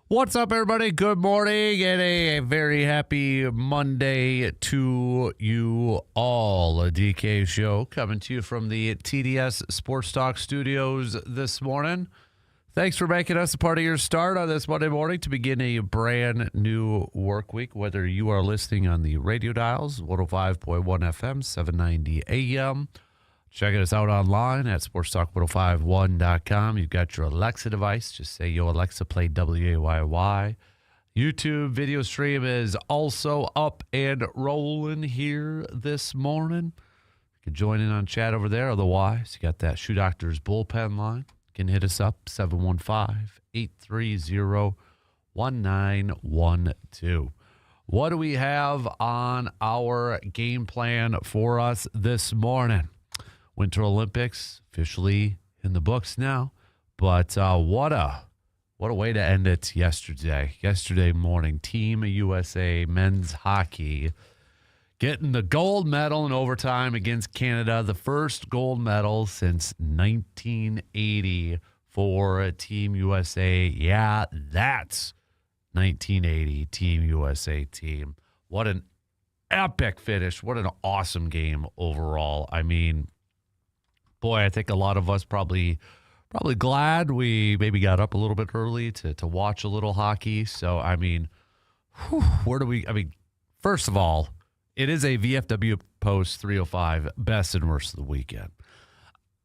What's up, everybody? Good morning and a very happy Monday to you all. A DK show coming to you from the TDS Sports Talk studios this morning. Thanks for making us a part of your start on this Monday morning to begin a brand new work week. Whether you are listening on the radio dials, 105.1 FM, 790 AM, checking us out online at sportstalk1051.com. You've got your Alexa device. Just say, yo, Alexa, play WAYY. YouTube video stream is also up and rolling here this morning. You can join in on chat over there. Otherwise, you got that Shoe Doctor's bullpen line. You can hit us up, 715-830-1912. What do we have on our game plan for us this morning? Winter Olympics officially in the books now, but what a way to end it yesterday. Yesterday morning, Team USA men's hockey getting the gold medal in overtime against Canada, the first gold medal since 1980 for Team USA. Yeah, that's 1980 Team USA team. What an epic finish. What an awesome game overall. I mean, boy, I think a lot of us probably glad we maybe got up a little bit early to watch a little hockey. So, I mean, first of all, it is a VFW Post 305 best and worst of the weekend.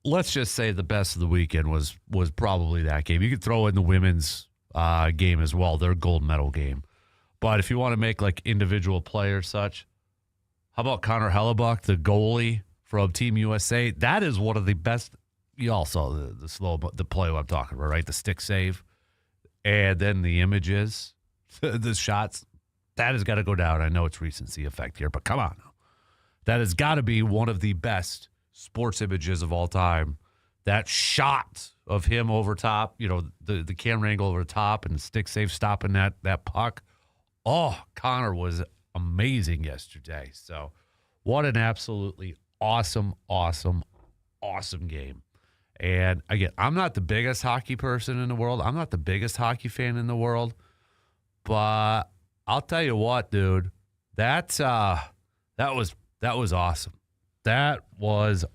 Let's just say the best of the weekend was probably that game. You could throw in the women's game as well, their gold medal game. But if you want to make like individual players such, how about Connor Hellebuck, the goalie from Team USA? That is one of the best. You all saw the play I'm talking about, right? The stick save, and then the images, the shots. That has got to go down. I know it's recency effect here, but come on now. That has got to be one of the best sports images of all time. That shot of him over top, the camera angle over the top and the stick save stopping that puck. Oh, Connor was amazing yesterday. So what an absolutely awesome game. And again, I'm not the biggest hockey person in the world. I'm not the biggest hockey fan in the world. But I'll tell you what, dude, that was awesome. That was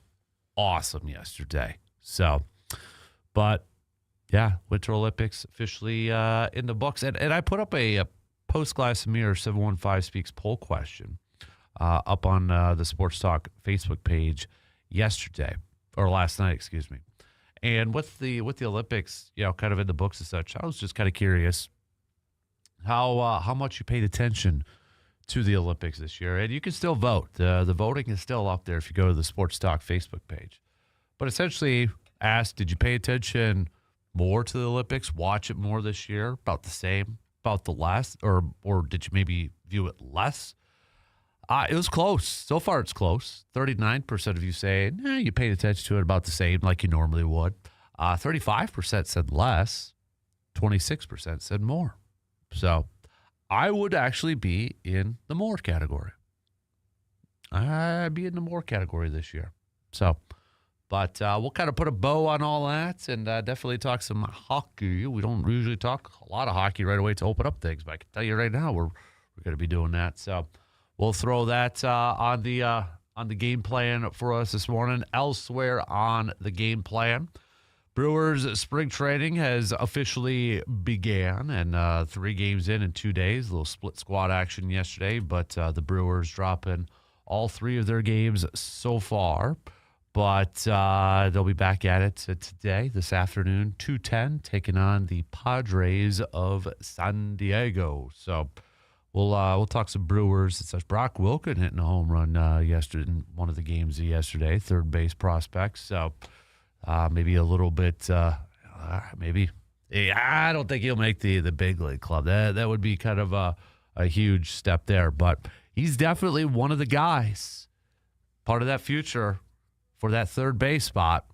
awesome yesterday. So, but yeah, Winter Olympics officially in the books. And I put up a Post Glass Mirror 715 Speaks poll question up on the Sports Talk Facebook page last night, excuse me. And with the Olympics, kind of in the books and such, I was just kind of curious how much you paid attention to the Olympics this year. And you can still vote. The voting is still up there if you go to the Sports Talk Facebook page. But essentially asked, did you pay attention more to the Olympics, watch it more this year, about the same, about the less, or did you maybe view it less? It was close. So far, it's close. 39% of you say, you paid attention to it about the same, like you normally would. 35% said less. 26% said more. So I would actually be in the more category. I'd be in the more category this year. So, but we'll kind of put a bow on all that and definitely talk some hockey. We don't usually talk a lot of hockey right away to open up things, but I can tell you right now we're going to be doing that. So we'll throw that on the game plan for us this morning. Elsewhere on the game plan, Brewers spring training has officially began, and 3 games in 2 days. A little split squad action yesterday, but the Brewers dropping all 3 of their games so far. But they'll be back at it today, this afternoon, 2:10, taking on the Padres of San Diego. So we'll talk some Brewers. It's Brock Wilken hitting a home run yesterday in one of the games yesterday, third base prospect. So maybe a little bit, maybe. I don't think he'll make the big league club. That would be kind of a huge step there. But he's definitely one of the guys, part of that future for that third base spot.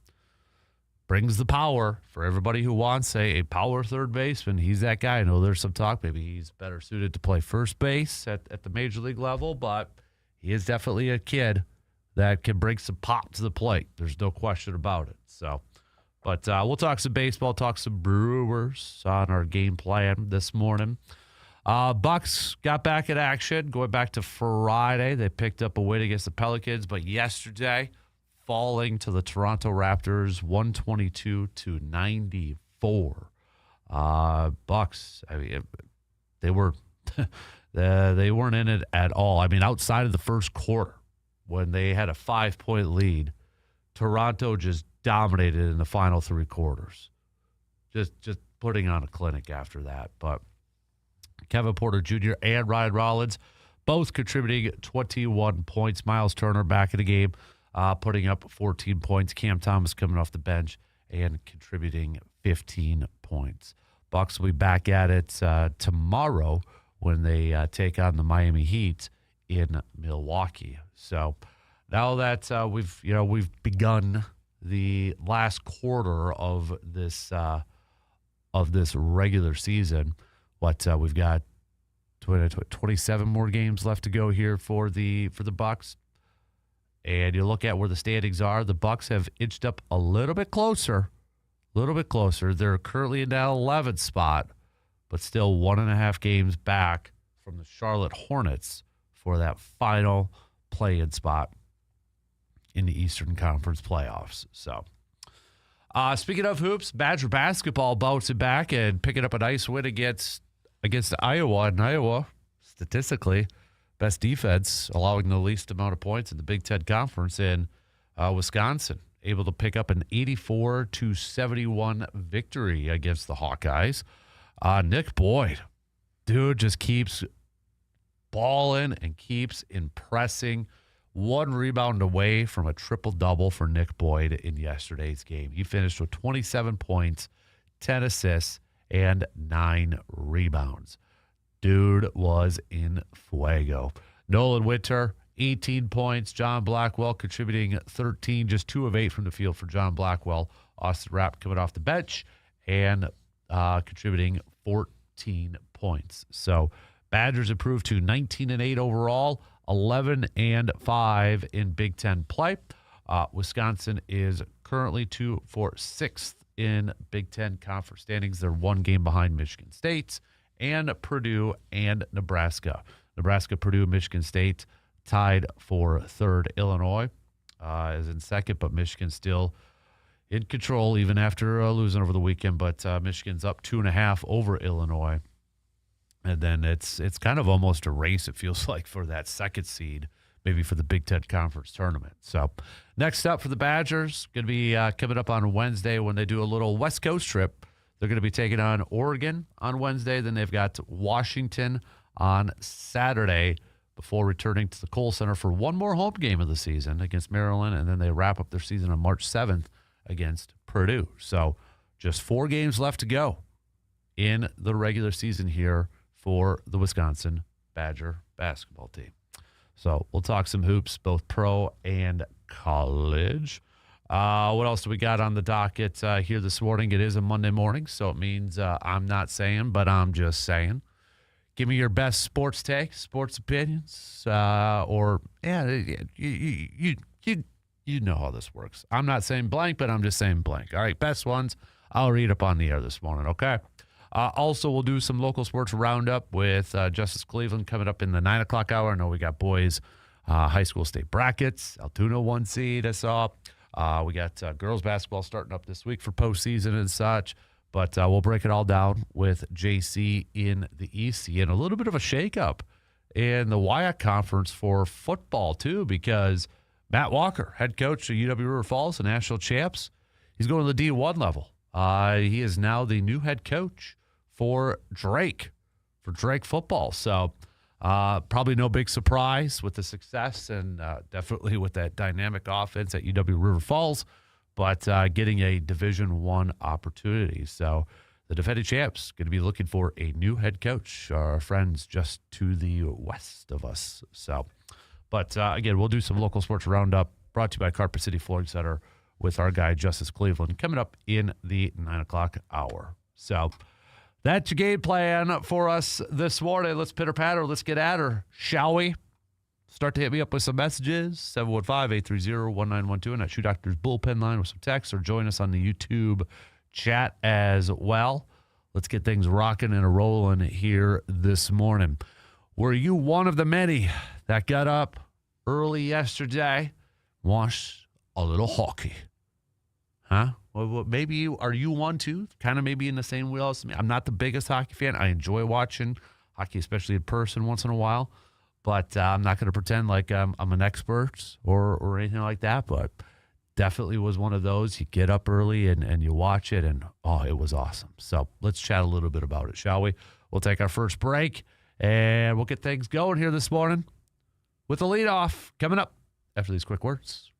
Brings the power for everybody who wants a power third baseman. He's that guy. I know there's some talk. Maybe he's better suited to play first base at the major league level, but he is definitely a kid that can bring some pop to the plate. There's no question about it. So, But we'll talk some baseball, talk some Brewers on our game plan this morning. Bucks got back in action, going back to Friday. They picked up a win against the Pelicans, but yesterday falling to the Toronto Raptors 122-94. Bucks, I mean, they were they weren't in it at all. I mean, outside of the first quarter when they had a 5-point lead, Toronto just dominated in the final 3 quarters. Just putting on a clinic after that. But Kevin Porter Jr. and Ryan Rollins both contributing 21 points. Miles Turner back in the game, putting up 14 points. Cam Thomas coming off the bench and contributing 15 points. Bucks will be back at it tomorrow when they take on the Miami Heat in Milwaukee. So now that we've begun the last quarter of this regular season, we've got 27 more games left to go here for the Bucks. And you look at where the standings are, the Bucks have inched up a little bit closer. They're currently in that 11th spot, but still 1.5 games back from the Charlotte Hornets for that final play-in spot in the Eastern Conference playoffs. So, speaking of hoops, Badger basketball bouncing back and picking up a nice win against Iowa. And Iowa, statistically, best defense, allowing the least amount of points in the Big Ten Conference. In Wisconsin, able to pick up an 84-71 victory against the Hawkeyes. Nick Boyd, dude, just keeps balling and keeps impressing. 1 rebound away from a triple-double for Nick Boyd in yesterday's game. He finished with 27 points, 10 assists, and 9 rebounds. Dude was in fuego. Nolan Winter, 18 points. John Blackwell contributing 13, just 2 of 8 from the field for John Blackwell. Austin Rapp coming off the bench and contributing 14 points. So Badgers improved to 19-8 overall, 11-5 in Big Ten play. Wisconsin is currently 2 for 6th in Big Ten conference standings. They're 1 game behind Michigan State and Purdue and Nebraska. Nebraska, Purdue, Michigan State tied for 3rd. Illinois is in 2nd, but Michigan still in control even after losing over the weekend. But Michigan's up 2.5 over Illinois. And then it's kind of almost a race, it feels like, for that 2nd seed, maybe for the Big Ten Conference Tournament. So next up for the Badgers, going to be coming up on Wednesday when they do a little West Coast trip. They're going to be taking on Oregon on Wednesday. Then they've got Washington on Saturday before returning to the Kohl Center for one more home game of the season against Maryland. And then they wrap up their season on March 7th against Purdue. So just 4 games left to go in the regular season here for the Wisconsin Badger basketball team. So we'll talk some hoops, both pro and college. What else do we got on the docket here this morning? It is a Monday morning, so it means I'm not saying, but I'm just saying. Give me your best sports takes, sports opinions, you know how this works. I'm not saying blank, but I'm just saying blank. All right, best ones, I'll read up on the air this morning, okay? Also, we'll do some local sports roundup with Justice Cleveland coming up in the 9 o'clock hour. I know we got boys high school state brackets. Altoona 1 seed, I saw. We got girls basketball starting up this week for postseason and such. But we'll break it all down with JC in the EC and a little bit of a shakeup in the WIAC conference for football, too, because Matt Walker, head coach of UW River Falls, the national champs, he's going to the D1 level. He is now the new head coach for Drake football. So probably no big surprise with the success and definitely with that dynamic offense at UW River Falls, but getting a Division I opportunity. So the defending champs going to be looking for a new head coach, our friends just to the west of us. So, but again, we'll do some local sports roundup brought to you by Carpet City Flooring Center with our guy Justice Cleveland coming up in the 9 o'clock hour. So that's your game plan for us this morning. Let's pitter patter. Let's get at her, shall we? Start to hit me up with some messages, 715-830-1912, and that Shoe Doctor's bullpen line with some text, or join us on the YouTube chat as well. Let's get things rocking and rolling here this morning. Were you one of the many that got up early yesterday, watched a little hockey? Huh? Well, maybe are you one too? Kind of maybe in the same wheelhouse as me. I'm not the biggest hockey fan. I enjoy watching hockey, especially in person once in a while. But I'm not going to pretend like I'm an expert or anything like that. But definitely was one of those. You get up early and you watch it, and, oh, it was awesome. So let's chat a little bit about it, shall we? We'll take our first break, and we'll get things going here this morning with the leadoff coming up after these quick words.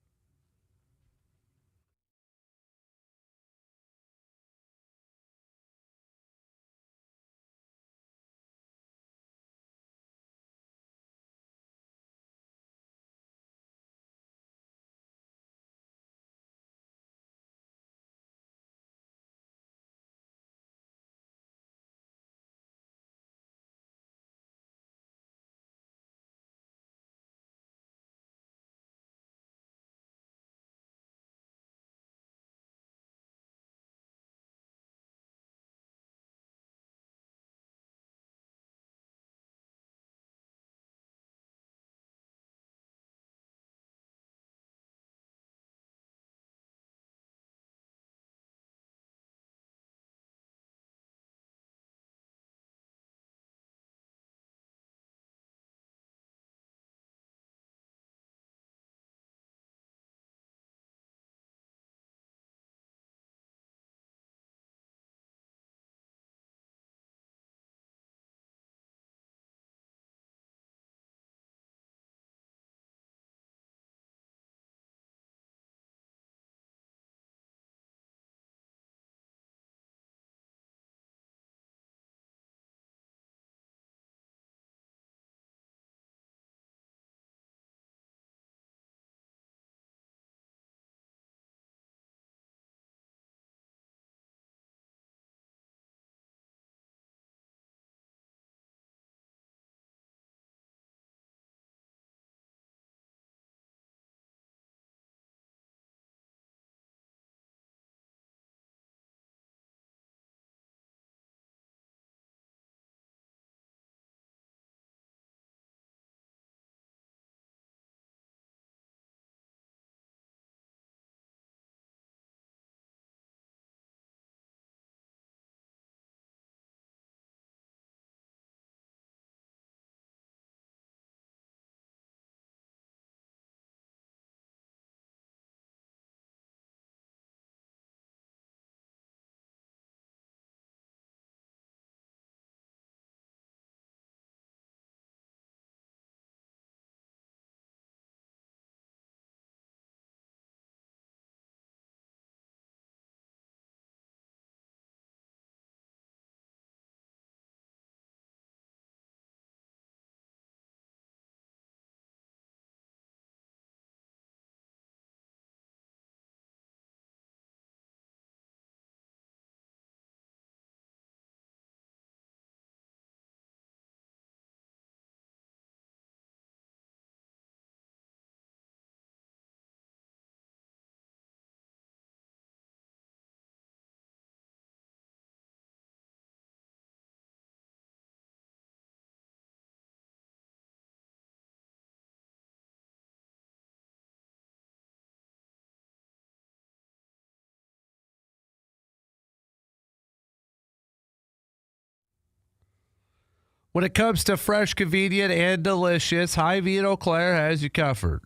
When it comes to fresh, convenient, and delicious, Hy-Vee and Eau Claire has you covered.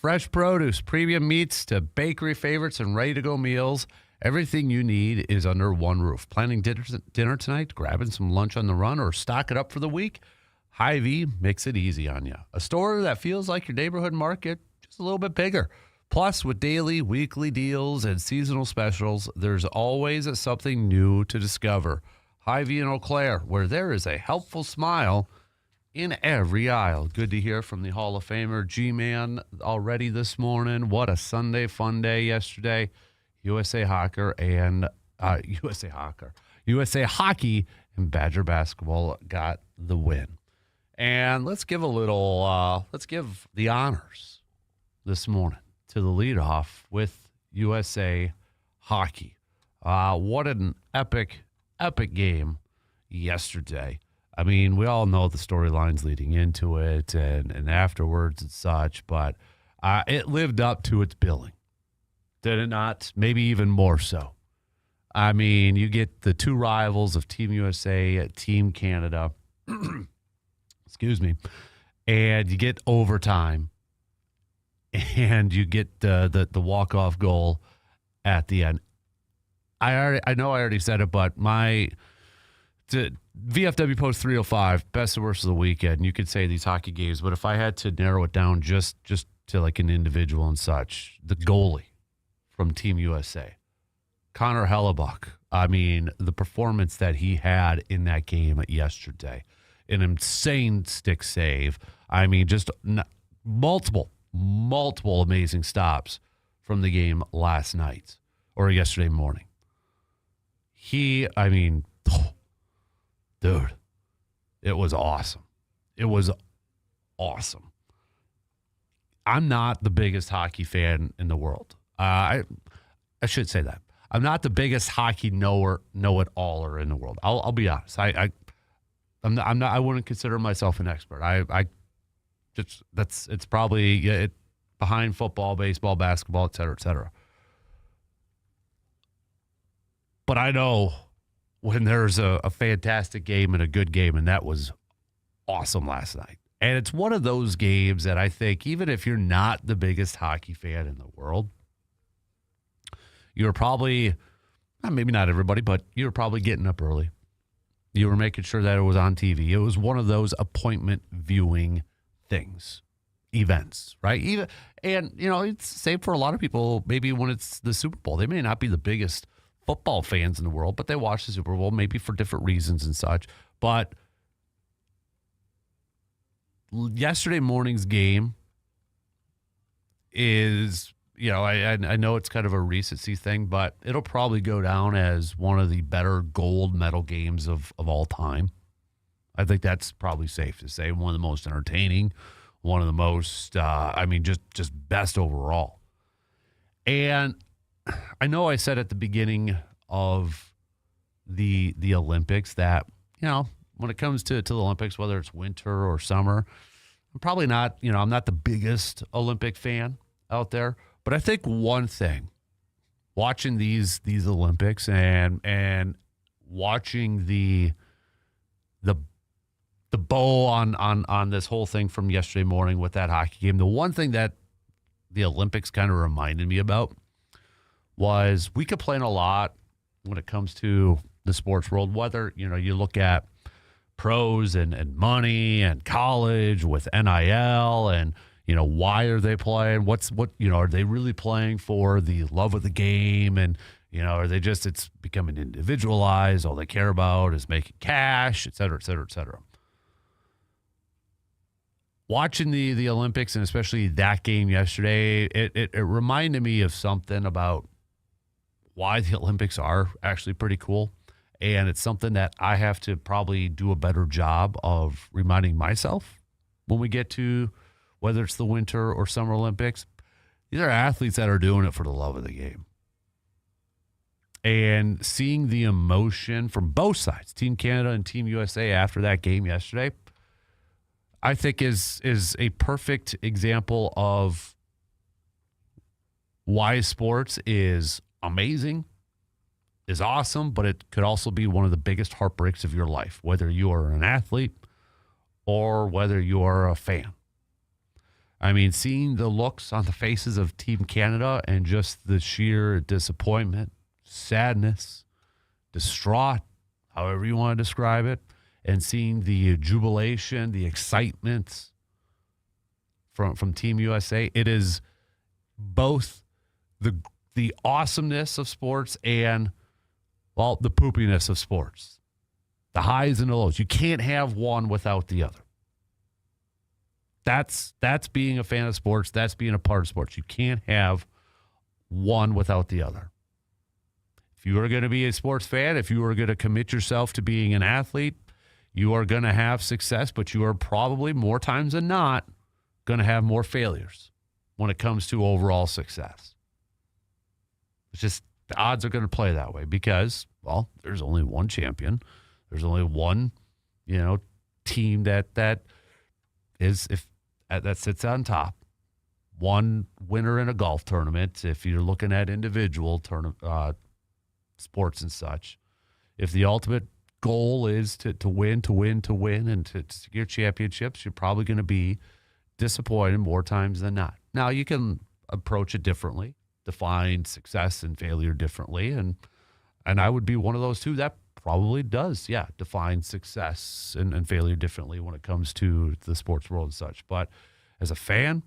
Fresh produce, premium meats to bakery favorites and ready-to-go meals. Everything you need is under one roof. Planning dinner tonight, grabbing some lunch on the run, or stocking up for the week? Hy-Vee makes it easy on you. A store that feels like your neighborhood market, just a little bit bigger. Plus, with daily, weekly deals and seasonal specials, there's always something new to discover. Hy-Vee and Eau Claire, where there is a helpful smile in every aisle. Good to hear from the Hall of Famer G-Man already this morning. What a Sunday fun day yesterday. USA Hockey and Badger basketball got the win. And let's give the honors this morning to the leadoff with USA Hockey. What an epic game yesterday. I mean, we all know the storylines leading into it and afterwards and such, but it lived up to its billing. Did it not? Maybe even more so. I mean, you get the two rivals of Team USA, Team Canada, excuse me, and you get overtime, and you get the walk-off goal at the end. I know I already said it, but VFW Post 305, best and worst of the weekend. You could say these hockey games, but if I had to narrow it down just to like an individual and such, the goalie from Team USA, Connor Hellebuck. I mean, the performance that he had in that game yesterday, an insane stick save. I mean, just multiple amazing stops from the game last night or yesterday morning. Dude, it was awesome. It was awesome. I'm not the biggest hockey fan in the world. I should say that. I'm not the biggest hockey know-it-aller in the world. I'll be honest. I'm not. I wouldn't consider myself an expert. It's probably behind football, baseball, basketball, et cetera, et cetera. But I know when there's a fantastic game and a good game, and that was awesome last night. And it's one of those games that I think, even if you're not the biggest hockey fan in the world, you're probably, maybe not everybody, but you're probably getting up early. You were making sure that it was on TV. It was one of those appointment viewing events, right? And it's the same for a lot of people. Maybe when it's the Super Bowl, they may not be the biggest football fans in the world, but they watch the Super Bowl maybe for different reasons and such. But yesterday morning's game is, I know it's kind of a recency thing, but it'll probably go down as one of the better gold medal games of all time. I think that's probably safe to say. One of the most entertaining, one of the most, just best overall. And I know I said at the beginning of the Olympics that, when it comes to the Olympics, whether it's winter or summer, I'm probably not, I'm not the biggest Olympic fan out there. But I think one thing, watching these Olympics and watching the bow on this whole thing from yesterday morning with that hockey game, the one thing that the Olympics kind of reminded me about was we complain a lot when it comes to the sports world, whether, you look at pros and money and college with NIL and, why are they playing? Are they really playing for the love of the game? And, are they it's becoming individualized? All they care about is making cash, et cetera, et cetera, et cetera. Watching the Olympics and especially that game yesterday, it reminded me of something about why the Olympics are actually pretty cool. And it's something that I have to probably do a better job of reminding myself when we get to whether it's the Winter or Summer Olympics. These are athletes that are doing it for the love of the game. And seeing the emotion from both sides, Team Canada and Team USA, after that game yesterday, I think is a perfect example of why sports is amazing, is awesome, but it could also be one of the biggest heartbreaks of your life, whether you are an athlete or whether you are a fan. I mean, seeing the looks on the faces of Team Canada and just the sheer disappointment, sadness, distraught, however you want to describe it, and seeing the jubilation, the excitement from Team USA, it is both the awesomeness of sports and, well, the poopiness of sports. The highs and the lows. You can't have one without the other. That's being a fan of sports. That's being a part of sports. You can't have one without the other. If you are going to be a sports fan, if you are going to commit yourself to being an athlete, You are going to have success, but you are probably more times than not going to have more failures when it comes to overall success. It's just the odds are going to play that way because, well, there's only one champion. There's only one, team that sits on top. One winner in a golf tournament. If you're looking at individual sports and such, if the ultimate goal is to win and to secure championships, you're probably going to be disappointed more times than not. Now, you can approach it differently, define success and failure differently, and I would be one of those two that probably does, define success and failure differently when it comes to the sports world and such. But as a fan,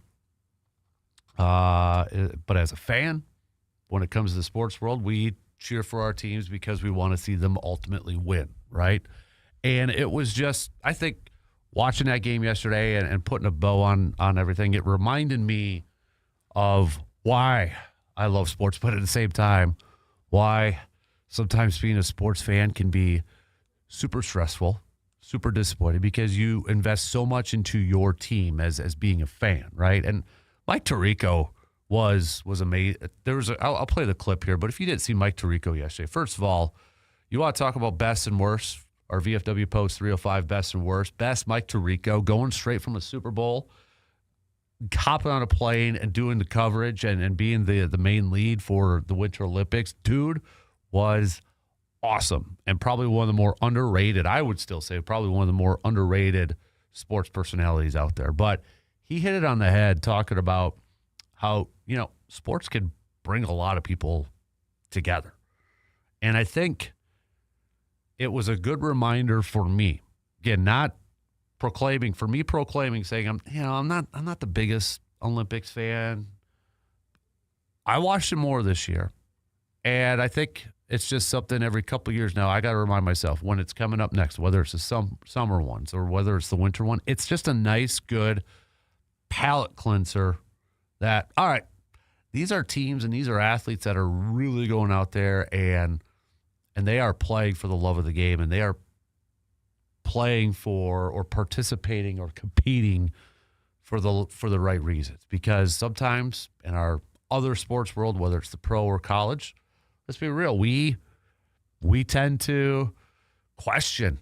when it comes to the sports world, we cheer for our teams because we want to see them ultimately win, right? And it was just, I think, watching that game yesterday and putting a bow on everything, it reminded me of why I love sports, but at the same time, why sometimes being a sports fan can be super stressful, super disappointing, because you invest so much into your team as being a fan, right? And Mike Tirico was amazing. I'll play the clip here, but if you didn't see Mike Tirico yesterday, first of all, you want to talk about best and worst. Our VFW Post 305 best and worst. Best Mike Tirico going straight from a Super Bowl, hopping on a plane and doing the coverage and being the main lead for the Winter Olympics. Dude was awesome and probably one of the more underrated, I would still say, probably one of the more underrated sports personalities out there. But he hit it on the head talking about how, sports can bring a lot of people together. And I think it was a good reminder for me. Again, not proclaiming, saying I'm not the biggest Olympics fan. I watched it more this year. And I think it's just something every couple of years now I got to remind myself when it's coming up next, whether it's the summer ones or whether it's the winter one. It's just a nice, good palate cleanser that, all right, these are teams and these are athletes that are really going out there and they are playing for the love of the game, and they are playing for or participating or competing for the right reasons. Because sometimes in our other sports world, whether it's the pro or college, let's be real, we tend to question,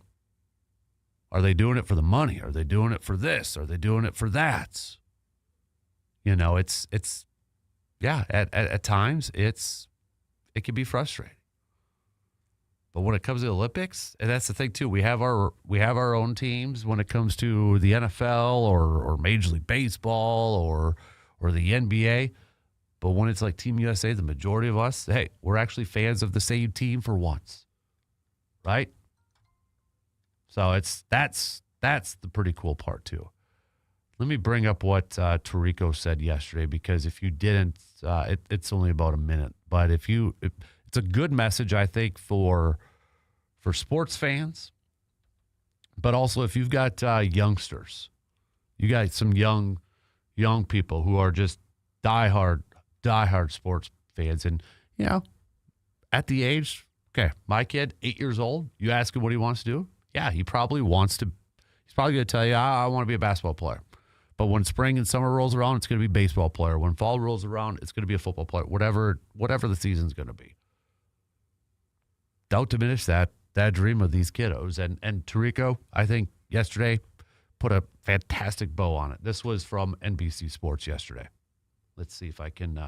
are they doing it for the money? Are they doing it for this? Are they doing it for that? At times it can be frustrating. But when it comes to the Olympics, and that's the thing too, we have our own teams when it comes to the NFL or Major League Baseball or the NBA. But when it's like Team USA, the majority of us, hey, we're actually fans of the same team for once, right? So that's the pretty cool part too. Let me bring up what Tirico said yesterday, because if you didn't, it's only about a minute. But it's a good message, I think, for sports fans, but also if you've got youngsters, you got some young people who are just diehard sports fans, and at the age, okay, my kid, 8 years old, you ask him what he wants to do. Yeah, he's probably going to tell you, I want to be a basketball player. But when spring and summer rolls around, it's going to be a baseball player. When fall rolls around, it's going to be a football player. Whatever the season's going to be. Don't diminish that dream of these kiddos. And Tirico, I think yesterday, put a fantastic bow on it. This was from NBC Sports yesterday. Let's see if I can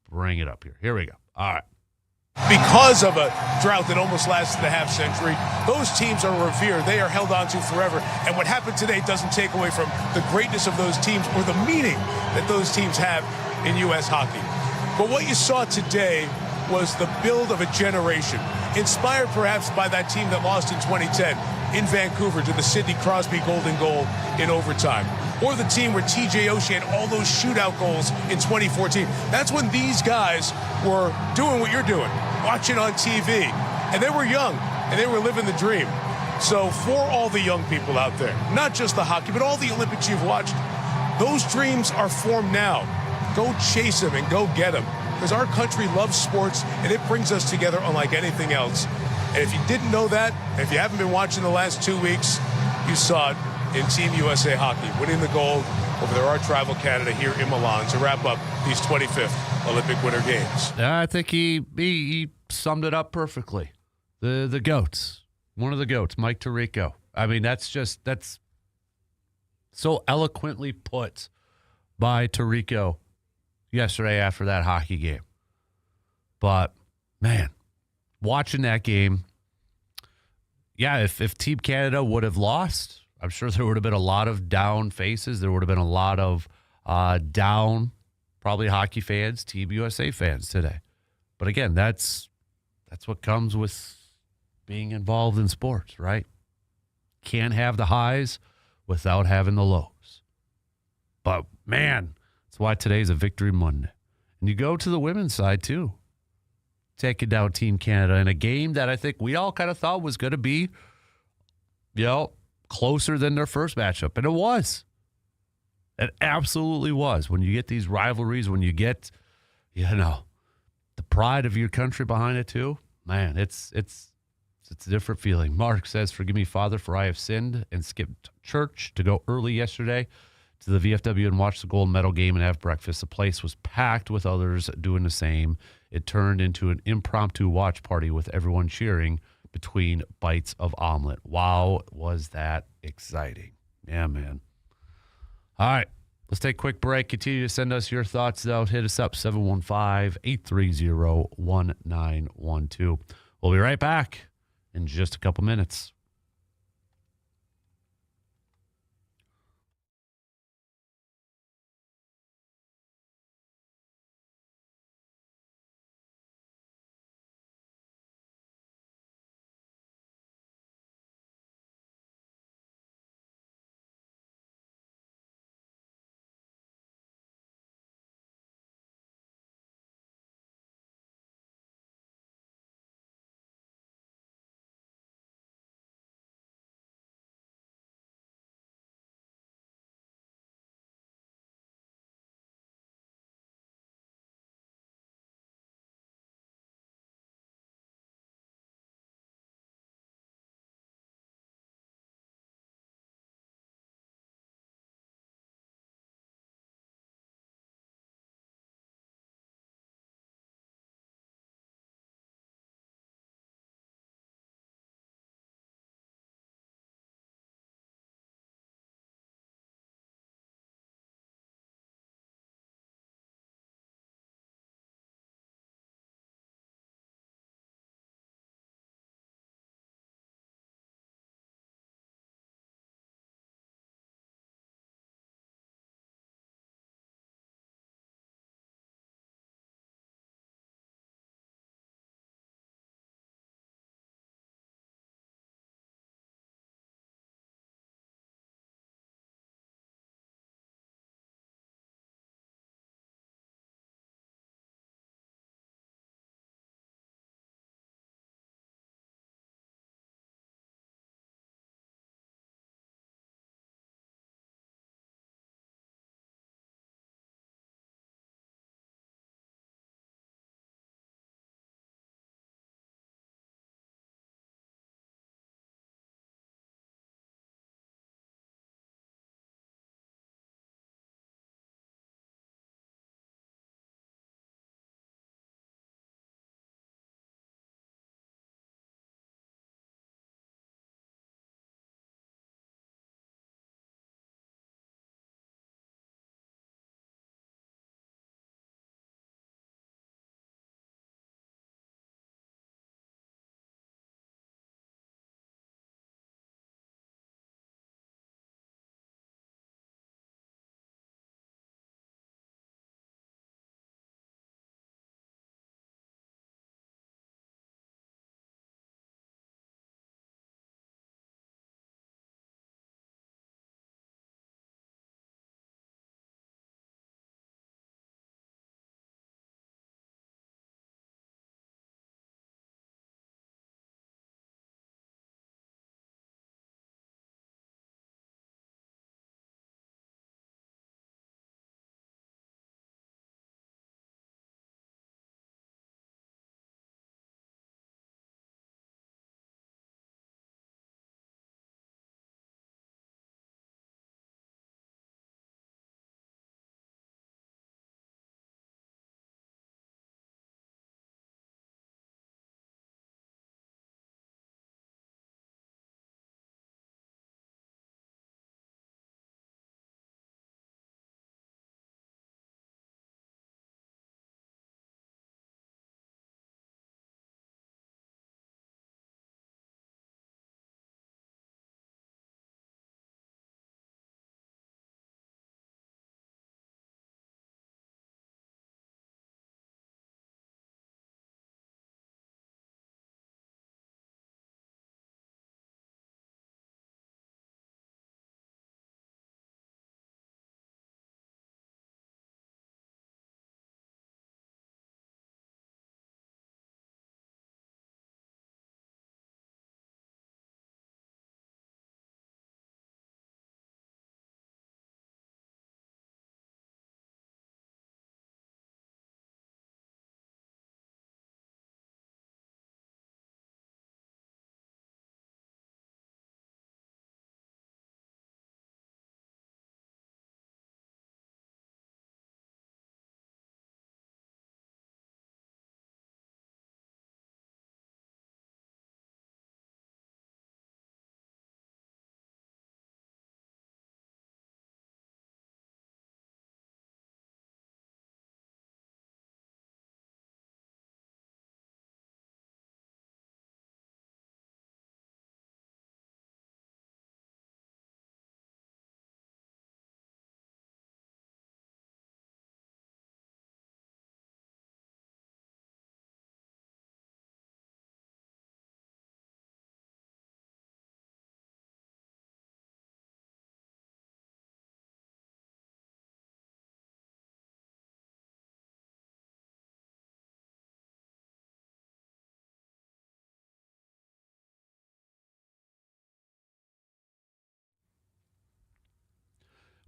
bring it up here. Here we go. All right. Because of a drought that almost lasted a half century, those teams are revered. They are held on to forever. And what happened today doesn't take away from the greatness of those teams or the meaning that those teams have in U.S. hockey. But what you saw today was the build of a generation, inspired perhaps by that team that lost in 2010 in Vancouver to the Sidney Crosby golden goal in overtime. Or the team where TJ Oshie had all those shootout goals in 2014. That's when these guys were doing what you're doing, watching on TV. And they were young, and they were living the dream. So for all the young people out there, not just the hockey, but all the Olympics you've watched, those dreams are formed now. Go chase them and go get them. Because our country loves sports, and it brings us together unlike anything else. And if you didn't know that, if you haven't been watching the last 2 weeks, you saw it in Team USA hockey, winning the gold over their arch rival Canada here in Milan to wrap up these 25th Olympic Winter Games. I think he summed it up perfectly. The GOATs. One of the GOATs, Mike Tirico. I mean, that's so eloquently put by Tirico yesterday after that hockey game. But, man, watching that game, yeah, if Team Canada would have lost, I'm sure there would have been a lot of down faces. There would have been a lot of down, probably hockey fans, Team USA fans today. But again, that's what comes with being involved in sports, right? Can't have the highs without having the lows. But, man, that's why today's a Victory Monday. And you go to the women's side, too. Taking down Team Canada in a game that I think we all kind of thought was going to be, closer than their first matchup. And it was. It absolutely was. When you get these rivalries, when you get, the pride of your country behind it too, man, it's a different feeling. Mark says, "Forgive me, Father, for I have sinned and skipped church to go early yesterday to the VFW and watch the gold medal game and have breakfast. The place was packed with others doing the same. It turned into an impromptu watch party with everyone cheering between bites of omelet." Wow, was that exciting. Yeah, man. All right, let's take a quick break. Continue to send us your thoughts, though. Hit us up, 715-830-1912. We'll be right back in just a couple minutes.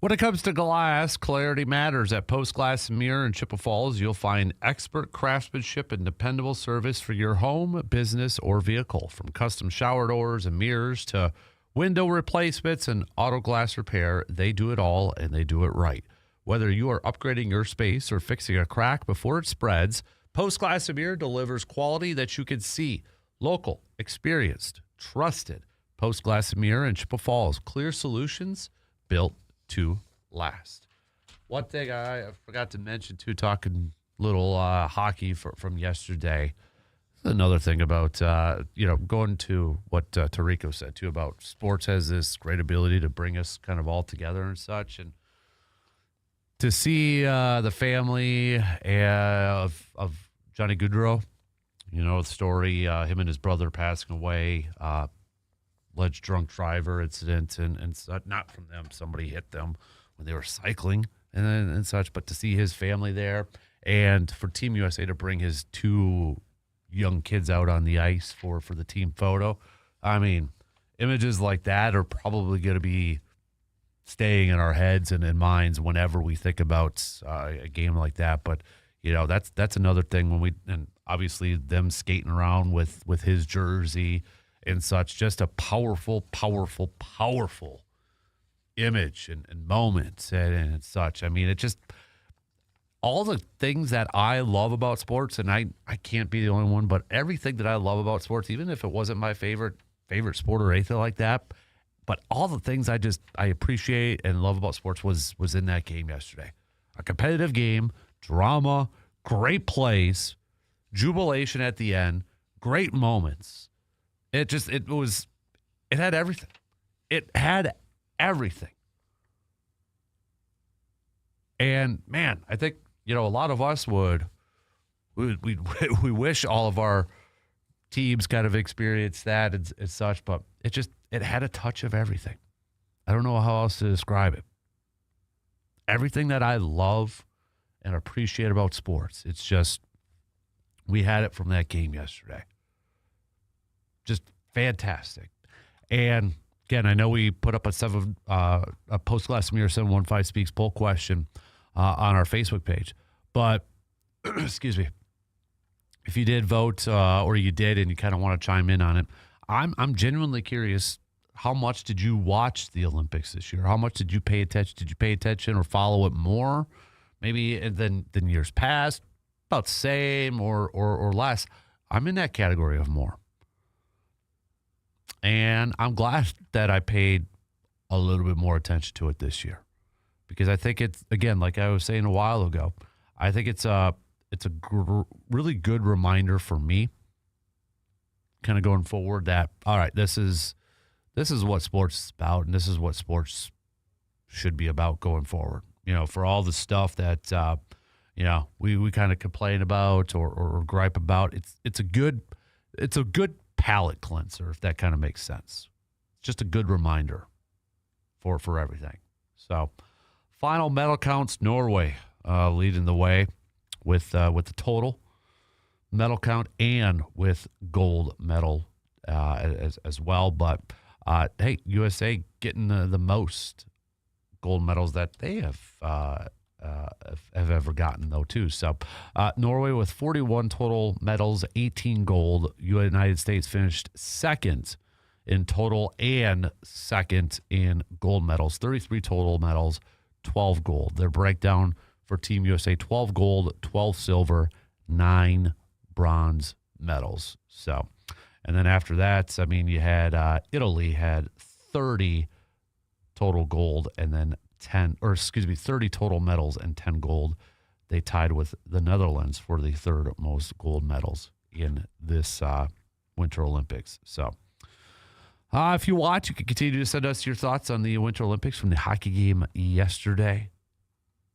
When it comes to glass, clarity matters. At Post Glass and Mirror in Chippewa Falls, you'll find expert craftsmanship and dependable service for your home, business, or vehicle. From custom shower doors and mirrors to window replacements and auto glass repair, they do it all and they do it right. Whether you are upgrading your space or fixing a crack before it spreads, Post Glass and Mirror delivers quality that you can see. Local, experienced, trusted. Post Glass and Mirror in Chippewa Falls. Clear solutions built to last. One thing I forgot to mention, too, talking little hockey from yesterday. Another thing about, going to what Tarico said, too, about sports has this great ability to bring us kind of all together and such. And to see the family of Johnny Gaudreau, the story, him and his brother passing away, alleged drunk driver incident and such, not from them. Somebody hit them when they were cycling and such. But to see his family there and for Team USA to bring his two young kids out on the ice for the team photo, I mean, images like that are probably going to be staying in our heads and in minds whenever we think about a game like that. But that's another thing and obviously them skating around with his jersey and such, just a powerful, powerful, powerful image and moments and such. I mean, it just, all the things that I love about sports, and I can't be the only one, but everything that I love about sports, even if it wasn't my favorite sport or anything like that, but all the things I appreciate and love about sports was in that game yesterday. A competitive game, drama, great plays, jubilation at the end, great moments. It had everything. It had everything. And man, I think, a lot of us we wish all of our teams kind of experienced that and such, but it had a touch of everything. I don't know how else to describe it. Everything that I love and appreciate about sports, it's just, we had it from that game yesterday. Just fantastic. And again, I know we put up a Post Glass Mirror 715 Speaks poll question on our Facebook page, but excuse me, if you did vote or you did and you kind of want to chime in on it, I'm genuinely curious. How much did you watch the Olympics this year? How much did you pay attention? Did you pay attention or follow it more, maybe than years past? About the same or less. I'm in that category of more. And I'm glad that I paid a little bit more attention to it this year, because I think it's, again, like I was saying a while ago, I think it's a really good reminder for me, kind of going forward, that all right, this is what sports is about, and this is what sports should be about going forward. For all the stuff that we kind of complain about or gripe about, it's a good palate cleanser, if that kind of makes sense. It's just a good reminder for everything. So, final medal counts: Norway leading the way with the total medal count and with gold medal as well. But hey, USA getting the most gold medals that they have ever gotten, though, too. So Norway with 41 total medals, 18 gold. United States finished second in total and second in gold medals, 33 total medals, 12 gold. Their breakdown for Team USA: 12 gold, 12 silver, 9 bronze medals. So, and then after that, I mean, you had Italy had 30 total gold and then 30 total medals and 10 gold. They tied with the Netherlands for the third most gold medals in this Winter Olympics. So if you watch, you can continue to send us your thoughts on the Winter Olympics from the hockey game yesterday.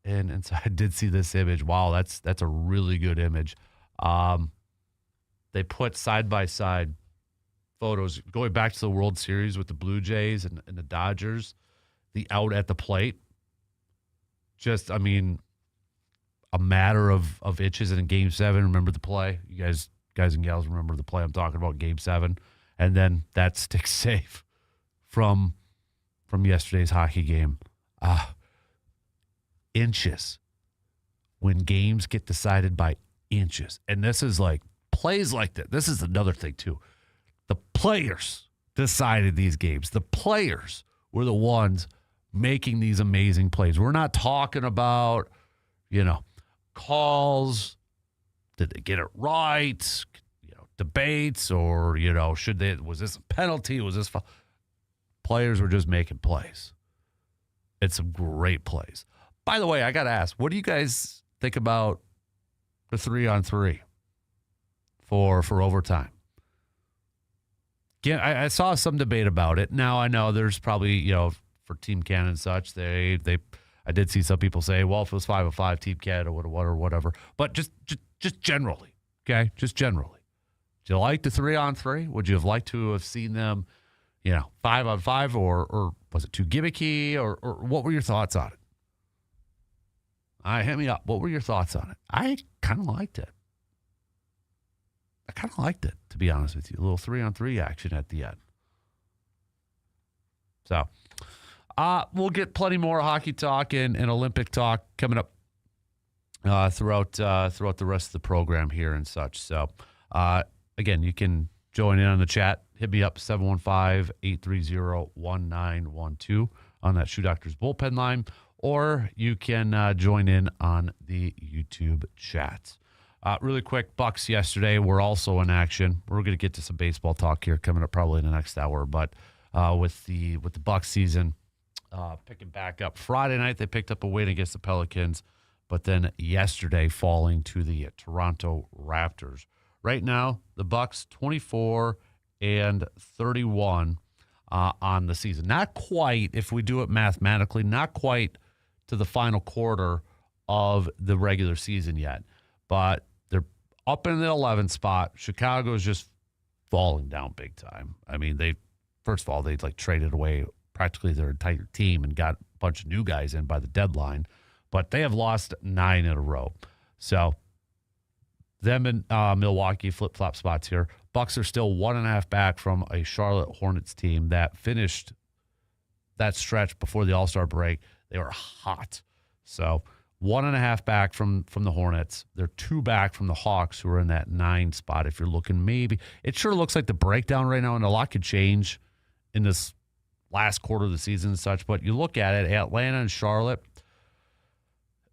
And so I did see this image. Wow, that's a really good image. They put side-by-side photos going back to the World Series with the Blue Jays and the Dodgers, the out at the plate. Just, I mean, a matter of inches in Game 7. Remember the play? You guys and gals remember the play I'm talking about, Game 7. And then that stick safe from yesterday's hockey game. inches when games get decided by inches. And this is like plays like that. This is another thing, too. The players decided these games. The players were the ones making these amazing plays. We're not talking about, calls. Did they get it right? Debates or, was this a penalty? Was this players were just making plays. It's some great plays. By the way, I got to ask, what do you guys think about the 3-on-3 for overtime? Yeah, I saw some debate about it. Now I know there's probably, for Team Canada and such, I did see some people say, well, if it was 5-on-5, Team Canada or whatever. But just generally, okay? Just generally. Do you like the 3-on-3? Would you have liked to have seen them, 5-on-5 or was it too gimmicky or what were your thoughts on it? Hit me up. What were your thoughts on it? I kind of liked it. To be honest with you. A little 3-on-3 action at the end. So, we'll get plenty more hockey talk and Olympic talk coming up throughout the rest of the program here and such. So, again, you can join in on the chat. Hit me up, 715-830-1912 on that Shoe Doctors bullpen line, or you can join in on the YouTube chat. Really quick, Bucks yesterday were also in action. We're going to get to some baseball talk here coming up probably in the next hour, but with the Bucks season picking back up. Friday night, they picked up a win against the Pelicans, but then yesterday falling to the Toronto Raptors. Right now, the Bucks 24-31 on the season. Not quite, if we do it mathematically, not quite to the final quarter of the regular season yet. But they're up in the 11th spot. Chicago is just falling down big time. I mean, they traded away practically their entire team and got a bunch of new guys in by the deadline. But they have lost 9 in a row. So them and Milwaukee flip-flop spots here. Bucks are still 1.5 back from a Charlotte Hornets team that finished that stretch before the All-Star break. They were hot. So 1.5 back from the Hornets. They're 2 back from the Hawks, who are in that 9 spot. If you're looking, maybe it sure looks like the breakdown right now, and a lot could change in this last quarter of the season and such. But you look at it, Atlanta and Charlotte.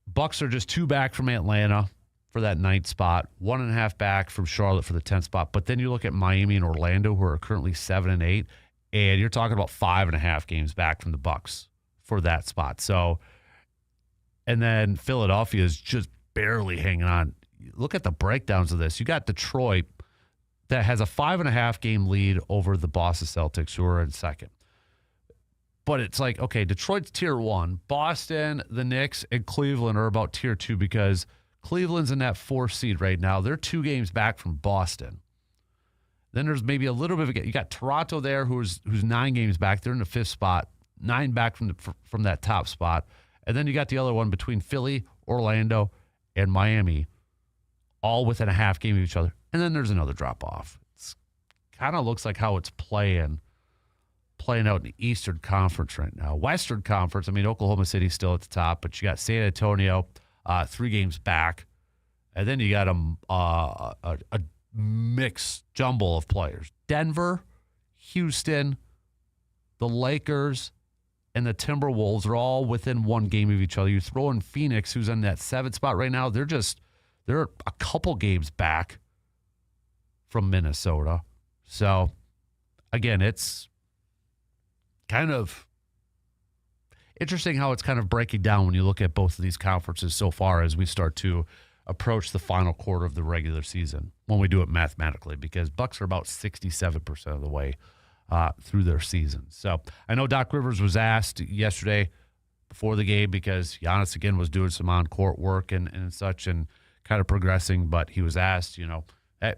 Bucks are just 2 back from Atlanta for that 9th spot, 1.5 back from Charlotte for the 10th spot. But then you look at Miami and Orlando, who are currently 7 and 8, and you're talking about 5.5 games back from the Bucks for that spot. So, and then Philadelphia is just barely hanging on. Look at the breakdowns of this. You got Detroit that has a 5.5 game lead over the Boston Celtics, who are in second. But it's like, okay, Detroit's tier 1. Boston, the Knicks, and Cleveland are about tier 2 because Cleveland's in that 4th seed right now. They're 2 games back from Boston. Then there's maybe a little bit of you got Toronto there, who's 9 games back. They're in the 5th spot, 9 back from that top spot. And then you got the other one between Philly, Orlando, and Miami, all within a half game of each other. And then there's another drop off. It's kind of looks like how it's playing out in the Eastern Conference right now. Western Conference, I mean, Oklahoma City's still at the top, but you got San Antonio 3 games back. And then you got a mixed jumble of players. Denver, Houston, the Lakers, and the Timberwolves are all within 1 game of each other. You throw in Phoenix, who's in that 7th spot right now. They're a couple games back from Minnesota. So, again, it's kind of interesting how it's kind of breaking down when you look at both of these conferences so far as we start to approach the final quarter of the regular season when we do it mathematically, because Bucks are about 67% of the way through their season. So I know Doc Rivers was asked yesterday before the game because Giannis, again, was doing some on-court work and such and kind of progressing, but he was asked,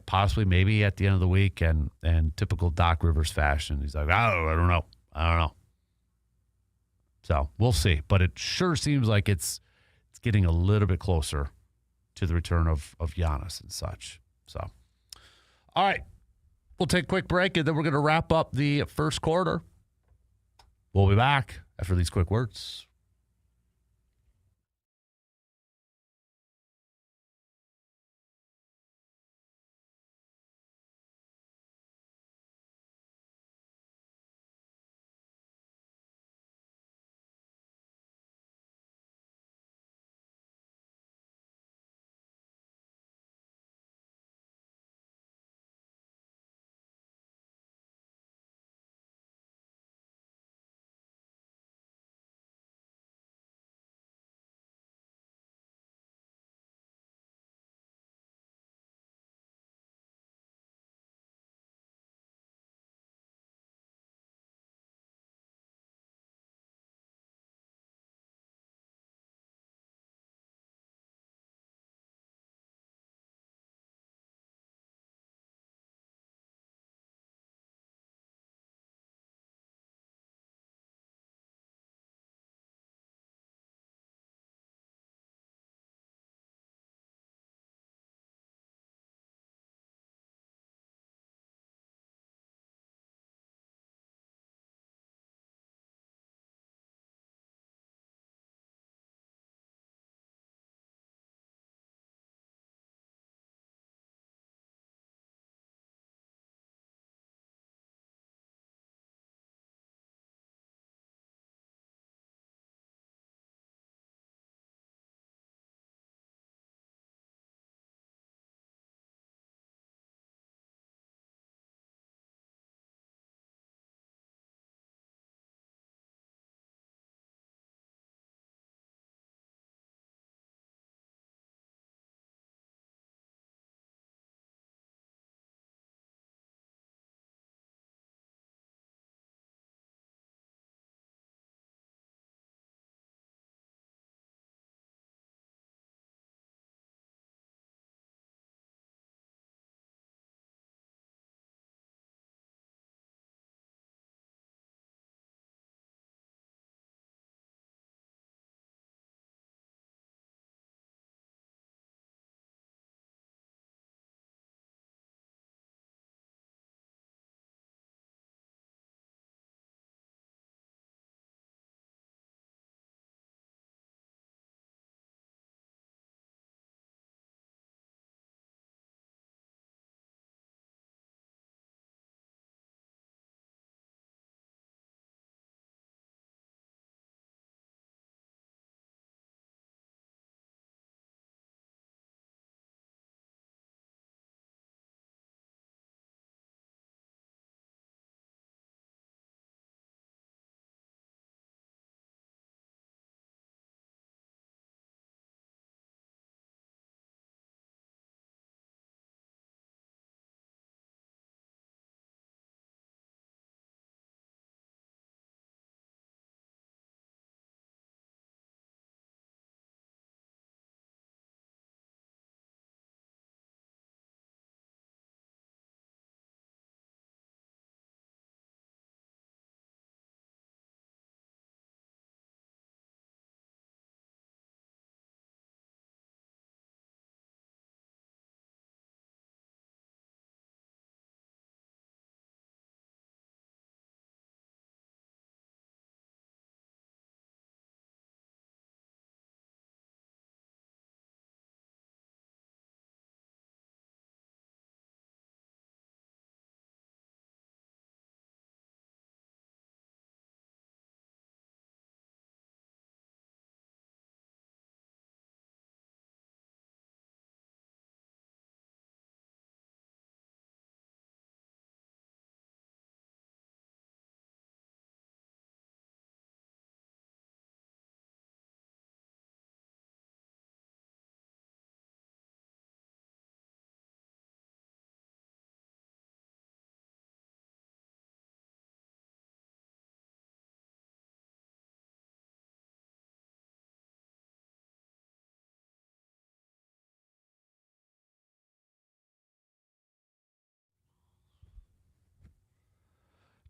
possibly maybe at the end of the week and typical Doc Rivers fashion. He's like, I don't know. So we'll see. But it sure seems like it's getting a little bit closer to the return of Giannis and such. So, all right. We'll take a quick break, and then we're going to wrap up the first quarter. We'll be back after these quick words.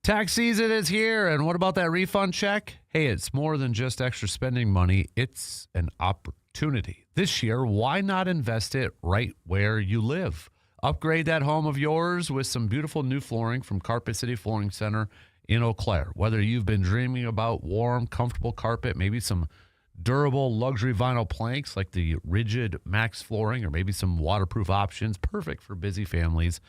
Tax season is here, and what about that refund check? Hey, it's more than just extra spending money. It's an opportunity. This year, why not invest it right where you live? Upgrade that home of yours with some beautiful new flooring from Carpet City Flooring Center in Eau Claire. Whether you've been dreaming about warm, comfortable carpet, maybe some durable luxury vinyl planks like the Rigid Max flooring, or maybe some waterproof options, perfect for busy families.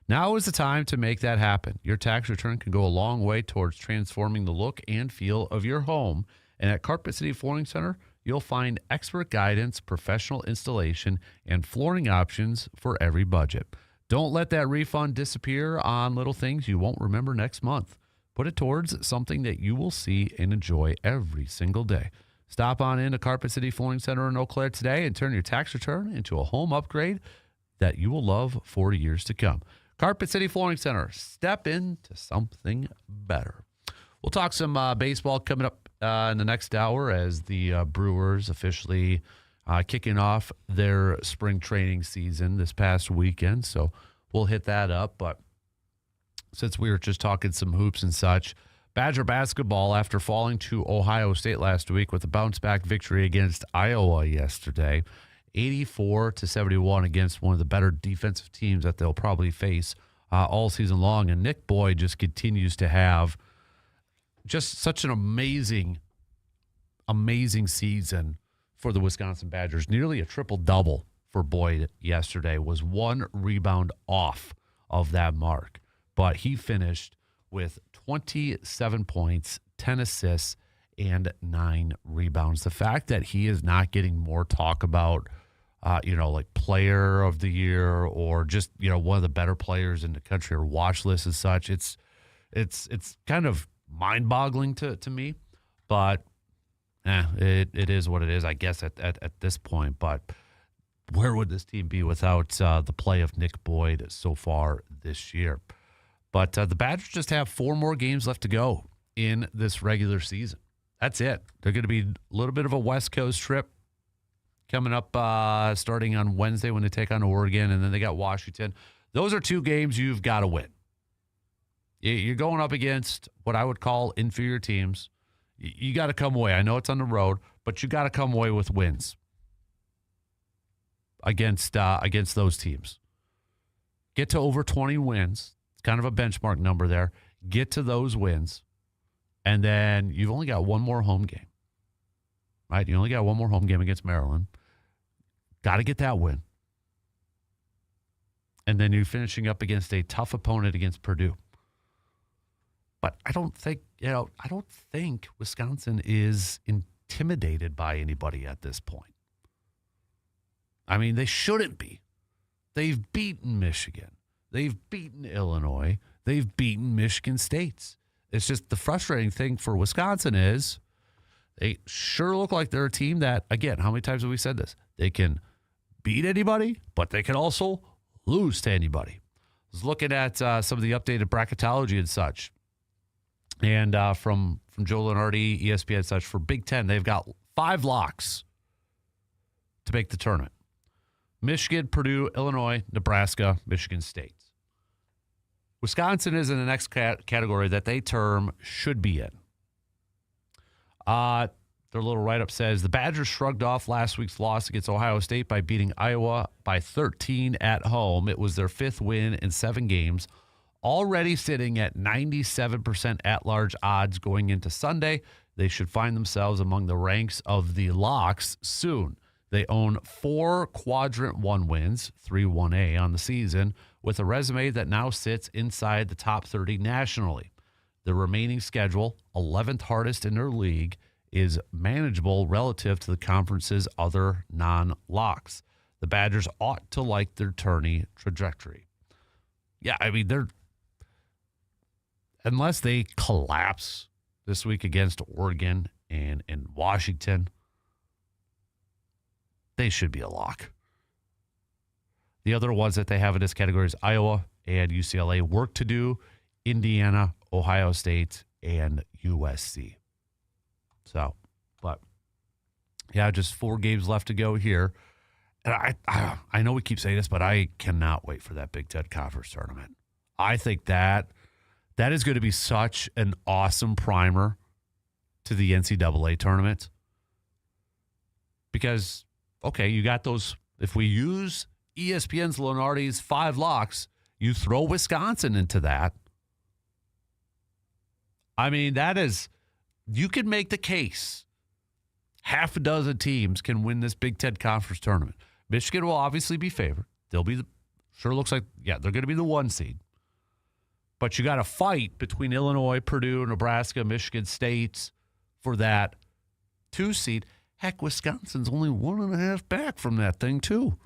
Now is the time to make that happen. Your tax return can go a long way towards transforming the look and feel of your home. And at Carpet City Flooring Center, you'll find expert guidance, professional installation, and flooring options for every budget. Don't let that refund disappear on little things you won't remember next month. Put it towards something that you will see and enjoy every single day. Stop on in to Carpet City Flooring Center in Eau Claire today and turn your tax return into a home upgrade that you will love for years to come. Carpet City Flooring Center. Step into something better. We'll talk some baseball coming up in the next hour as the Brewers officially kicking off their spring training season this past weekend. So we'll hit that up. But since we were just talking some hoops and such, Badger basketball, after falling to Ohio State last week with a bounce-back victory against Iowa yesterday, 84-71 against one of the better defensive teams that they'll probably face all season long. And Nick Boyd just continues to have just such an amazing season for the Wisconsin Badgers. Nearly a triple-double for Boyd yesterday, was one rebound off of that mark. But he finished with 27 points, 10 assists, and 9 rebounds. The fact that he is not getting more talk about, like player of the year or just, one of the better players in the country or watch list and such, it's kind of mind-boggling to me. But it is what it is, I guess, at this point. But where would this team be without the play of Nick Boyd so far this year? But the Badgers just have 4 more games left to go in this regular season. That's it. They're going to be a little bit of a West Coast trip coming up starting on Wednesday when they take on Oregon, and then they got Washington. Those are 2 games you've got to win. You're going up against what I would call inferior teams. You got to come away. I know it's on the road, but you got to come away with wins against those teams. Get to over 20 wins. It's kind of a benchmark number there. Get to those wins, and then you've only got one more home game, right? You only got one more home game against Maryland. Got to get that win. And then you're finishing up against a tough opponent against Purdue. But I don't think Wisconsin is intimidated by anybody at this point. I mean, they shouldn't be. They've beaten Michigan. They've beaten Illinois. They've beaten Michigan State. It's just the frustrating thing for Wisconsin is they sure look like they're a team that, again, how many times have we said this? They can beat anybody, but they can also lose to anybody. I was looking at some of the updated bracketology and such. And from Joe Lenardi, ESPN and such, for Big Ten, they've got 5 locks to make the tournament. Michigan, Purdue, Illinois, Nebraska, Michigan State. Wisconsin is in the next category that they term should be in. Their little write-up says, the Badgers shrugged off last week's loss against Ohio State by beating Iowa by 13 at home. It was their 5th win in 7 games, already sitting at 97% at-large odds going into Sunday. They should find themselves among the ranks of the locks soon. They own 4 Quadrant 1 wins, 3 1A on the season, with a resume that now sits inside the top 30 nationally. The remaining schedule, 11th hardest in their league, is manageable relative to the conference's other non-locks. The Badgers ought to like their tourney trajectory. Yeah, I mean, unless they collapse this week against Oregon and Washington, they should be a lock. The other ones that they have in this category is Iowa and UCLA. Work to do, Indiana, Ohio State, and USC. So, but yeah, just 4 games left to go here. And I know we keep saying this, but I cannot wait for that Big Ten Conference tournament. I think that That is going to be such an awesome primer to the NCAA tournament. Because, okay, you got those. If we use ESPN's Lenardi's 5 locks, you throw Wisconsin into that. I mean, that is, you can make the case. Half a dozen teams can win this Big Ten Conference tournament. Michigan will obviously be favored. They'll be sure looks like, they're going to be the 1 seed. But you got to fight between Illinois, Purdue, Nebraska, Michigan State for that 2 seed. Heck, Wisconsin's only 1.5 back from that thing, too.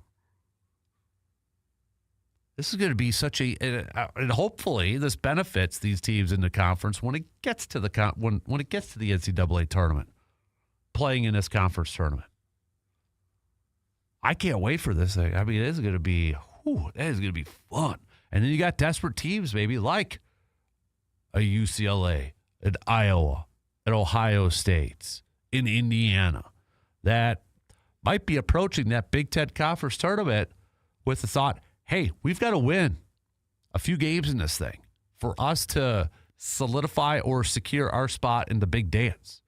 This is going to be such and hopefully this benefits these teams in the conference when it gets to the when it gets to the NCAA tournament, playing in this conference tournament. I can't wait for this thing. I mean, it is going to be fun. And then you got desperate teams, maybe like a UCLA, an Iowa, an Ohio State, in Indiana, that might be approaching that Big Ten Conference tournament with the thought, hey, we've got to win a few games in this thing for us to solidify or secure our spot in the big dance.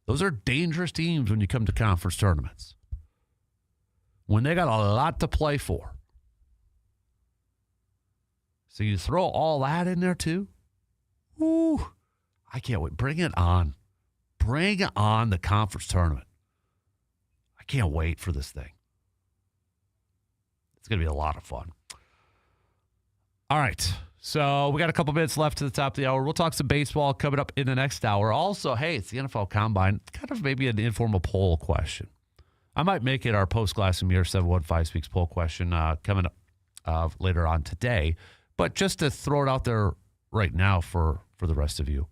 Those are dangerous teams when you come to conference tournaments, when they got a lot to play for. So you throw all that in there too? Ooh, I can't wait. Bring it on. Bring on the conference tournament. I can't wait for this thing. It's going to be a lot of fun. All right. So we got a couple minutes left to the top of the hour. We'll talk some baseball coming up in the next hour. Also, hey, it's the NFL Combine. Kind of maybe an informal poll question. I might make it our post-Glass and Mirror 715 Speaks poll question coming up later on today. But just to throw it out there right now for the rest of you.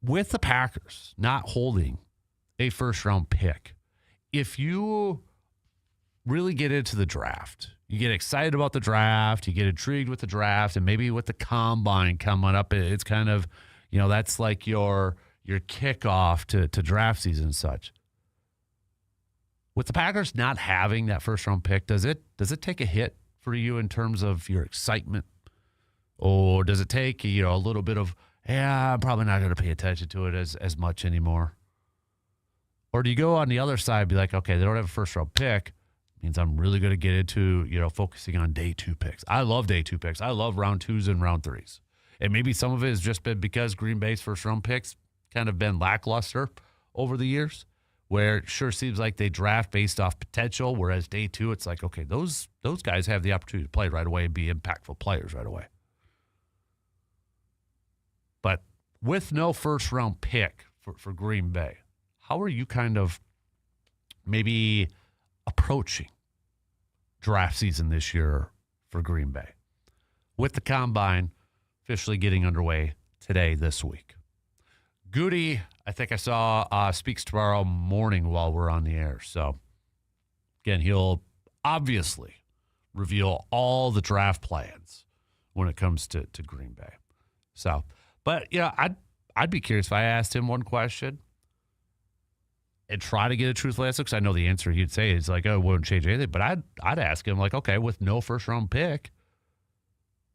With the Packers not holding a first-round pick, if you really get into the draft, you get excited about the draft, you get intrigued with the draft, and maybe with the Combine coming up, it's kind of, that's like your kickoff to draft season and such. With the Packers not having that first-round pick, does it take a hit for you in terms of your excitement? Or does it take, a little bit of, I'm probably not going to pay attention to it as much anymore? Or do you go on the other side and be like, okay, they don't have a first-round pick, means I'm really going to get into, focusing on day 2 picks. I love day 2 picks. I love round 2s and round 3s. And maybe some of it has just been because Green Bay's first-round picks kind of been lackluster over the years, where it sure seems like they draft based off potential, whereas day 2, it's like, okay, those guys have the opportunity to play right away and be impactful players right away. But with no first-round pick for Green Bay, how are you kind of maybe approaching draft season this year for Green Bay, with the Combine officially getting underway this week? Goody, I think I saw, speaks tomorrow morning while we're on the air. So, again, he'll obviously reveal all the draft plans when it comes to Green Bay. So, but, I'd be curious if I asked him one question and try to get a truthful answer, because I know the answer he'd say is like, oh, it wouldn't change anything. But I'd ask him, like, okay, with no first-round pick,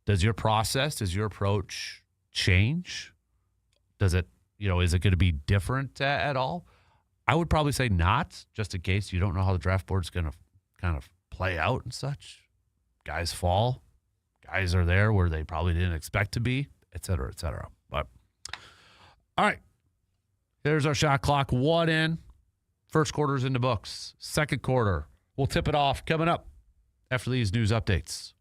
does your approach change? Does it, is it going to be different at all? I would probably say not, just in case you don't know how the draft board's going to kind of play out and such. Guys fall. Guys are there where they probably didn't expect to be, et cetera, et cetera. But, all right. There's our shot clock. 1 in. First quarter's in the books. Second quarter, we'll tip it off coming up after these news updates.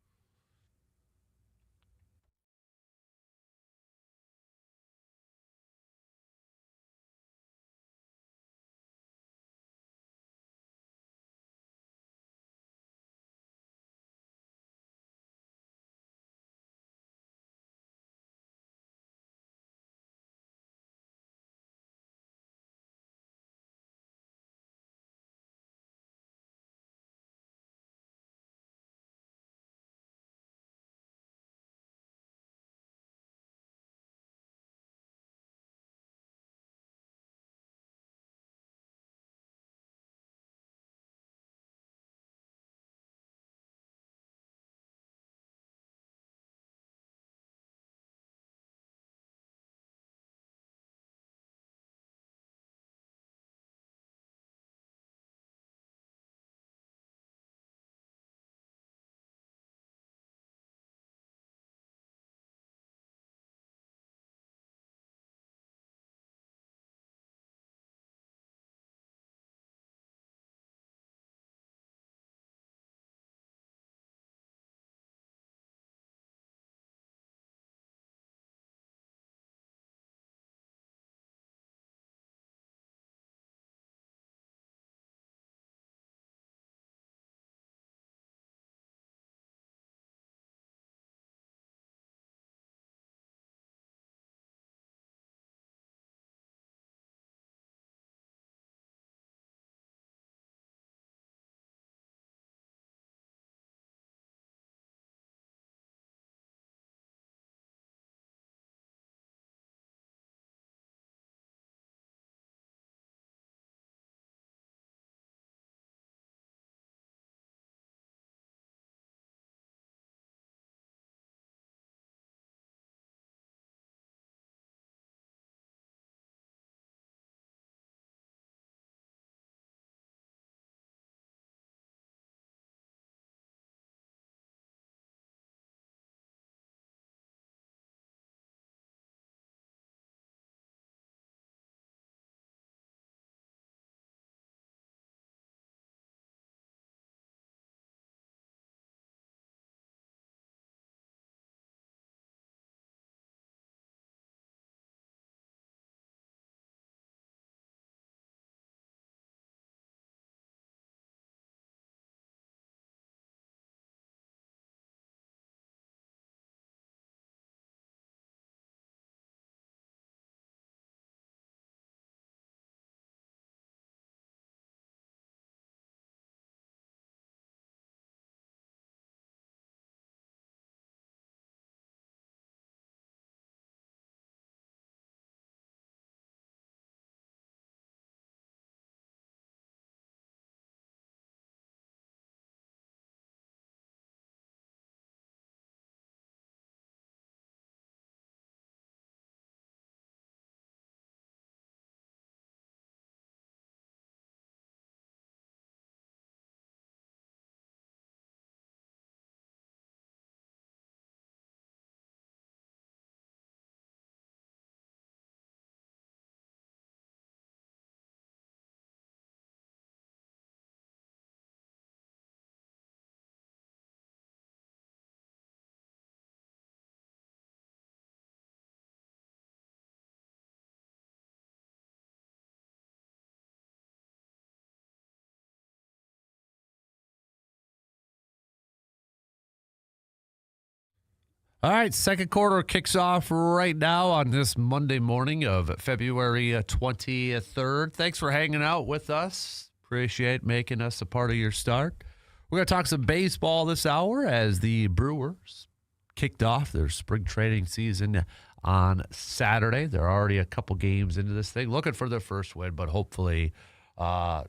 All right, second quarter kicks off right now on this Monday morning of February 23rd. Thanks for hanging out with us. Appreciate making us a part of your start. We're going to talk some baseball this hour as the Brewers kicked off their spring training season on Saturday. They're already a couple games into this thing, looking for their first win, but hopefully y'all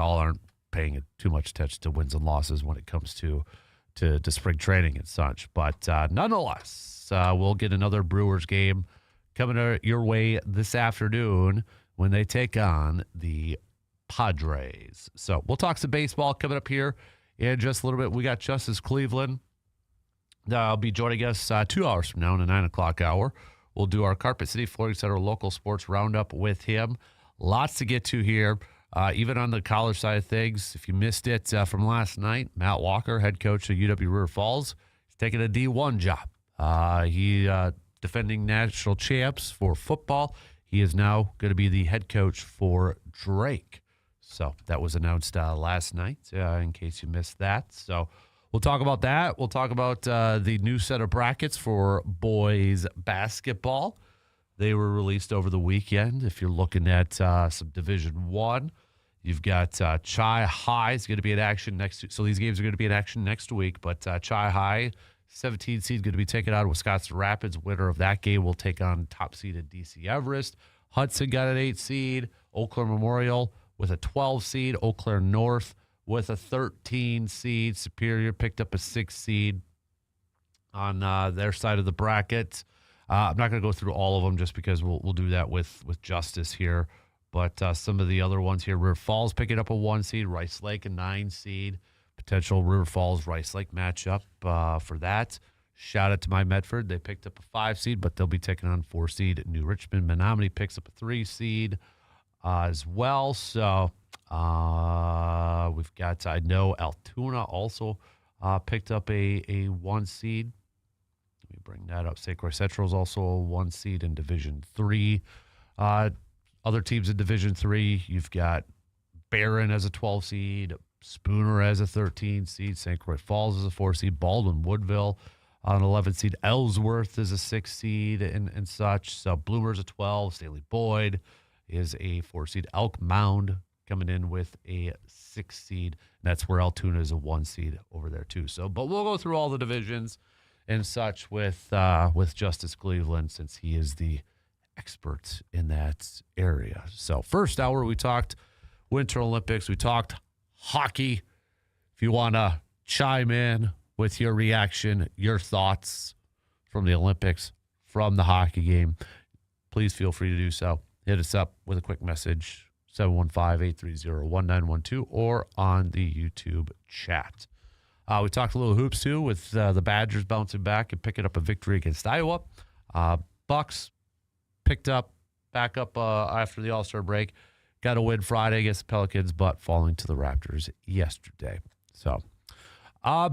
aren't paying too much attention to wins and losses when it comes to spring training and such. But nonetheless, we'll get another Brewers game coming your way this afternoon when they take on the Padres. So we'll talk some baseball coming up here in just a little bit. We got Justice Cleveland. I'll be joining us 2 hours from now in the 9 o'clock hour. We'll do our Carpet City Flooring Center local sports roundup with him. Lots to get to here. Even on the college side of things, if you missed it from last night, Matt Walker, head coach of UW River Falls, is taking a D1 job. He defending national champs for football. He is now going to be the head coach for Drake. So that was announced last night, in case you missed that. So we'll talk about that. We'll talk about the new set of brackets for boys basketball. They were released over the weekend. If you're looking at some Division I, you've got Chi High is going to be in action next week. So these games are going to be in action next week. But Chi High, 17 seed, going to be taking on Wisconsin Rapids. Winner of that game will take on top seeded DC Everest. Hudson got an 8 seed. Eau Claire Memorial with a 12 seed. Eau Claire North with a 13 seed. Superior picked up a 6 seed on their side of the bracket. I'm not going to go through all of them just because we'll do that with Justice here. But some of the other ones here, River Falls picking up a 1 seed, Rice Lake a 9 seed. Potential River Falls Rice Lake matchup for that. Shout out to my Medford. They picked up a 5 seed, but they'll be taking on 4 seed New Richmond. Menominee picks up a 3 seed as well. So we've got, I know Altoona also picked up a 1 seed. Let me bring that up. St. Croix Central is also a 1 seed in Division 3. Other teams in Division 3, you've got Barron as a 12 seed, Spooner as a 13 seed, St. Croix Falls as a 4 seed, Baldwin Woodville an 11 seed, Ellsworth is a 6 seed and such. So Bloomer's a 12, Stanley Boyd is a 4 seed, Elk Mound coming in with a 6 seed. That's where Altoona is a 1 seed over there too. So, but we'll go through all the divisions and such with Justice Cleveland since he is the expert in that area. So first hour, we talked Winter Olympics. We talked hockey. If you want to chime in with your reaction, your thoughts from the Olympics, from the hockey game, please feel free to do so. Hit us up with a quick message, 715-830-1912, or on the YouTube chat. We talked a little hoops, too, with the Badgers bouncing back and picking up a victory against Iowa. Bucks picked up, back up after the All-Star break. Got a win Friday against the Pelicans, but falling to the Raptors yesterday. So,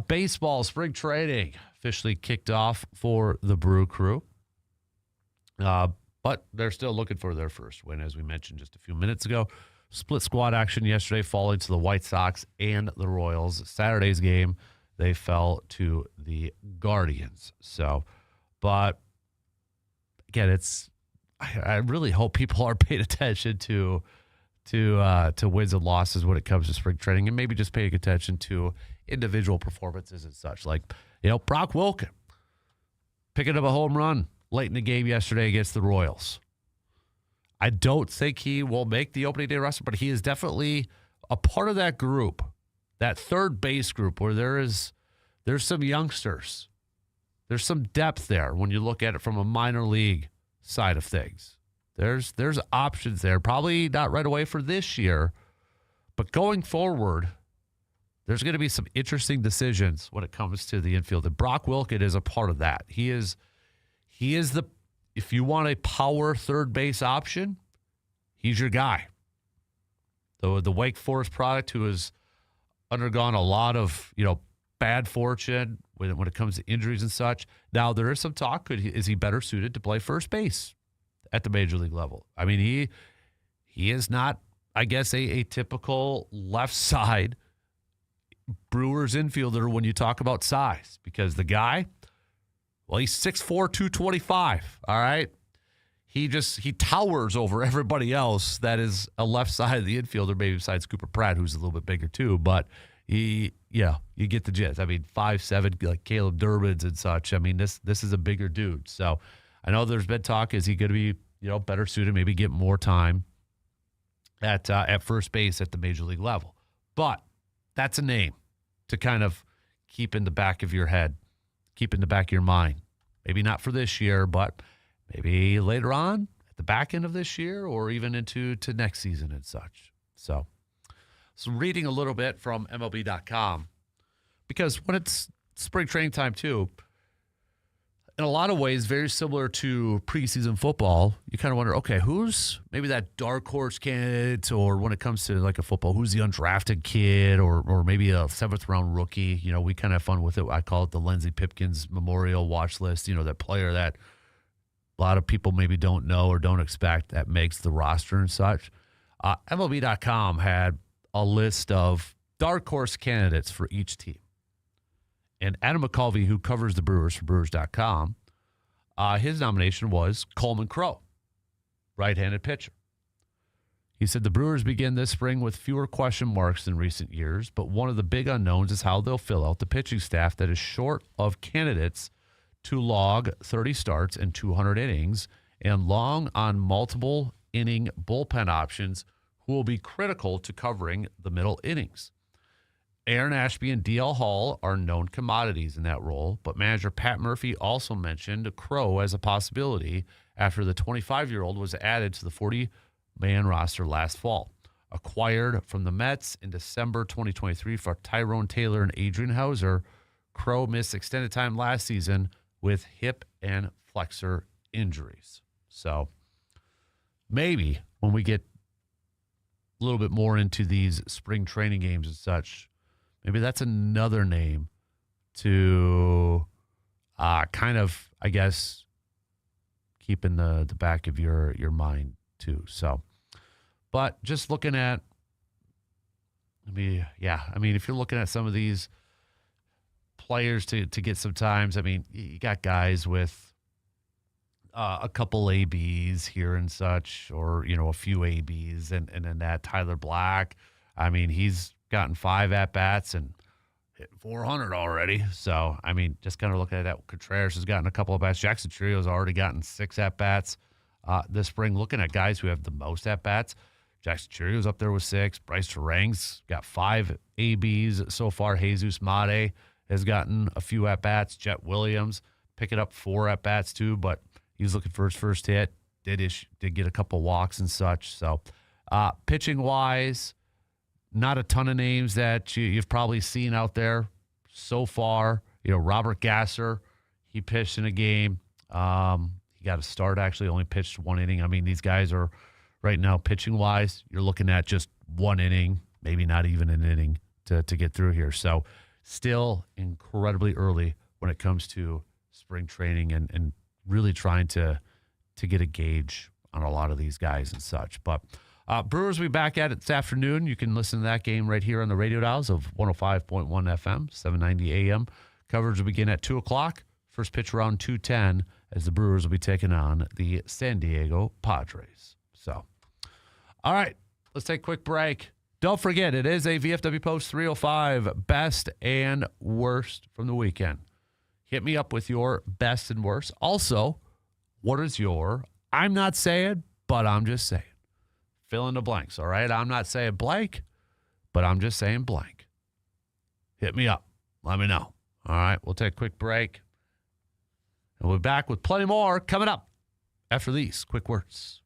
baseball, spring training officially kicked off for the Brew Crew. But they're still looking for their first win, as we mentioned just a few minutes ago. Split squad action yesterday, falling to the White Sox and the Royals. Saturday's game, they fell to the Guardians. So, but again, I really hope people are paying attention to wins and losses when it comes to spring training, and maybe just paying attention to individual performances and such. Like, Brock Wilken picking up a home run late in the game yesterday against the Royals. I don't think he will make the opening day roster, but he is definitely a part of that group, that third base group where there's some youngsters. There's some depth there when you look at it from a minor league side of things. There's options there. Probably not right away for this year, but going forward, there's going to be some interesting decisions when it comes to the infield. And Brock Wilken is a part of that. He is the, if you want a power third base option, he's your guy. The Wake Forest product who has undergone a lot of, bad fortune when it comes to injuries and such. Now, there is some talk. Is he better suited to play first base at the major league level? I mean, he is not, I guess, a typical left side Brewers infielder when you talk about size, because the guy Well, he's 6'4", 225, all right? He towers over everybody else that is a left side of the infielder, maybe besides Cooper Pratt, who's a little bit bigger too. But you get the gist. I mean, 5'7", like Caleb Durbin's and such. I mean, this is a bigger dude. So I know there's been talk, is he going to be, better suited, maybe get more time at first base at the major league level. But that's a name to kind of keep in the back of your head, keep in the back of your mind. Maybe not for this year, but maybe later on at the back end of this year or even into next season and such. So reading a little bit from MLB.com, because when it's spring training time too, in a lot of ways, very similar to preseason football, you kind of wonder, okay, who's maybe that dark horse candidate, or when it comes to like a football, who's the undrafted kid, or maybe a 7th round rookie? We kind of have fun with it. I call it the Lindsey Pipkins Memorial Watch List. That player that a lot of people maybe don't know or don't expect that makes the roster and such. MLB.com had a list of dark horse candidates for each team. And Adam McCulvey, who covers the Brewers for Brewers.com, his nomination was Coleman Crowe, right-handed pitcher. He said the Brewers begin this spring with fewer question marks than recent years, but one of the big unknowns is how they'll fill out the pitching staff that is short of candidates to log 30 starts and 200 innings and long on multiple inning bullpen options who will be critical to covering the middle innings. Aaron Ashby and DL Hall are known commodities in that role, but manager Pat Murphy also mentioned Crowe as a possibility after the 25-year-old was added to the 40-man roster last fall. Acquired from the Mets in December 2023 for Tyrone Taylor and Adrian Hauser, Crowe missed extended time last season with hip and flexor injuries. So maybe when we get a little bit more into these spring training games and such, maybe that's another name to kind of, I guess, keep in the back of your mind too. So, but just looking at, if you're looking at some of these players to get some times, you got guys with a couple ABs here and such, or, a few ABs and then that Tyler Black. He's gotten 5 at-bats and hit 400 already. So, just kind of looking at that, Contreras has gotten a couple of bats. Jackson Trio's already gotten 6 at-bats this spring. Looking at guys who have the most at-bats, Jackson Trio's up there with 6. Bryce Terang's got 5 ABs so far. Jesus Mate has gotten a few at-bats. Jet Williams picking up 4 at-bats too, but he's looking for his first hit. Did get a couple walks and such. So, pitching-wise, not a ton of names that you've probably seen out there so far. Robert Gasser, he pitched in a game. He got a start, actually, only pitched 1 inning. These guys are, right now, pitching-wise, you're looking at just 1 inning, maybe not even an inning to get through here. So still incredibly early when it comes to spring training and really trying to get a gauge on a lot of these guys and such. But Brewers will be back at it this afternoon. You can listen to that game right here on the radio dials of 105.1 FM, 790 AM. Coverage will begin at 2 o'clock. First pitch around 2:10 as the Brewers will be taking on the San Diego Padres. So, all right, let's take a quick break. Don't forget, it is a VFW Post 305 best and worst from the weekend. Hit me up with your best and worst. Also, what is your, I'm not saying, but I'm just saying. Fill in the blanks, all right? I'm not saying blank, but I'm just saying blank. Hit me up. Let me know. All right, we'll take a quick break. And we'll be back with plenty more coming up after these quick words.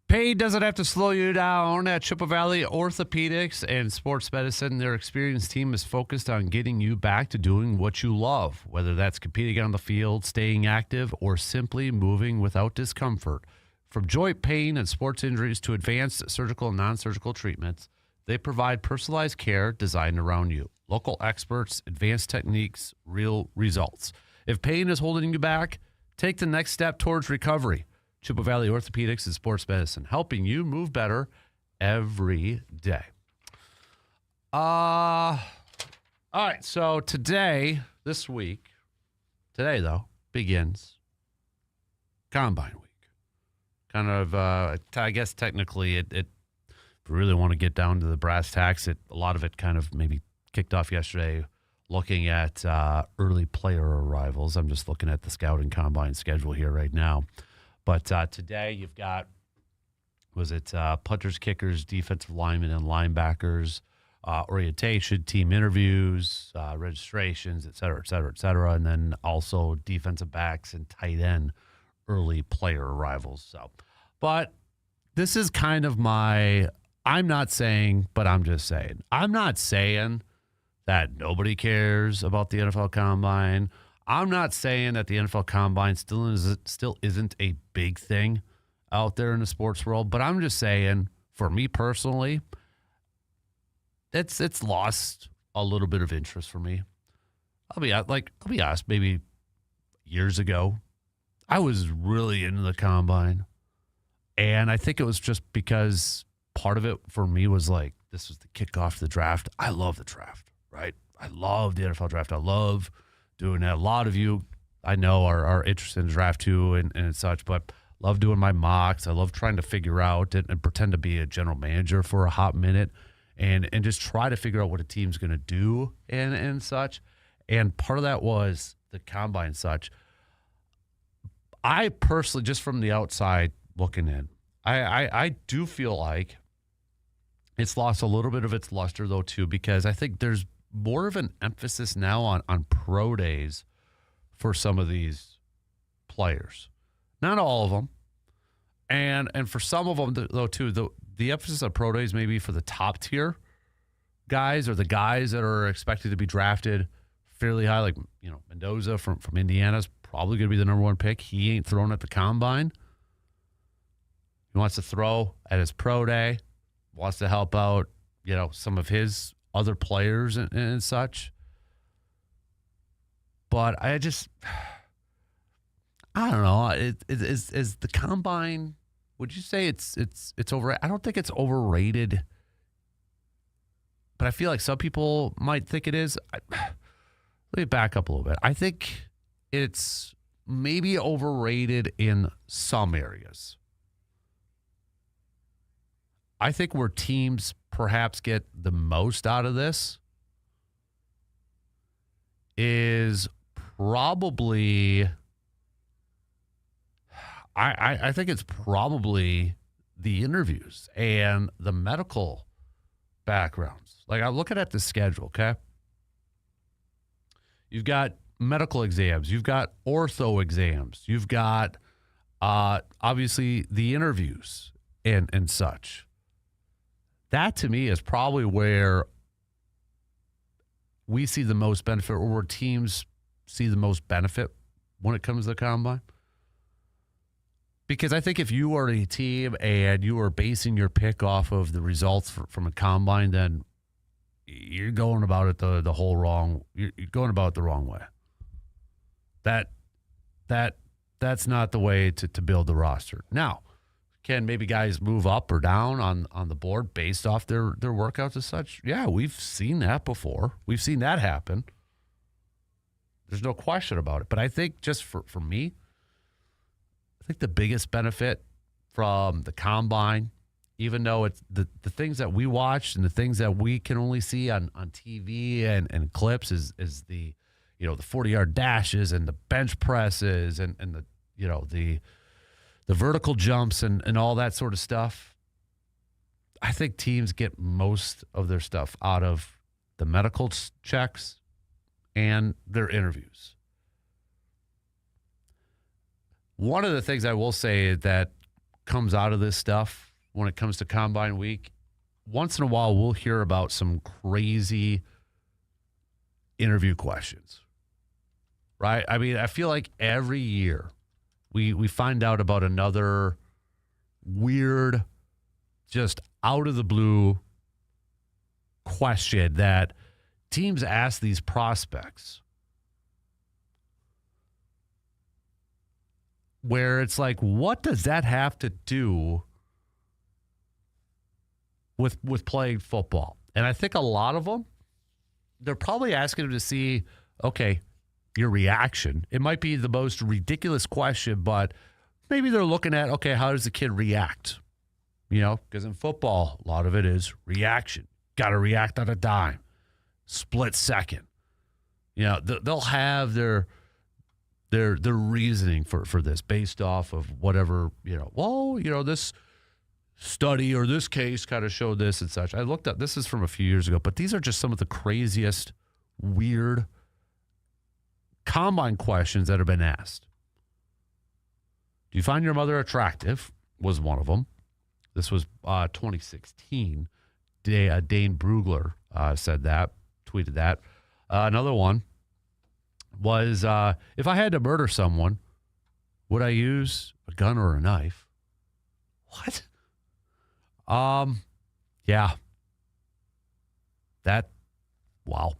Pain doesn't have to slow you down. At Chippewa Valley Orthopedics and Sports Medicine, their experienced team is focused on getting you back to doing what you love, whether that's competing on the field, staying active, or simply moving without discomfort. From joint pain and sports injuries to advanced surgical and non-surgical treatments, they provide personalized care designed around you. Local experts, advanced techniques, real results. If pain is holding you back, take the next step towards recovery. Chippewa Valley Orthopedics and Sports Medicine, helping you move better every day. All right, so today begins Combine Week. Kind of, I guess technically if we really want to get down to the brass tacks, a lot of it kind of maybe kicked off yesterday looking at early player arrivals. I'm just looking at the scouting combine schedule here right now. But today you've got, punters, kickers, defensive linemen, and linebackers, orientation, team interviews, registrations, et cetera, and then also defensive backs and tight end early player arrivals. So, but this is kind of I'm not saying, but I'm just saying. I'm not saying that nobody cares about the NFL Combine. I'm not saying that the NFL Combine still isn't a big thing out there in the sports world, but I'm just saying, for me personally, it's lost a little bit of interest for me. I'll be honest, maybe years ago, I was really into the Combine, and I think it was just because part of it for me was like, this was the kickoff to the draft. I love the draft, right? I love the NFL draft. I love doing that. A lot of you I know are interested in the draft too and such, but love doing my mocks. I love trying to figure out and pretend to be a general manager for a hot minute and just try to figure out what a team's going to do and such. And part of that was the Combine and such. I personally, just from the outside looking in, I do feel like it's lost a little bit of its luster though too, because I think there's more of an emphasis now on pro days for some of these players. Not all of them. And for some of them, though, too, the emphasis on pro days maybe for the top tier guys or the guys that are expected to be drafted fairly high, like, Mendoza from Indiana's probably going to be the number one pick. He ain't thrown at the Combine. He wants to throw at his pro day, wants to help out, some of his other players and such. But I don't know. Is the Combine, would you say it's over? I don't think it's overrated, but I feel like some people might think it is. Let me back up a little bit. I think it's maybe overrated in some areas. I think where teams perhaps get the most out of this is probably, I think it's probably the interviews and the medical backgrounds. Like, I'm looking at the schedule, okay? You've got medical exams. You've got ortho exams. You've got, obviously, the interviews and such. That, to me, is probably where we see the most benefit, or where teams see the most benefit when it comes to the Combine. Because I think if you are a team and you are basing your pick off of the results from a Combine, then you're going about it the whole wrong. You're going about it the wrong way. That's not the way to build the roster. Now, can maybe guys move up or down on the board based off their workouts and such? Yeah, we've seen that before. We've seen that happen. There's no question about it. But I think just for me, I think the biggest benefit from the Combine, even though it's the things that we watch and the things that we can only see on TV and clips is the, the 40-yard dashes and the bench presses and the vertical jumps and all that sort of stuff. I think teams get most of their stuff out of the medical checks and their interviews. One of the things I will say that comes out of this stuff when it comes to Combine Week. Once in a while, we'll hear about some crazy interview questions, right? I mean, I feel like every year we find out about another weird, just out of the blue question that teams ask these prospects, where it's like, what does that have to do with playing football? And I think a lot of them, they're probably asking them to see, okay, your reaction. It might be the most ridiculous question, but maybe they're looking at, okay, how does the kid react? You know, because in football, a lot of it is reaction. Got to react on a dime, split second. You know, they'll have their reasoning for this based off of whatever, this study or this case kind of showed this and such. I looked up, this is from a few years ago, but these are just some of the craziest, weird combine questions that have been asked. Do you find your mother attractive? Was one of them. This was 2016. Dane Brugler said that, tweeted that. Another one was, if I had to murder someone, would I use a gun or a knife? What? Yeah. Wow.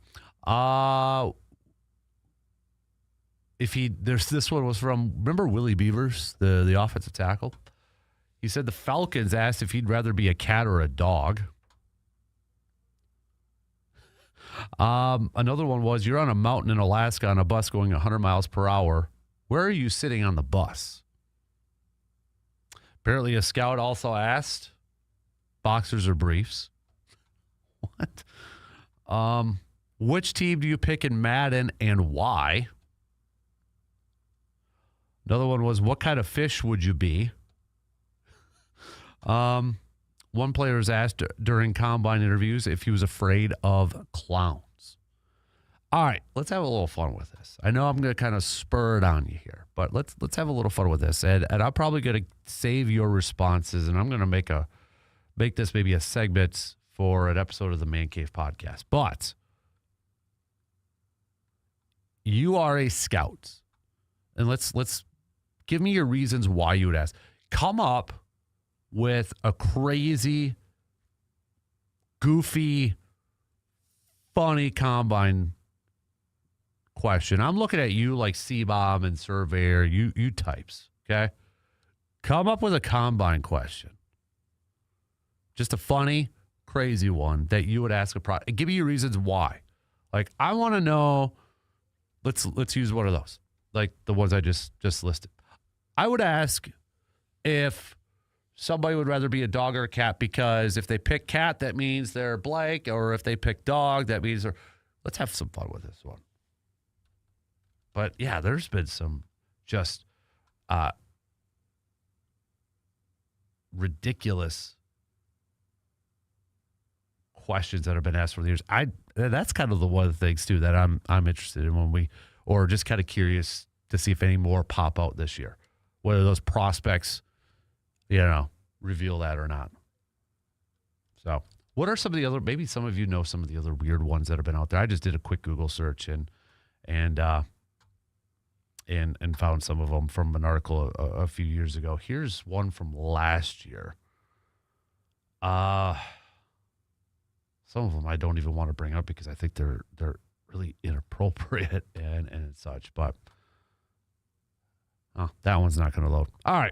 This one was from, remember Willie Beavers, the offensive tackle? He said the Falcons asked if he'd rather be a cat or a dog. Another one was, you're on a mountain in Alaska on a bus going 100 miles per hour. Where are you sitting on the bus? Apparently a scout also asked, boxers or briefs? What? Which team do you pick in Madden and why? Another one was, what kind of fish would you be? One player was asked during combine interviews if he was afraid of clowns. All right, let's have a little fun with this. I know I'm going to kind of spur it on you here, but let's have a little fun with this. And I'm probably going to save your responses, and I'm going to make this maybe a segment for an episode of the Man Cave podcast. But you are a scout, and let's give me your reasons why you would ask. Come up with a crazy, goofy, funny combine question. I'm looking at you like C-Bomb and Surveyor, you types, okay? Come up with a combine question. Just a funny, crazy one that you would ask a pro. Give me your reasons why. Like, I want to know, let's use one of those, like the ones I just listed. I would ask if somebody would rather be a dog or a cat, because if they pick cat, that means they're blank, or if they pick dog, that means they're... Let's have some fun with this one. But, yeah, there's been some just ridiculous questions that have been asked for the years. That's kind of one of the things, too, that I'm interested in or just kind of curious to see if any more pop out this year. Whether those prospects, reveal that or not. So, what are some of the other, maybe some of you know some of the other weird ones that have been out there. I just did a quick Google search and found some of them from an article a few years ago. Here's one from last year. Some of them I don't even want to bring up because I think they're really inappropriate and such, but that one's not going to load. All right.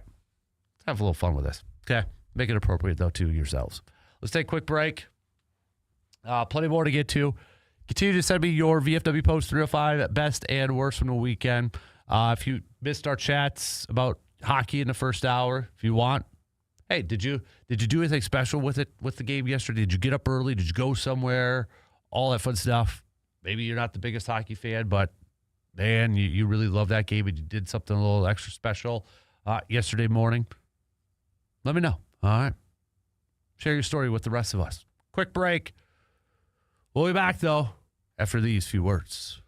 Let's have a little fun with this. Okay. Make it appropriate, though, to yourselves. Let's take a quick break. Plenty more to get to. Continue to send me your VFW Post 305 best and worst from the weekend. If you missed our chats about hockey in the first hour, if you want, hey, did you do anything special with the game yesterday? Did you get up early? Did you go somewhere? All that fun stuff. Maybe you're not the biggest hockey fan, but man, you really love that game and you did something a little extra special yesterday morning. Let me know. All right. Share your story with the rest of us. Quick break. We'll be back, though, after these few words.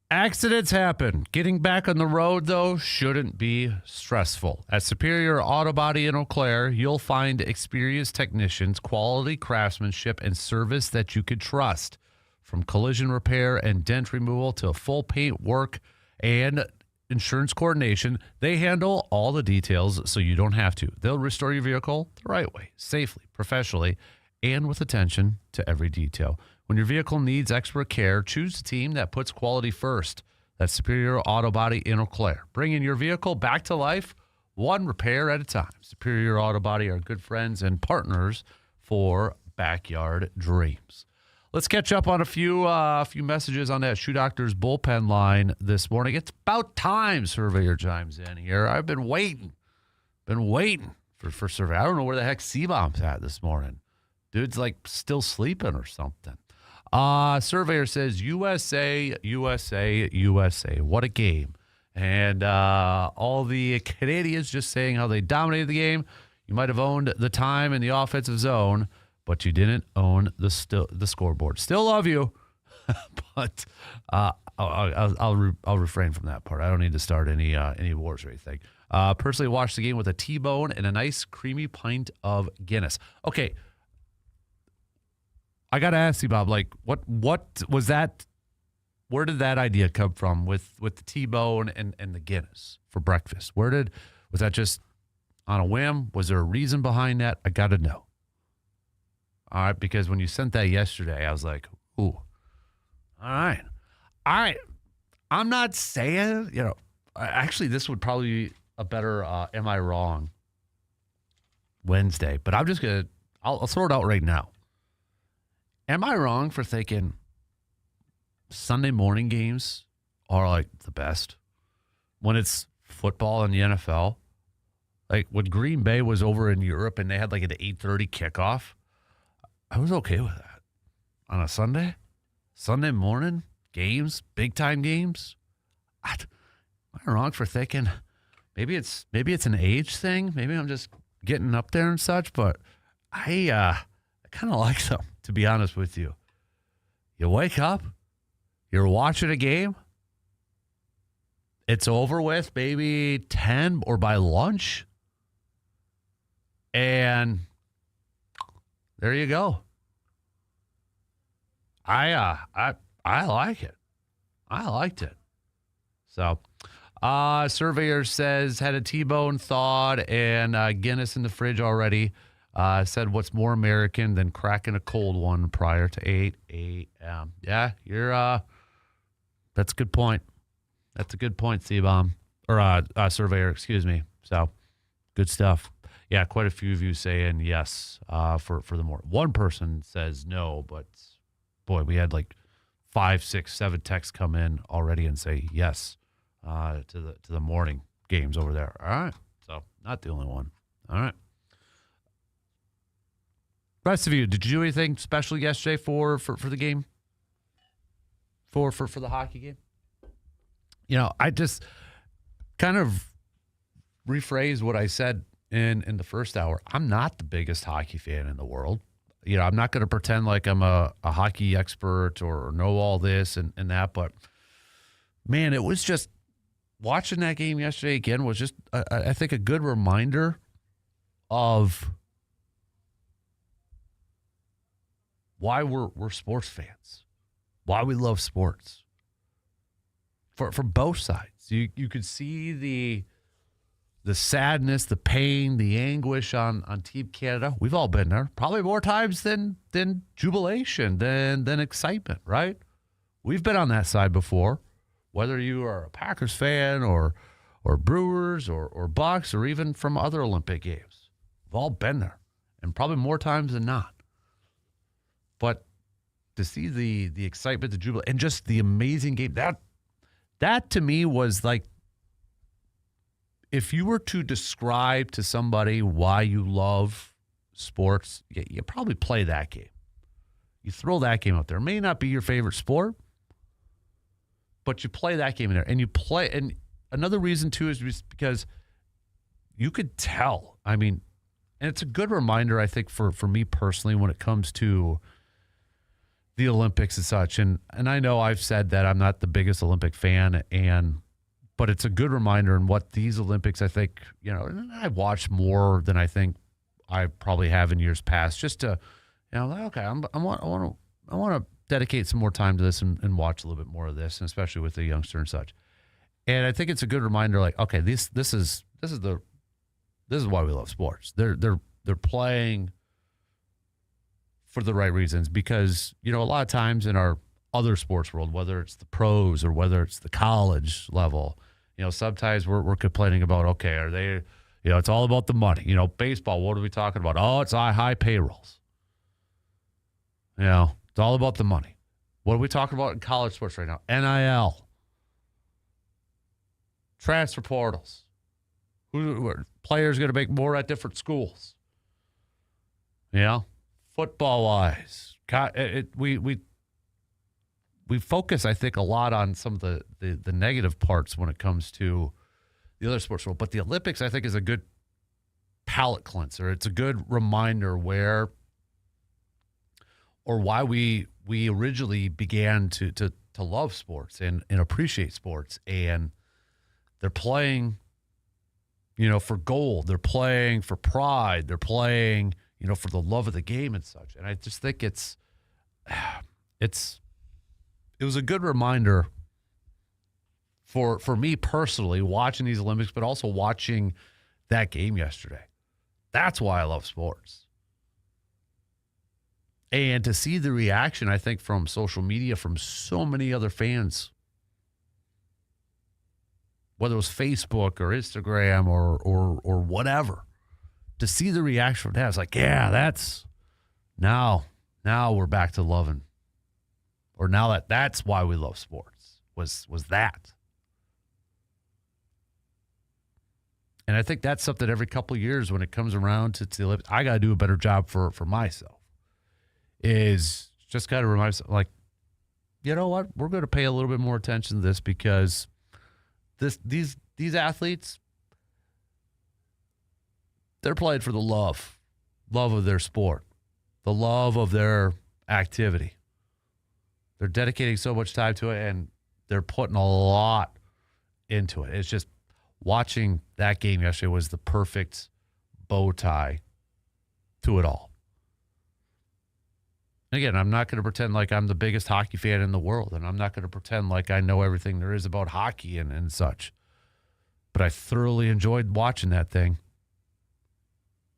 Accidents happen. Getting back on the road, though, shouldn't be stressful. At Superior Auto Body in Eau Claire, you'll find experienced technicians, quality craftsmanship, and service that you could trust. From collision repair and dent removal to full paint work and insurance coordination, they handle all the details so you don't have to. They'll restore your vehicle the right way, safely, professionally, and with attention to every detail. When your vehicle needs expert care, choose a team that puts quality first. That's Superior Auto Body in Eau Claire. Bringing your vehicle back to life, one repair at a time. Superior Auto Body are good friends and partners for backyard dreams. Let's catch up on a few messages on that Shoe Doctor's bullpen line this morning. It's about time Surveyor chimes in here. I've been waiting for Surveyor. I don't know where the heck C-Bomb's at this morning. Dude's like still sleeping or something. Surveyor says, USA, USA, USA. What a game. And all the Canadians just saying how they dominated the game. You might have owned the time in the offensive zone, but you didn't own the scoreboard. Still love you, but I'll refrain from that part. I don't need to start any wars or anything. Personally watched the game with a T-bone and a nice creamy pint of Guinness. Okay. I got to ask you, Bob, like, what was that? Where did that idea come from with the T-bone and the Guinness for breakfast? Was that just on a whim? Was there a reason behind that? I got to know. All right, because when you sent that yesterday, I was like, ooh, all right. I'm not saying, actually this would probably be a better Am I Wrong Wednesday, but I'm just going to, I'll throw it out right now. Am I wrong for thinking Sunday morning games are like the best when it's football in the NFL? Like when Green Bay was over in Europe and they had like an 8:30 kickoff, I was okay with that. On a Sunday morning games, big time games. Am I wrong for thinking maybe it's an age thing? Maybe I'm just getting up there and such, but I kind of like them, to be honest with you. You wake up, you're watching a game, it's over with maybe 10 or by lunch, and there you go. I like it. I liked it. So, Surveyor says, had a T-bone thawed and Guinness in the fridge already. Said, what's more American than cracking a cold one prior to 8 a.m.? Yeah, that's a good point. That's a good point, C-Bomb. Or Surveyor, excuse me. So, good stuff. Yeah, quite a few of you saying yes for the more. One person says no, but, boy, we had like 5, 6, 7 texts come in already and say yes to the morning games over there. All right. So, not the only one. All right. Rest of you, did you do anything special yesterday for the game? For the hockey game? I just kind of rephrase what I said in the first hour. I'm not the biggest hockey fan in the world. I'm not going to pretend like I'm a hockey expert or know all this and that, but man, it was just watching that game yesterday again was just, I think, a good reminder of why we're sports fans, why we love sports. From both sides, you could see the sadness, the pain, the anguish on Team Canada. We've all been there, probably more times than jubilation, than excitement, right? We've been on that side before, whether you are a Packers fan or Brewers or Bucks or even from other Olympic games. We've all been there, and probably more times than not. But to see the excitement, the jubilee, and just the amazing game, that to me was like, if you were to describe to somebody why you love sports, you probably play that game. You throw that game up there. It may not be your favorite sport, but you play that game in there. And you play, and another reason too is just because you could tell. I mean, and it's a good reminder, I think, for me personally when it comes to the Olympics and such. And I know I've said that I'm not the biggest Olympic fan, but it's a good reminder in what these Olympics, I think, I've watched more than I think I probably have in years past, just to, okay, I want to dedicate some more time to this and watch a little bit more of this, and especially with the youngster and such. And I think it's a good reminder, like, okay, this is why we love sports. They're playing for the right reasons, because a lot of times in our other sports world, whether it's the pros or whether it's the college level, sometimes we're complaining about, okay, are they, it's all about the money. Baseball, what are we talking about? Oh, it's high payrolls. It's all about the money. What are we talking about in college sports right now? NIL, transfer portals. Who players going to make more at different schools? Football wise, we focus, I think, a lot on some of the negative parts when it comes to the other sports world. But the Olympics, I think, is a good palate cleanser. It's a good reminder why we originally began to love sports and appreciate sports. And they're playing, for gold. They're playing for pride. They're playing, for the love of the game and such. And I just think it was a good reminder for me personally, watching these Olympics, but also watching that game yesterday. That's why I love sports. And to see the reaction, I think, from social media, from so many other fans, whether it was Facebook or Instagram or whatever, to see the reaction from that, it's like, yeah, that's now we're back to loving, or now that's why we love sports was that. And I think that's something every couple of years when it comes around to the Olympics, I got to do a better job for myself, is just got to remind myself, like, you know what, we're going to pay a little bit more attention to this, because these athletes, they're playing for the love of their sport, the love of their activity. They're dedicating so much time to it, and they're putting a lot into it. It's just watching that game yesterday was the perfect bow tie to it all. Again, I'm not going to pretend like I'm the biggest hockey fan in the world, and I'm not going to pretend like I know everything there is about hockey and such. But I thoroughly enjoyed watching that thing.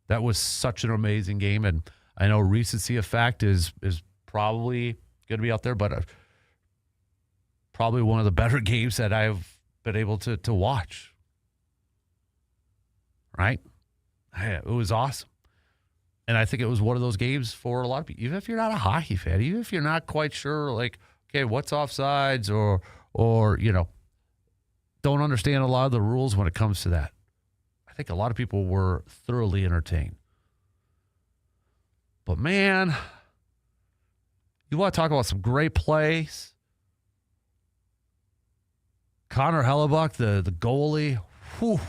That was such an amazing game, and I know recency effect is probably going to be out there, but probably one of the better games that I've been able to watch. Right? It was awesome. And I think it was one of those games for a lot of people, even if you're not a hockey fan, even if you're not quite sure, like, okay, what's offsides or don't understand a lot of the rules when it comes to that. I think a lot of people were thoroughly entertained. But, man, you want to talk about some great plays? Connor Hellebuck, the goalie, whew,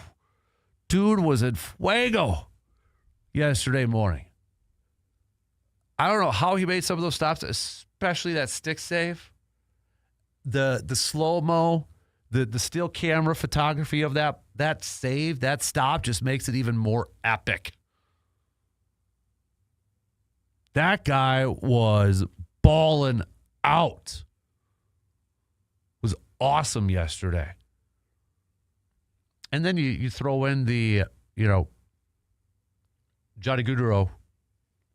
dude was in fuego yesterday morning. I don't know how he made some of those stops, especially that stick save. The slow-mo, the still camera photography of that save, that stop just makes it even more epic. That guy was balling out. It was awesome yesterday. And then you throw in the, Johnny Gaudreau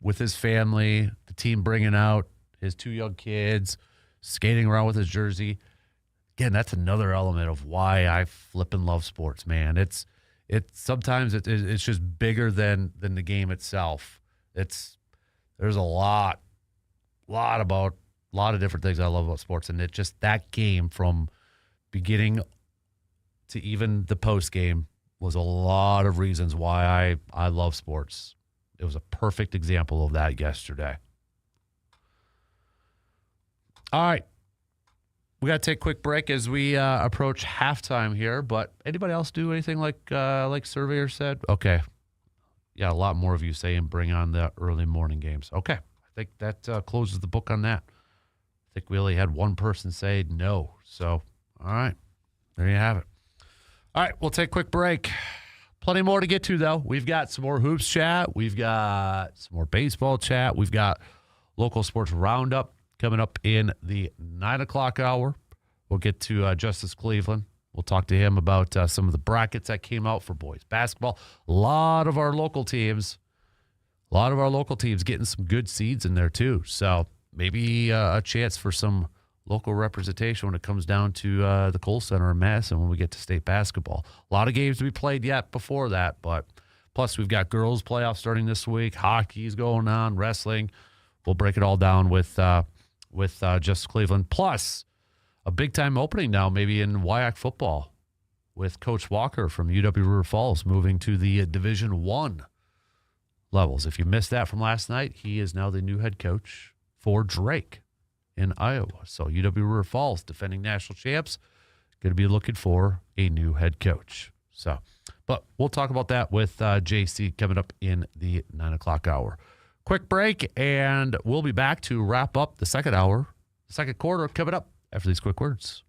with his family, the team bringing out his two young kids, skating around with his jersey. Again, that's another element of why I flippin' love sports, man. It's sometimes it's just bigger than the game itself. There's a lot of different things I love about sports, and it just that game from beginning to even the post game was a lot of reasons why I love sports. It was a perfect example of that yesterday. All right. We got to take a quick break as we approach halftime here, but anybody else do anything like Surveyor said? Okay. Yeah, a lot more of you saying bring on the early morning games. Okay. I think that closes the book on that. think we only had one person say no. So, all right, there you have it. All right, we'll take a quick break. Plenty more to get to, though. We've got some more hoops chat. We've got some more baseball chat. We've got local sports roundup coming up in the 9 o'clock hour. We'll get to Justice Cleveland. We'll talk to him about some of the brackets that came out for boys basketball. A lot of our local teams getting some good seeds in there, too. So maybe a chance for some local representation when it comes down to the Kohl Center in Madison when we get to state basketball. A lot of games to be played yet before that, but plus we've got girls playoffs starting this week. Hockey's going on, wrestling. We'll break it all down with Justice Cleveland. Plus a big-time opening now maybe in WIAC football with Coach Walker from UW River Falls moving to the Division I levels. If you missed that from last night, he is now the new head coach for Drake in Iowa. So UW River Falls, defending national champs, going to be looking for a new head coach. So, but we'll talk about that with JC coming up in the 9 o'clock hour. Quick break, and we'll be back to wrap up the second hour, the second quarter coming up after these quick words.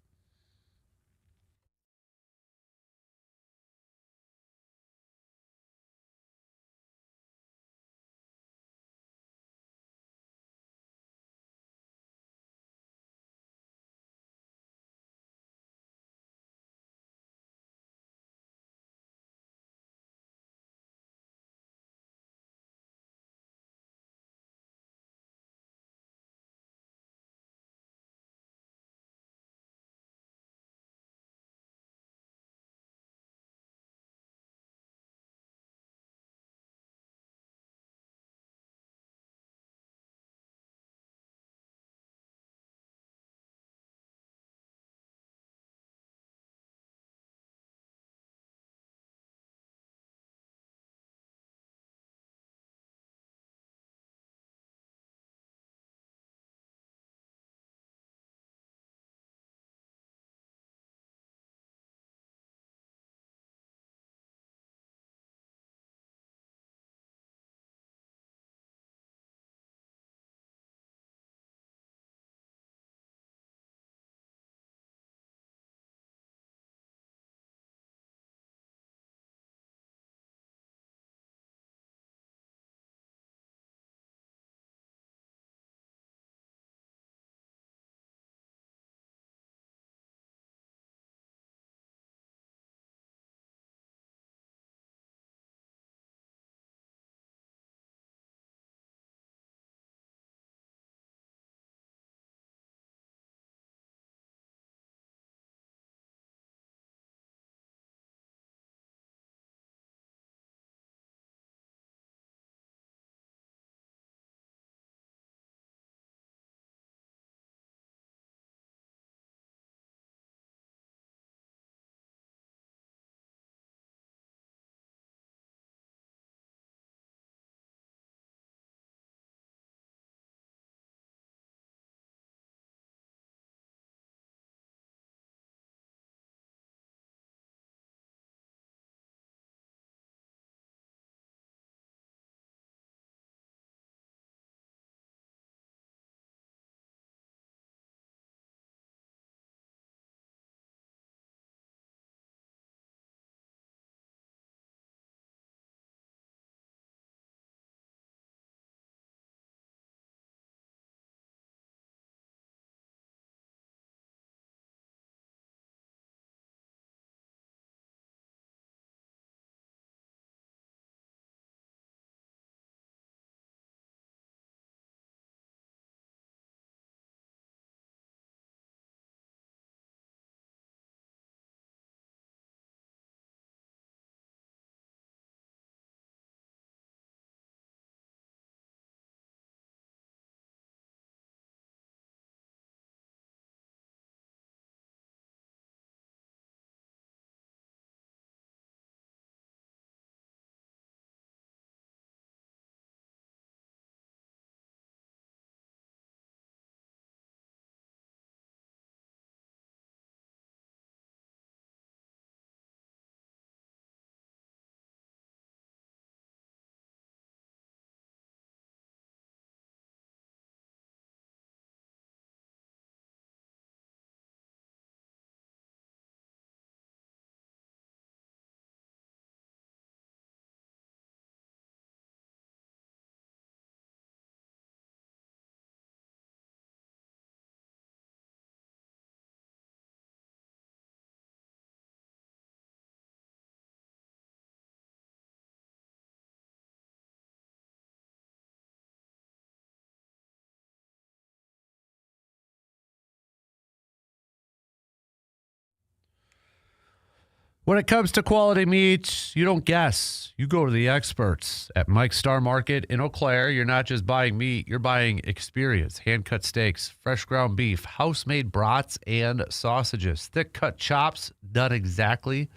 When it comes to quality meats, you don't guess. You go to the experts at Mike's Star Market in Eau Claire. You're not just buying meat, you're buying experience. Hand-cut steaks, fresh ground beef, house-made brats, and sausages. Thick-cut chops done exactly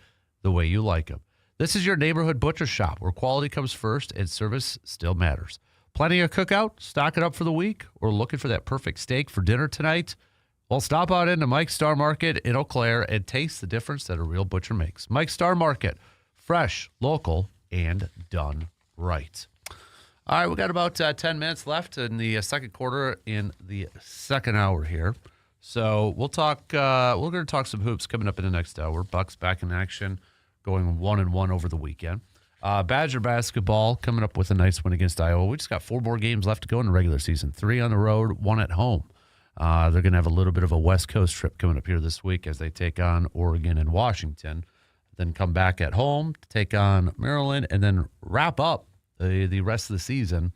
the way you like them. This is your neighborhood butcher shop where quality comes first and service still matters. Planning a cookout, stocking up for the week, or looking for that perfect steak for dinner tonight? Well, stop out into Mike's Star Market in Eau Claire and taste the difference that a real butcher makes. Mike's Star Market, fresh, local, and done right. All right, we got about 10 minutes left in the second quarter in the second hour here. So we'll talk. We're going to talk some hoops coming up in the next hour. Bucks back in action, going 1-1 over the weekend. Badger basketball coming up with a nice win against Iowa. We just got 4 more games left to go in the regular season. 3 on the road, 1 at home. They're going to have a little bit of a West Coast trip coming up here this week as they take on Oregon and Washington, then come back at home to take on Maryland, and then wrap up the rest of the season,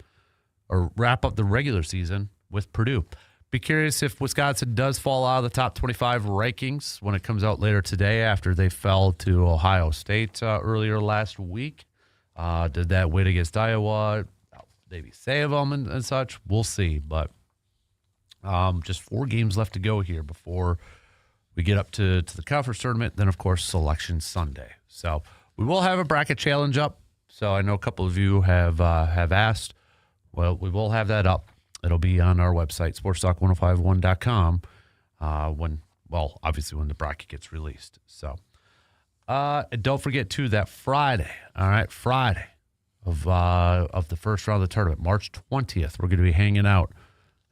or wrap up the regular season with Purdue. Be curious if Wisconsin does fall out of the top 25 rankings when it comes out later today after they fell to Ohio State earlier last week. Did that win against Iowa maybe save them and such? We'll see, but just 4 games left to go here before we get up to the conference tournament. Then, of course, Selection Sunday. So we will have a bracket challenge up. So I know a couple of you have asked. Well, we will have that up. It'll be on our website, sportstalk1051.com, obviously when the bracket gets released. So and don't forget, too, that Friday, all right, Friday of the first round of the tournament, March 20th, we're going to be hanging out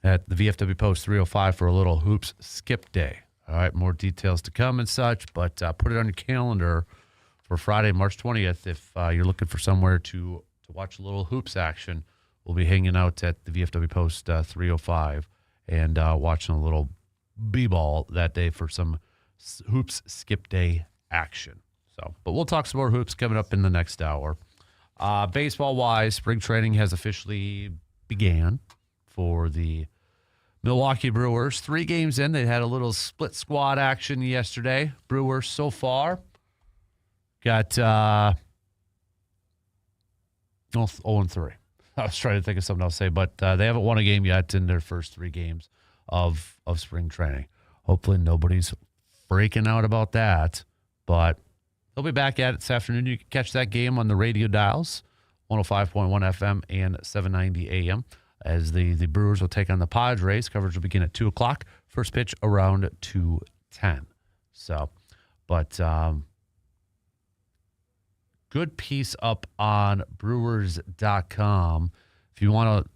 at the VFW Post 305 for a little Hoops Skip Day. All right, more details to come and such, but put it on your calendar for Friday, March 20th. If you're looking for somewhere to watch a little hoops action, we'll be hanging out at the VFW Post 305 and watching a little b-ball that day for some Hoops Skip Day action. So, but we'll talk some more hoops coming up in the next hour. Baseball-wise, spring training has officially began for the Milwaukee Brewers. 3 games in, they had a little split squad action yesterday. Brewers so far got 0-3. I was trying to think of something else to say, but they haven't won a game yet in their first 3 games of spring training. Hopefully nobody's freaking out about that, but they'll be back at it this afternoon. You can catch that game on the radio dials, 105.1 FM and 790 AM. As the Brewers will take on the Padres. Coverage will begin at 2 o'clock. First pitch around 2:10. So, but good piece up on Brewers.com. If you want to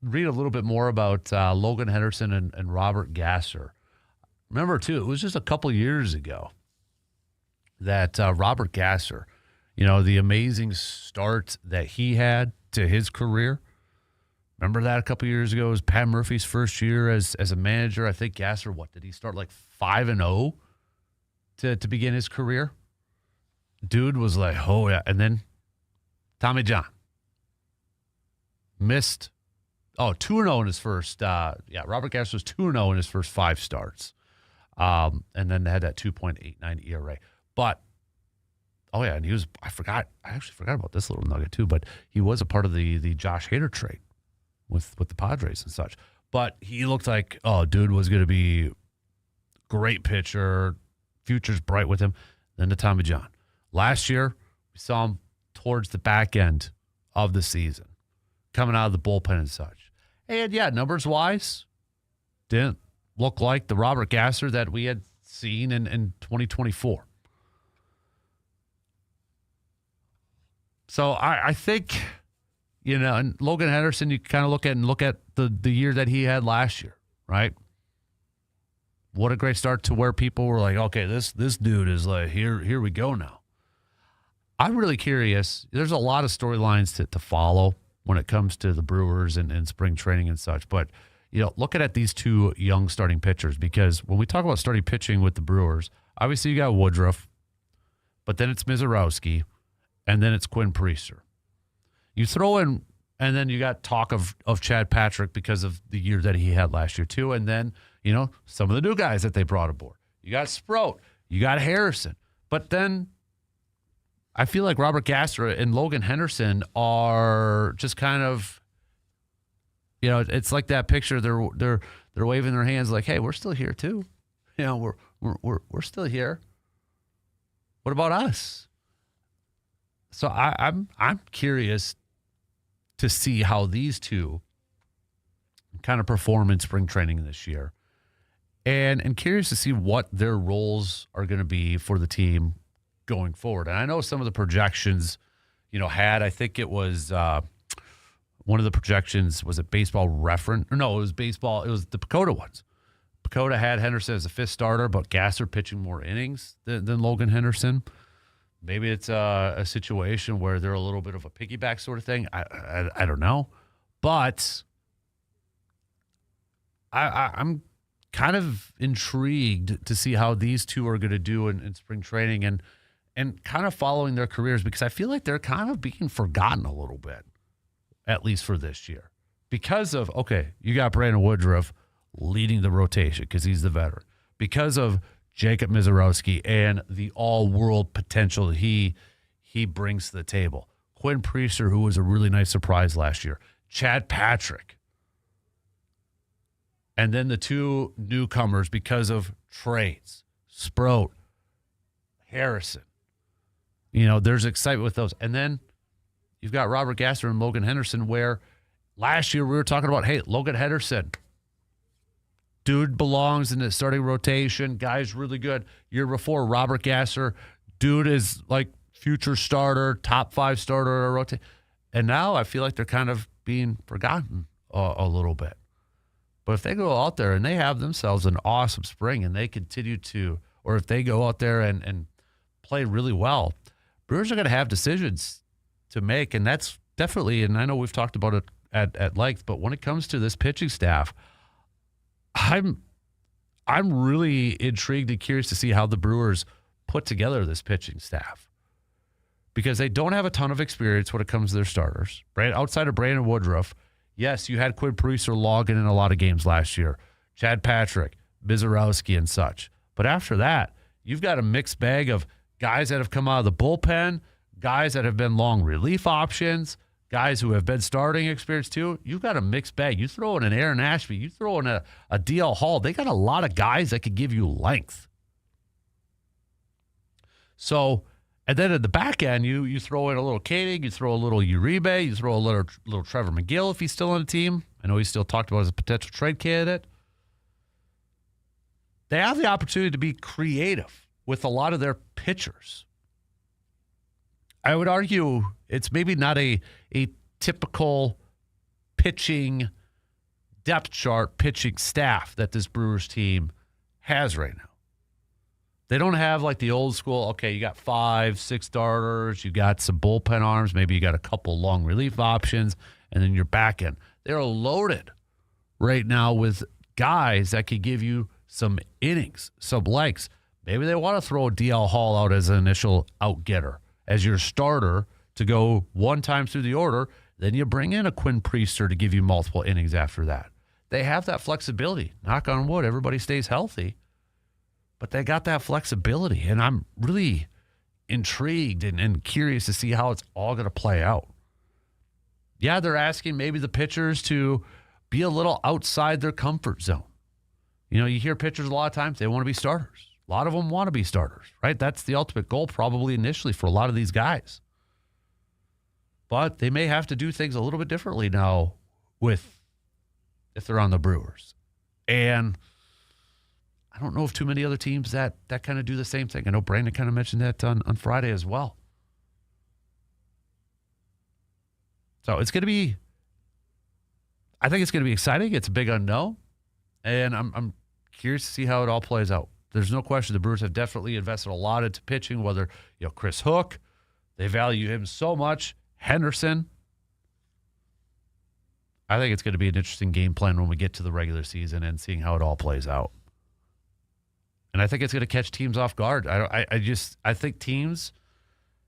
read a little bit more about Logan Henderson and Robert Gasser. Remember, too, it was just a couple years ago that Robert Gasser, the amazing start that he had to his career. Remember that a couple years ago? It was Pat Murphy's first year as a manager. I think Gasser, did he start like 5-0 to begin his career? Dude was like, oh, yeah. And then Tommy John missed, 2-0 in his first, Robert Gasser was 2-0 in his first 5 starts. And then they had that 2.89 ERA. But, and he was, I actually forgot about this little nugget too, but he was a part of the Josh Hader trade with the Padres and such. But he looked like, dude was going to be great pitcher, future's bright with him. Then to Tommy John. Last year, we saw him towards the back end of the season, coming out of the bullpen and such. And, numbers-wise, didn't look like the Robert Gasser that we had seen in 2024. So I think, and Logan Henderson, you kind of look at the year that he had last year, right? What a great start to where people were like, okay, this dude is like, here we go now. I'm really curious. There's a lot of storylines to follow when it comes to the Brewers and spring training and such. But, looking at these 2 young starting pitchers, because when we talk about starting pitching with the Brewers, obviously you got Woodruff, but then it's Mizorowski, and then it's Quinn Priester. You throw in, and then you got talk of Chad Patrick because of the year that he had last year too, and then, some of the new guys that they brought aboard. You got Sproat, you got Harrison, But then I feel like Robert Gasser and Logan Henderson are just kind of, it's like that picture. They're waving their hands like, "Hey, we're still here too. We're still here. What about us?" So I'm curious to see how these two kind of perform in spring training this year, and curious to see what their roles are going to be for the team going forward. And I know some of the projections, I think it was one of the projections, was it Baseball Reference? Or no, it was baseball. It was the Pacoda ones. Pacoda had Henderson as a fifth starter, but Gasser pitching more innings than Logan Henderson. Maybe it's a situation where they're a little bit of a piggyback sort of thing. I don't know. But I'm kind of intrigued to see how these two are going to do in spring training and kind of following their careers, because I feel like they're kind of being forgotten a little bit, at least for this year. Because of, you got Brandon Woodruff leading the rotation because he's the veteran. Because of Jacob Mizorowski and the all-world potential he brings to the table. Quinn Priester, who was a really nice surprise last year. Chad Patrick. And then the two newcomers because of trades. Sproat, Harrison. There's excitement with those. And then you've got Robert Gasser and Logan Henderson, where last year we were talking about, hey, Logan Henderson, dude belongs in the starting rotation. Guy's really good. Year before, Robert Gasser, dude is like future starter, top 5 starter in a rotation. And now I feel like they're kind of being forgotten a little bit. But if they go out there and they have themselves an awesome spring and they continue to, or if they go out there and play really well, Brewers are going to have decisions to make. And that's definitely, and I know we've talked about it at length, but when it comes to this pitching staff, I'm really intrigued and curious to see how the Brewers put together this pitching staff, because they don't have a ton of experience when it comes to their starters. Right outside of Brandon Woodruff, yes, you had Quinn Priester logging in a lot of games last year, Chad Patrick, Mizorowski, and such. But after that, you've got a mixed bag of guys that have come out of the bullpen, guys that have been long relief options, guys who have been starting experience too. You've got a mixed bag. You throw in an Aaron Ashby, you throw in a DL Hall. They got a lot of guys that could give you length. So, and then at the back end, you throw in a little Koenig, you throw a little Uribe, you throw a little Trevor McGill if he's still on the team. I know he's still talked about as a potential trade candidate. They have the opportunity to be creative with a lot of their pitchers. I would argue it's maybe not a typical pitching depth chart, pitching staff that this Brewers team has right now. They don't have like the old school, you got 5, 6 starters, you got some bullpen arms, maybe you got a couple long relief options, and then you're back in. They're loaded right now with guys that could give you some innings, some legs. Maybe they want to throw a DL Hall out as an initial out-getter, as your starter to go one time through the order. Then you bring in a Quinn Priester to give you multiple innings after that. They have that flexibility. Knock on wood, everybody stays healthy. But they got that flexibility, and I'm really intrigued and curious to see how it's all going to play out. Yeah, they're asking maybe the pitchers to be a little outside their comfort zone. You hear pitchers a lot of times, they want to be starters. A lot of them want to be starters, right? That's the ultimate goal probably initially for a lot of these guys. But they may have to do things a little bit differently now if they're on the Brewers. And I don't know if too many other teams that kind of do the same thing. I know Brandon kind of mentioned that on Friday as well. So it's going to be, I think it's going to be exciting. It's a big unknown. And I'm curious to see how it all plays out. There's no question the Brewers have definitely invested a lot into pitching, whether, Chris Hook, they value him so much. Henderson. I think it's going to be an interesting game plan when we get to the regular season and seeing how it all plays out. And I think it's going to catch teams off guard. I think teams,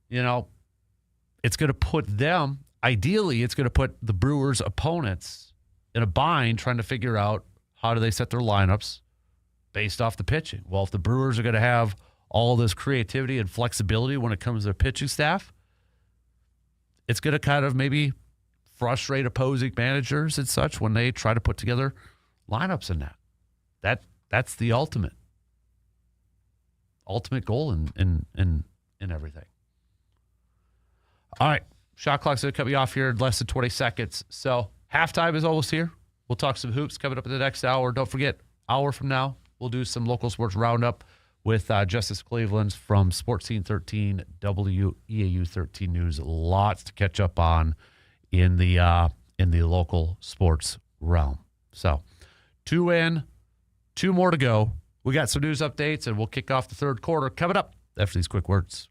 it's going to put them, ideally, it's going to put the Brewers' opponents in a bind trying to figure out how do they set their lineups based off the pitching. Well, if the Brewers are going to have all this creativity and flexibility when it comes to their pitching staff, it's going to kind of maybe frustrate opposing managers and such when they try to put together lineups in that. That's the ultimate goal in everything. All right. Shot clock's going to cut me off here in less than 20 seconds. So halftime is almost here. We'll talk some hoops coming up in the next hour. Don't forget, hour from now, we'll do some local sports roundup with Justice Cleveland's from Sports Scene 13, WEAU 13 News. Lots to catch up on in the local sports realm. So 2 in, 2 more to go. We got some news updates, and we'll kick off the third quarter coming up after these quick words.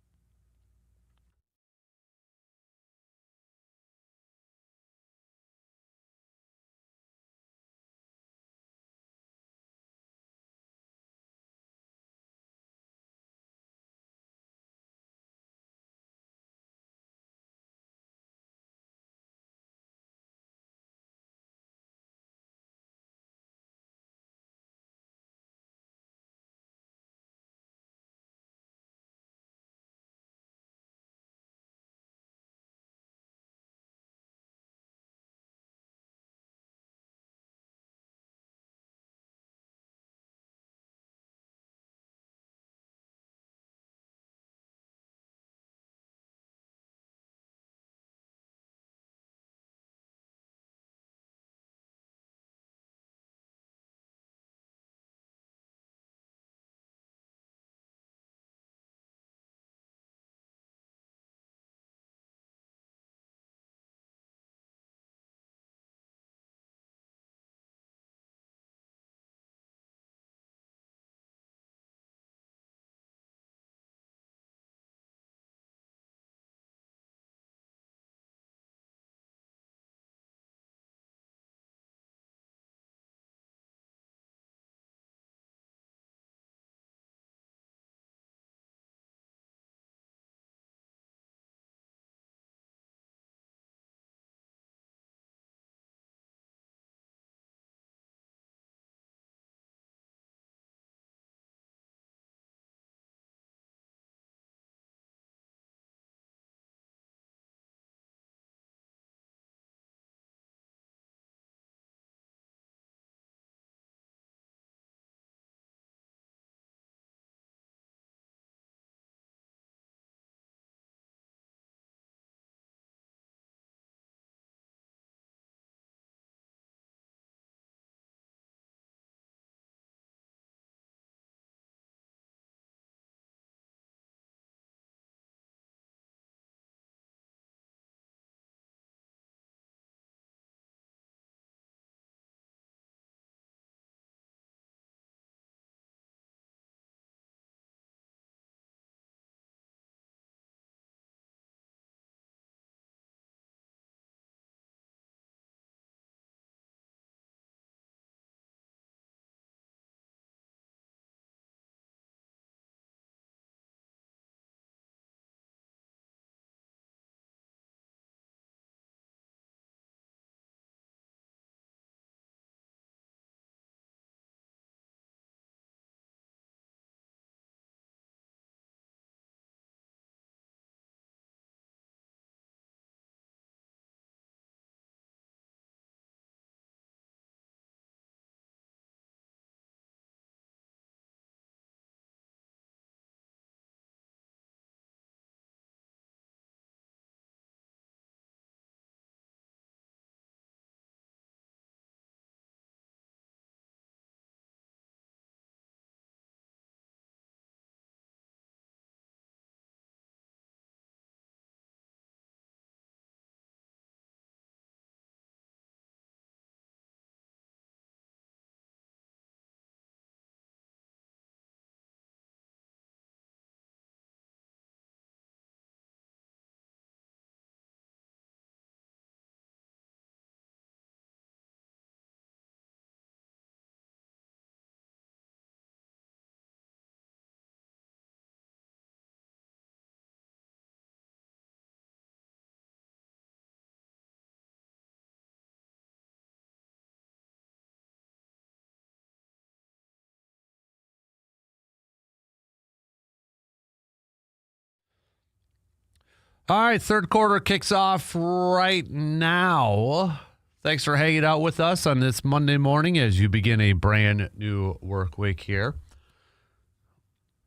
All right, third quarter kicks off right now. Thanks for hanging out with us on this Monday morning as you begin a brand new work week here.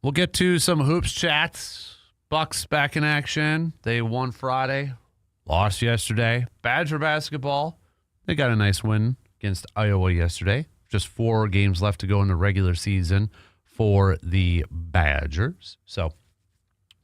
We'll get to some hoops chats. Bucks back in action. They won Friday, lost yesterday. Badger basketball, they got a nice win against Iowa yesterday. Just 4 games left to go in the regular season for the Badgers. So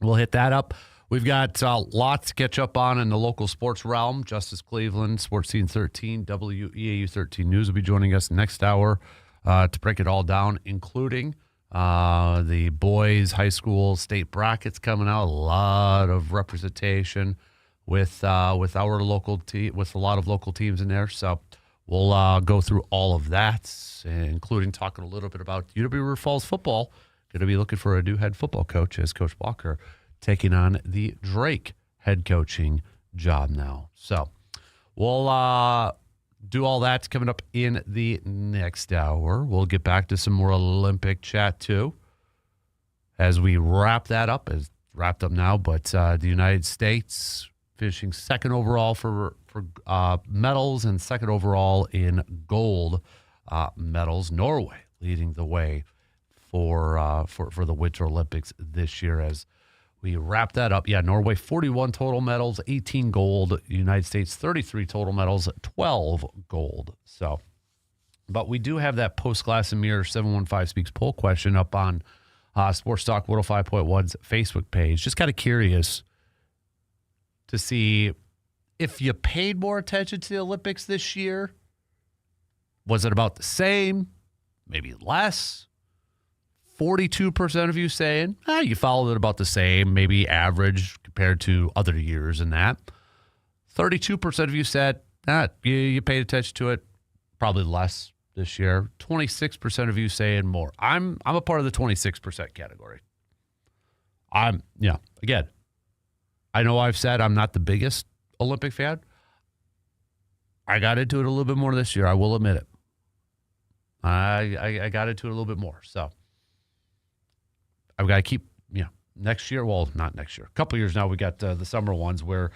we'll hit that up. We've got lots to catch up on in the local sports realm. Justice Cleveland, Sports Scene 13, WEAU 13 News will be joining us next hour to break it all down, including the boys' high school state brackets coming out. A lot of representation with our local team, with a lot of local teams in there. So we'll go through all of that, including talking a little bit about UW River Falls football. Going to be looking for a new head football coach as Coach Walker taking on the Drake head coaching job now. So we'll do all that coming up in the next hour. We'll get back to some more Olympic chat, too, as we wrap that up. It's wrapped up now, but the United States finishing second overall for medals and second overall in gold medals. Norway leading the way for the Winter Olympics this year as we wrap that up. Yeah, Norway, 41 total medals, 18 gold. United States, 33 total medals, 12 gold. So, but we do have that post-Glass and Mirror 715 Speaks poll question up on Sports Talk 105.1's Facebook page. Just kind of curious to see if you paid more attention to the Olympics this year. Was it about the same? Maybe less? 42% of you saying, you followed it about the same, maybe average compared to other years and that. 32% of you said, you paid attention to it, probably less this year. 26% of you saying more. I'm a part of the 26% category. Again, I know I've said I'm not the biggest Olympic fan. I got into it a little bit more this year. I will admit it. I got into it a little bit more, so I've got to keep, next year. Well, not next year. A couple years now, we got the summer ones where,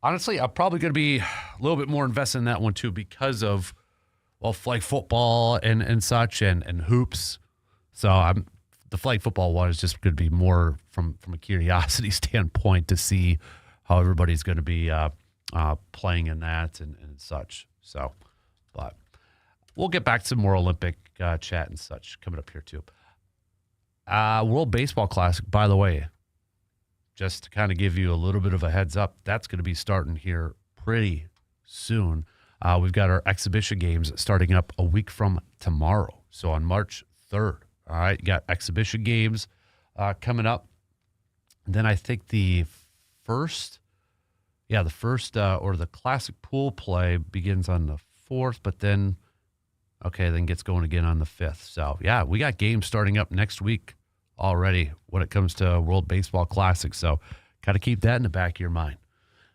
honestly, I'm probably going to be a little bit more invested in that one too because of, flag football and such and hoops. So the flag football one is just going to be more from a curiosity standpoint to see how everybody's going to be playing in that and such. So, but we'll get back to some more Olympic chat and such coming up here too. World Baseball Classic, by the way, just to kind of give you a little bit of a heads up, that's going to be starting here pretty soon. We've got our exhibition games starting up a week from tomorrow, so on March 3rd. All right, you got exhibition games coming up. And then I think the first or the classic pool play begins on the 4th, but then gets going again on the 5th. So, yeah, we got games starting up next week already when it comes to World Baseball Classic. So, got to keep that in the back of your mind.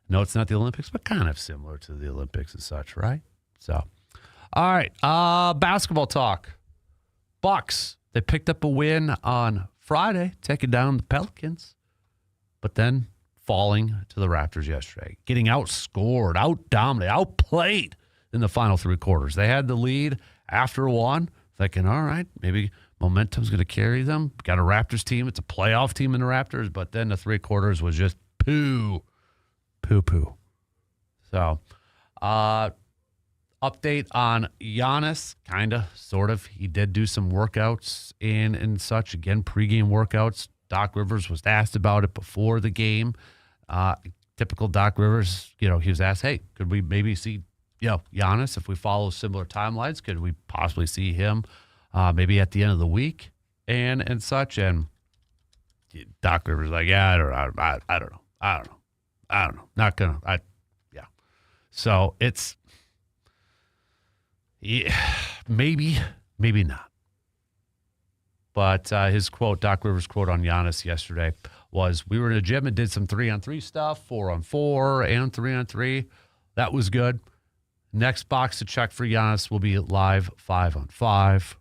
No, it's not the Olympics, but kind of similar to the Olympics and such, right? So, all right, basketball talk. Bucks, they picked up a win on Friday, taking down the Pelicans, but then falling to the Raptors yesterday, getting outscored, out-dominated, outplayed in the final 3 quarters. They had the lead after one, thinking, all right, maybe momentum's going to carry them. Got a Raptors team. It's a playoff team in the Raptors, but then the 3 quarters was just poo-poo. So, update on Giannis, kind of, sort of. He did do some workouts and such. Again, pregame workouts. Doc Rivers was asked about it before the game. Typical Doc Rivers, he was asked, hey, could we maybe see Giannis, if we follow similar timelines, could we possibly see him maybe at the end of the week and such? And Doc Rivers like, yeah, I don't know. Not gonna. So it's maybe not. But his quote, Doc Rivers' quote on Giannis yesterday was, we were in a gym and did some 3-on-3 stuff, 4-on-4 and 3-on-3. That was good. Next box to check for Giannis will be live 5-on-5.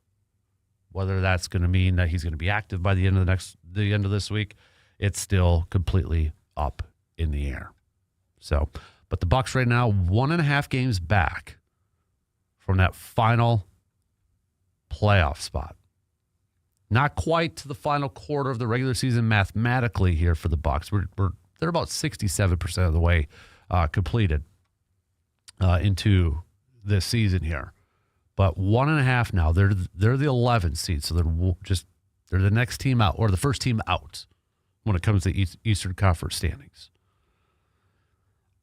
Whether that's going to mean that he's going to be active by the end of this week, it's still completely up in the air. So, but the Bucs right now 1.5 games back from that final playoff spot. Not quite to the final quarter of the regular season mathematically here for the Bucs. They're about 67% of the way completed into this season here. But 1.5 now. They're the 11th seed, so they're the next team out, or the first team out when it comes to Eastern Conference standings.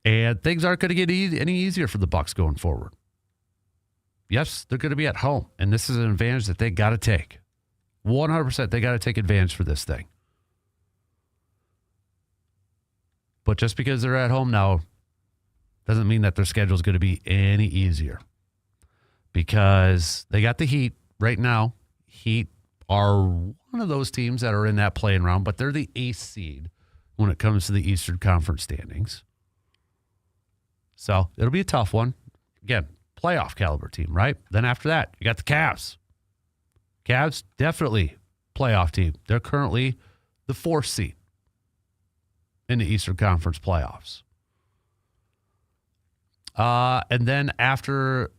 And things aren't going to get any easier for the Bucs going forward. Yes, they're going to be at home, and this is an advantage that they got to take. 100%, they got to take advantage for this thing. But just because they're at home now doesn't mean that their schedule is going to be any easier. Because they got the Heat right now. Heat are one of those teams that are in that playing round, but they're the 8th seed when it comes to the Eastern Conference standings. So it'll be a tough one. Again, playoff caliber team, right? Then after that, you got the Cavs. Cavs, definitely playoff team. They're currently the 4th seed in the Eastern Conference playoffs. And then after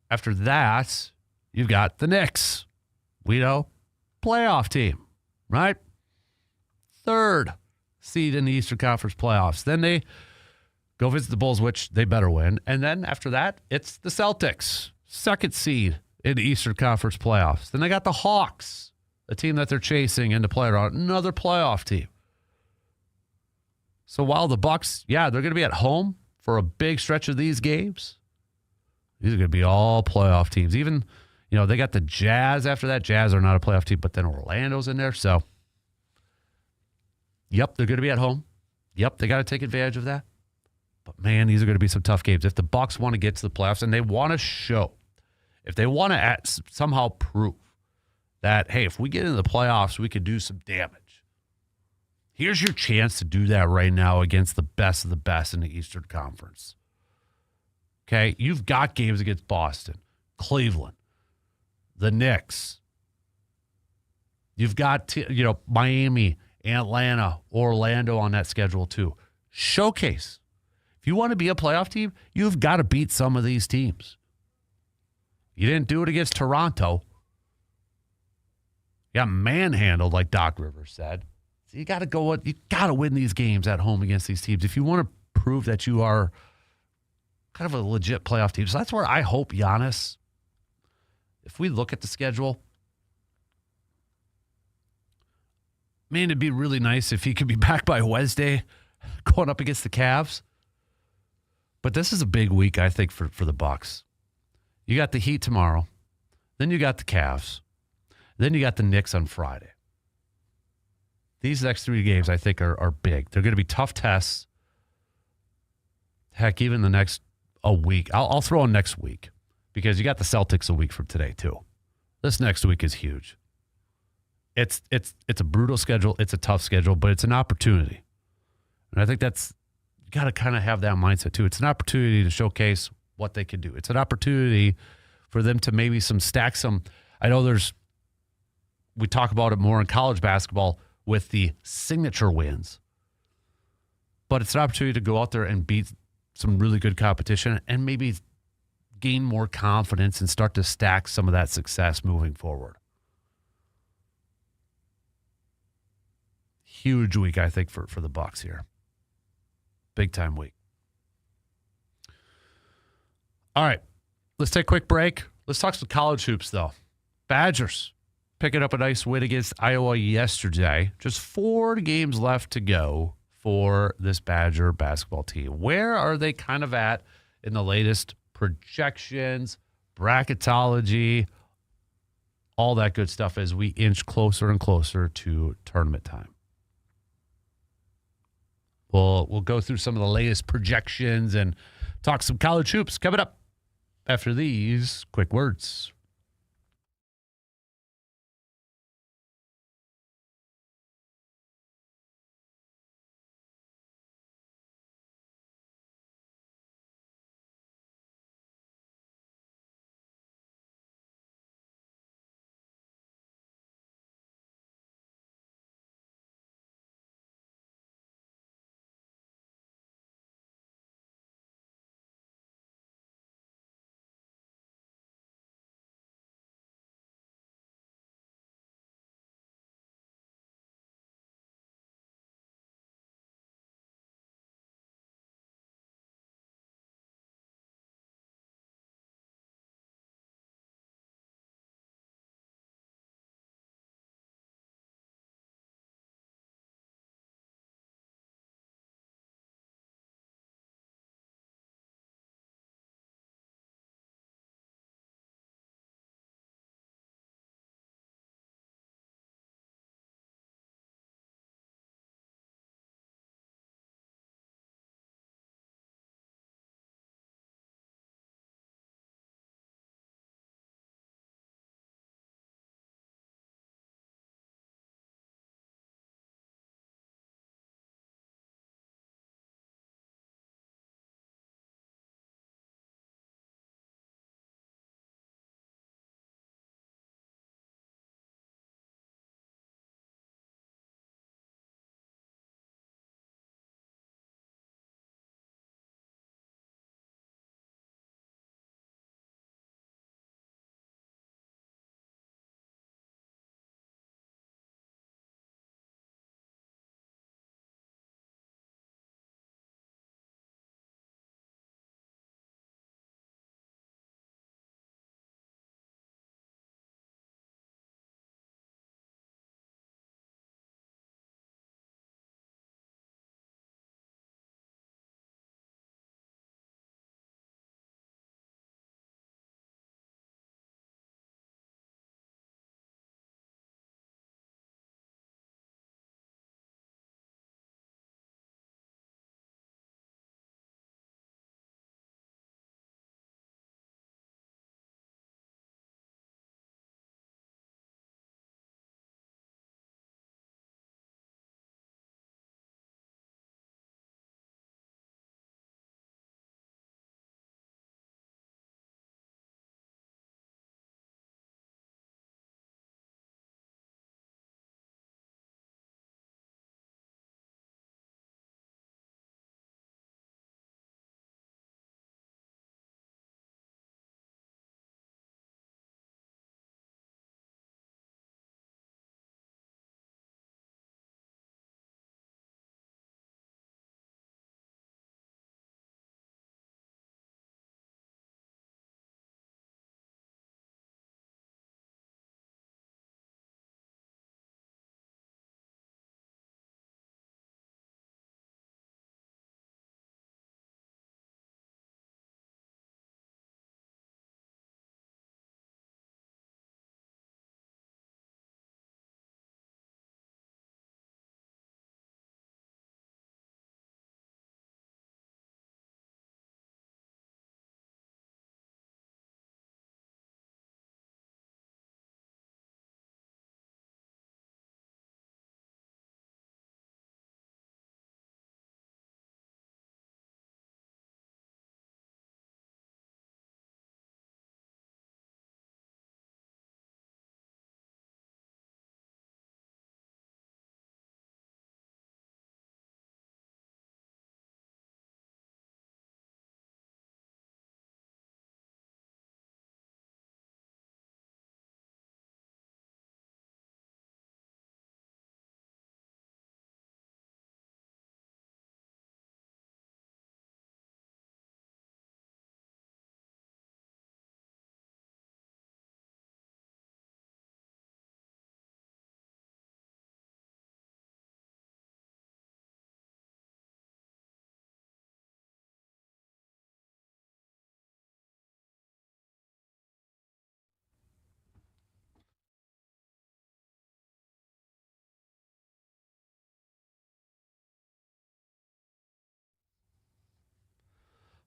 that, you've got the Knicks. We know, playoff team, right? 3rd seed in the Eastern Conference playoffs. Then they go visit the Bulls, which they better win. And then after that, it's the Celtics, 2nd seed in the Eastern Conference playoffs. Then they got the Hawks, a team that they're chasing into playoff, another playoff team. So while the Bucs, they're going to be at home for a big stretch of these games, these are going to be all playoff teams. Even, they got the Jazz after that. Jazz are not a playoff team, but then Orlando's in there. So, yep, they're going to be at home. Yep, they got to take advantage of that. But, man, these are going to be some tough games. If the Bucs want to get to the playoffs and they want to show, if they want to somehow prove that, hey, if we get into the playoffs, we could do some damage. Here's your chance to do that right now against the best of the best in the Eastern Conference. Okay, you've got games against Boston, Cleveland, the Knicks. You've got, Miami, Atlanta, Orlando on that schedule too. Showcase. If you want to be a playoff team, you've got to beat some of these teams. You didn't do it against Toronto. You got manhandled, like Doc Rivers said. So you got to win these games at home against these teams if you want to prove that you are kind of a legit playoff team. So that's where I hope Giannis, if we look at the schedule, man, it'd be really nice if he could be back by Wednesday going up against the Cavs. But this is a big week, I think, for the Bucs. You got the Heat tomorrow. Then you got the Cavs. Then you got the Knicks on Friday. These next 3 games, I think, are big. They're going to be tough tests. Heck, even the next week. I'll throw in next week because you got the Celtics a week from today, too. This next week is huge. It's a brutal schedule. It's a tough schedule, but it's an opportunity. And I think you got to kind of have that mindset, too. It's an opportunity to showcase what they can do. It's an opportunity for them to maybe stack some. I know we talk about it more in college basketball with the signature wins, but it's an opportunity to go out there and beat some really good competition and maybe gain more confidence and start to stack some of that success moving forward. Huge week, I think, for the Bucs here. Big time week. All right, let's take a quick break. Let's talk some college hoops, though. Badgers picking up a nice win against Iowa yesterday. Just 4 games left to go for this Badger basketball team. Where are they kind of at in the latest projections, bracketology, all that good stuff as we inch closer and closer to tournament time? We'll go through some of the latest projections and talk some college hoops coming up after these quick words.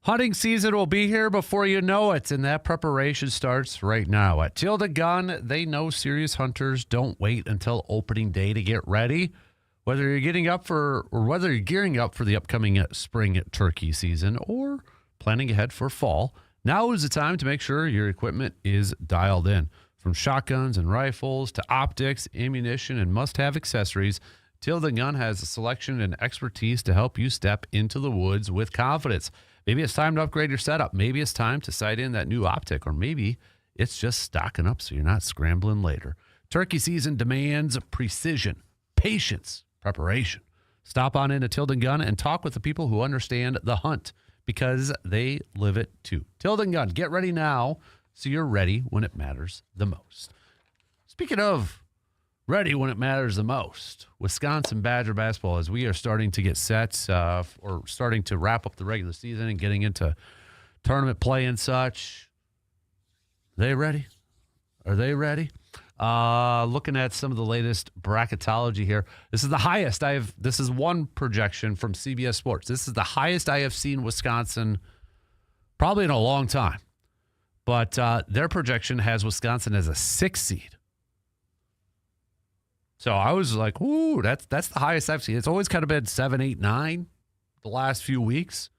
Hunting season will be here before you know it, and that preparation starts right now. At Tilda Gun, they know serious hunters don't wait until opening day to get ready. Whether you're gearing up for the upcoming spring turkey season or planning ahead for fall, now is the time to make sure your equipment is dialed in. From shotguns and rifles to optics, ammunition, and must-have accessories, Tilda Gun has a selection and expertise to help you step into the woods with confidence. Maybe it's time to upgrade your setup. Maybe it's time to sight in that new optic, or maybe it's just stocking up so you're not scrambling later. Turkey season demands precision, patience, preparation. Stop on into Tilden Gun and talk with the people who understand the hunt, because they live it too. Tilden Gun, get ready now so you're ready when it matters the most. Speaking of ready when it matters the most, Wisconsin Badger basketball, as we are starting to get set or starting to wrap up the regular season and getting into tournament play and such. They ready? Are they ready? Looking at some of the latest bracketology here. This is the highest this is one projection from CBS Sports. This is the highest I have seen Wisconsin probably in a long time. But their projection has Wisconsin as a 6 seed. So I was like, ooh, that's the highest I've seen. It's always kind of been 7, 8, 9 the last few weeks.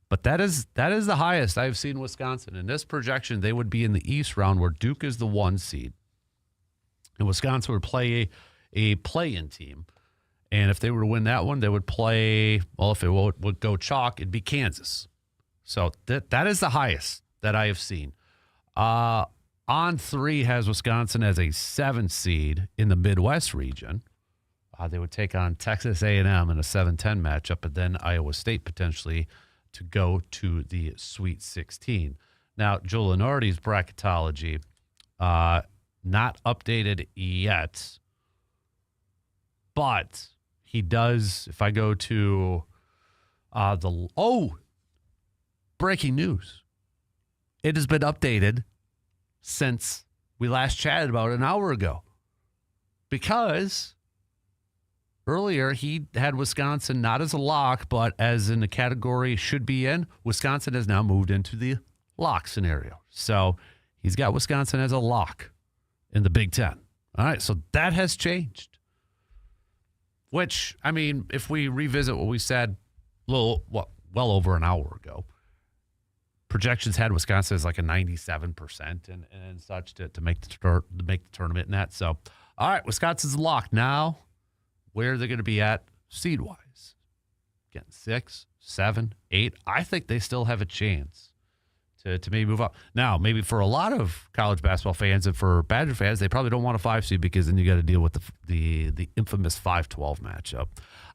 But that is the highest I've seen Wisconsin. In this projection, they would be in the East round where Duke is the 1 seed. And Wisconsin would play a play-in team. And if they were to win that one, they would play, well, if it would go chalk, it'd be Kansas. So that is the highest that I have seen. On 3 has Wisconsin as a 7 seed in the Midwest region. They would take on Texas A&M in a 7-10 matchup, and then Iowa State potentially to go to the Sweet 16. Now, Joe Lenardi's bracketology, not updated yet, but he does, if I go to breaking news. It has been updated since we last chatted about it an hour ago, because earlier he had Wisconsin not as a lock, but as in the category should be in. Wisconsin has now moved into the lock scenario. So he's got Wisconsin as a lock in the Big Ten. All right, so that has changed. Which, I mean, if we revisit what we said well over an hour ago, projections had Wisconsin as like a 97% and such to make the tournament and that. So, all right, Wisconsin's locked. Now, where are they going to be at seed-wise? Getting 6, 7, 8. I think they still have a chance to maybe move up. Now, maybe for a lot of college basketball fans and for Badger fans, they probably don't want a 5 seed, because then you got to deal with the infamous 5-12 matchup.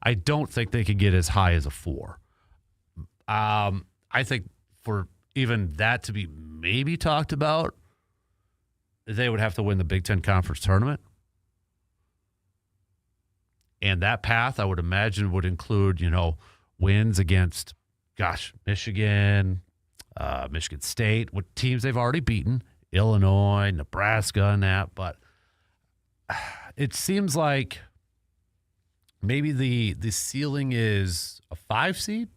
I don't think they could get as high as a 4. I think for even that to be maybe talked about, they would have to win the Big Ten Conference tournament. And that path, I would imagine, would include, wins against, Michigan, Michigan State, with teams they've already beaten, Illinois, Nebraska, and that. But it seems like maybe the ceiling is a 5 seed,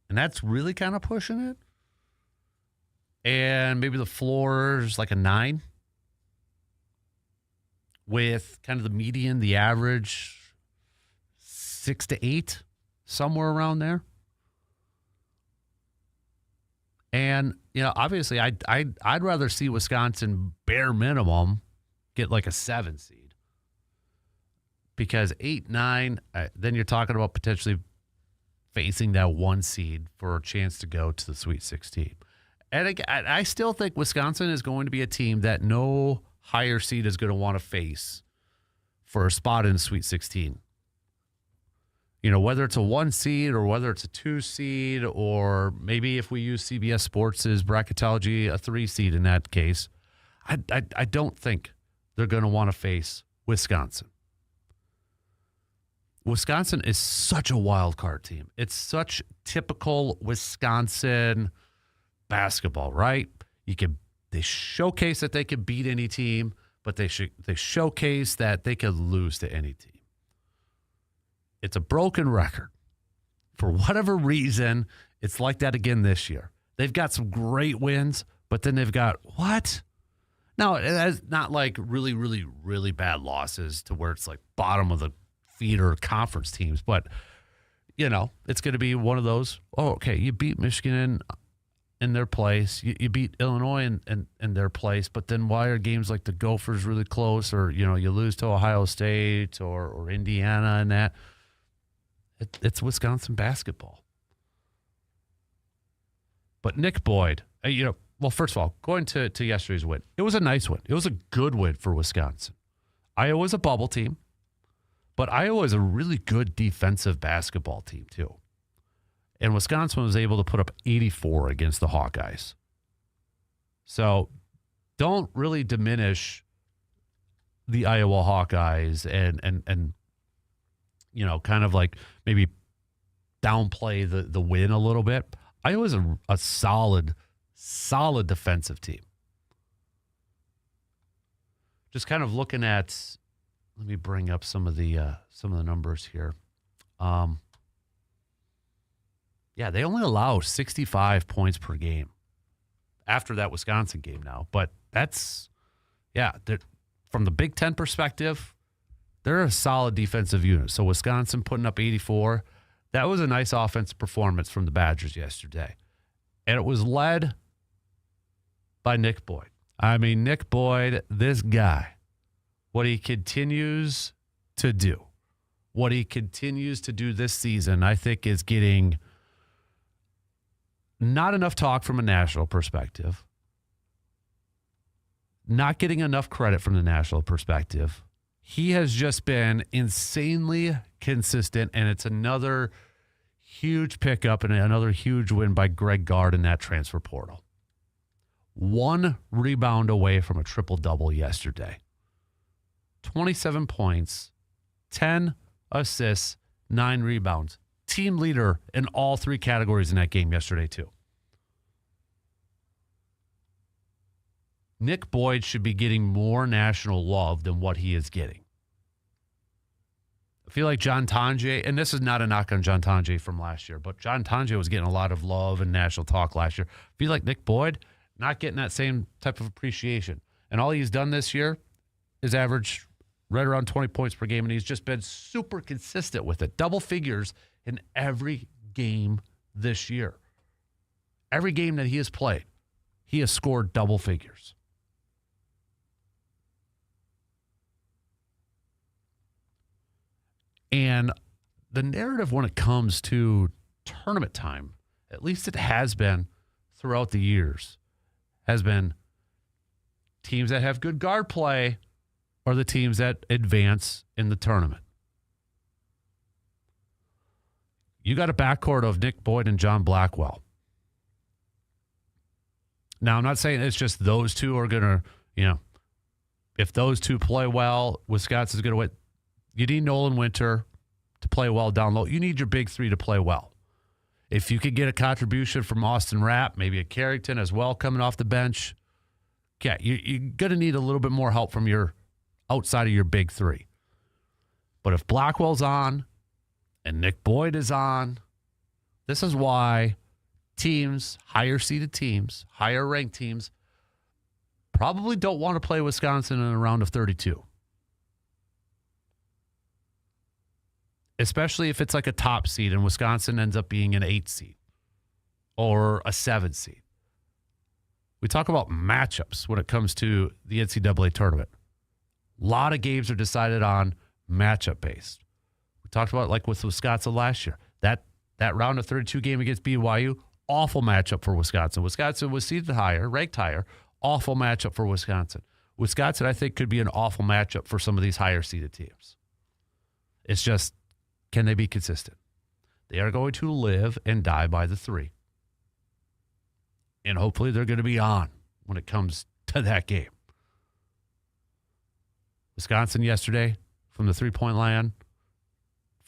and that's really kind of pushing it. And maybe the floor is like a 9, with kind of the median, the average, 6 to 8, somewhere around there. And, obviously I'd rather see Wisconsin bare minimum get like a 7 seed, because 8, 9, then you're talking about potentially facing that 1 seed for a chance to go to the Sweet 16. And I still think Wisconsin is going to be a team that no higher seed is going to want to face for a spot in the Sweet 16. Whether it's a 1 seed or whether it's a 2 seed, or maybe if we use CBS Sports' bracketology, a 3 seed in that case, I don't think they're going to want to face Wisconsin. Wisconsin is such a wild card team. It's such typical Wisconsin basketball, right? They showcase that they can beat any team, but they showcase that they can lose to any team. It's a broken record. For whatever reason, It's like that again this year. They've got some great wins, but then they've got what? No, it's not like really, really, really bad losses to where it's like bottom of the feeder conference teams. But, it's going to be one of those, okay, you beat Michigan in their place. You beat Illinois in their place. But then why are games like the Gophers really close, or, you lose to Ohio State or Indiana and that? It's Wisconsin basketball. But Nick Boyd, well, first of all, going to yesterday's win, it was a nice win. It was a good win for Wisconsin. Iowa's a bubble team, but Iowa is a really good defensive basketball team too. And Wisconsin was able to put up 84 against the Hawkeyes. So don't really diminish the Iowa Hawkeyes and kind of like maybe downplay the win a little bit. Iowa's a solid defensive team. Just kind of looking at, let me bring up some of the numbers here. They only allow 65 points per game after that Wisconsin game now. But that's, from the Big Ten perspective, they're a solid defensive unit. So Wisconsin putting up 84, that was a nice offensive performance from the Badgers yesterday. And it was led by Nick Boyd. I mean, Nick Boyd, this guy, what he continues to do this season, I think is getting not enough talk from a national perspective, not getting enough credit from the national perspective. He has just been insanely consistent, and it's another huge pickup and another huge win by Greg Gard in that transfer portal. 1 rebound away from a triple-double yesterday. 27 points, 10 assists, 9 rebounds. Team leader in all 3 categories in that game yesterday, too. Nick Boyd should be getting more national love than what he is getting. I feel like John Tonje, and this is not a knock on John Tonje from last year, but John Tonje was getting a lot of love and national talk last year. I feel like Nick Boyd not getting that same type of appreciation. And all he's done this year is average right around 20 points per game, and he's just been super consistent with it. Double figures in every game this year. Every game that he has played, he has scored double figures. And the narrative when it comes to tournament time, at least it has been throughout the years, has been teams that have good guard play are the teams that advance in the tournament. You got a backcourt of Nick Boyd and John Blackwell. Now, I'm not saying it's just those two are going to, if those two play well, Wisconsin's going to win. You need Nolan Winter to play well down low. You need your big 3 to play well. If you could get a contribution from Austin Rapp, maybe a Carrington as well coming off the bench, you're going to need a little bit more help from your outside of your big 3. But if Blackwell's on and Nick Boyd is on, this is why teams, higher seeded teams, higher ranked teams, probably don't want to play Wisconsin in a round of 32. Especially if it's like a top seed and Wisconsin ends up being an 8 seed or a 7 seed. We talk about matchups when it comes to the NCAA tournament. A lot of games are decided on matchup based. We talked about like with Wisconsin last year. That round of 32 game against BYU, awful matchup for Wisconsin. Wisconsin was seeded higher, ranked higher, awful matchup for Wisconsin. Wisconsin, I think, could be an awful matchup for some of these higher seeded teams. It's just, can they be consistent? They are going to live and die by the 3. And hopefully they're going to be on when it comes to that game. Wisconsin yesterday, from the 3-point line,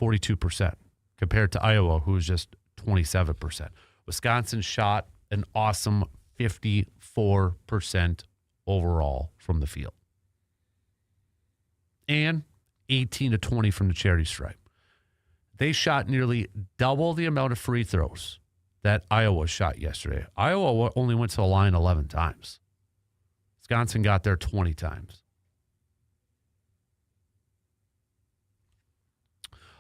42%, compared to Iowa, who was just 27%. Wisconsin shot an awesome 54% overall from the field. And 18 to 20 from the charity stripe. They shot nearly double the amount of free throws that Iowa shot yesterday. Iowa only went to the line 11 times. Wisconsin got there 20 times.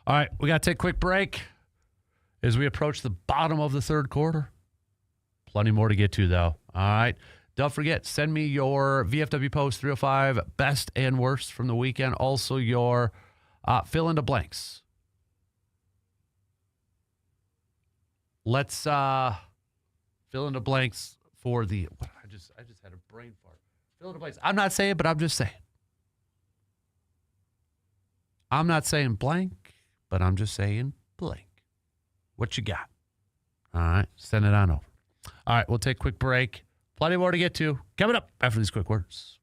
All right, we got to take a quick break as we approach the bottom of the third quarter. Plenty more to get to, though. All right. Don't forget, send me your VFW Post 305 best and worst from the weekend. Also, your fill in the blanks. Let's fill in the blanks for the. I just had a brain fart. Fill in the blanks. I'm not saying, but I'm just saying. I'm not saying blank, but I'm just saying blank. What you got? All right, send it on over. All right, we'll take a quick break. Plenty more to get to. Coming up after these quick words.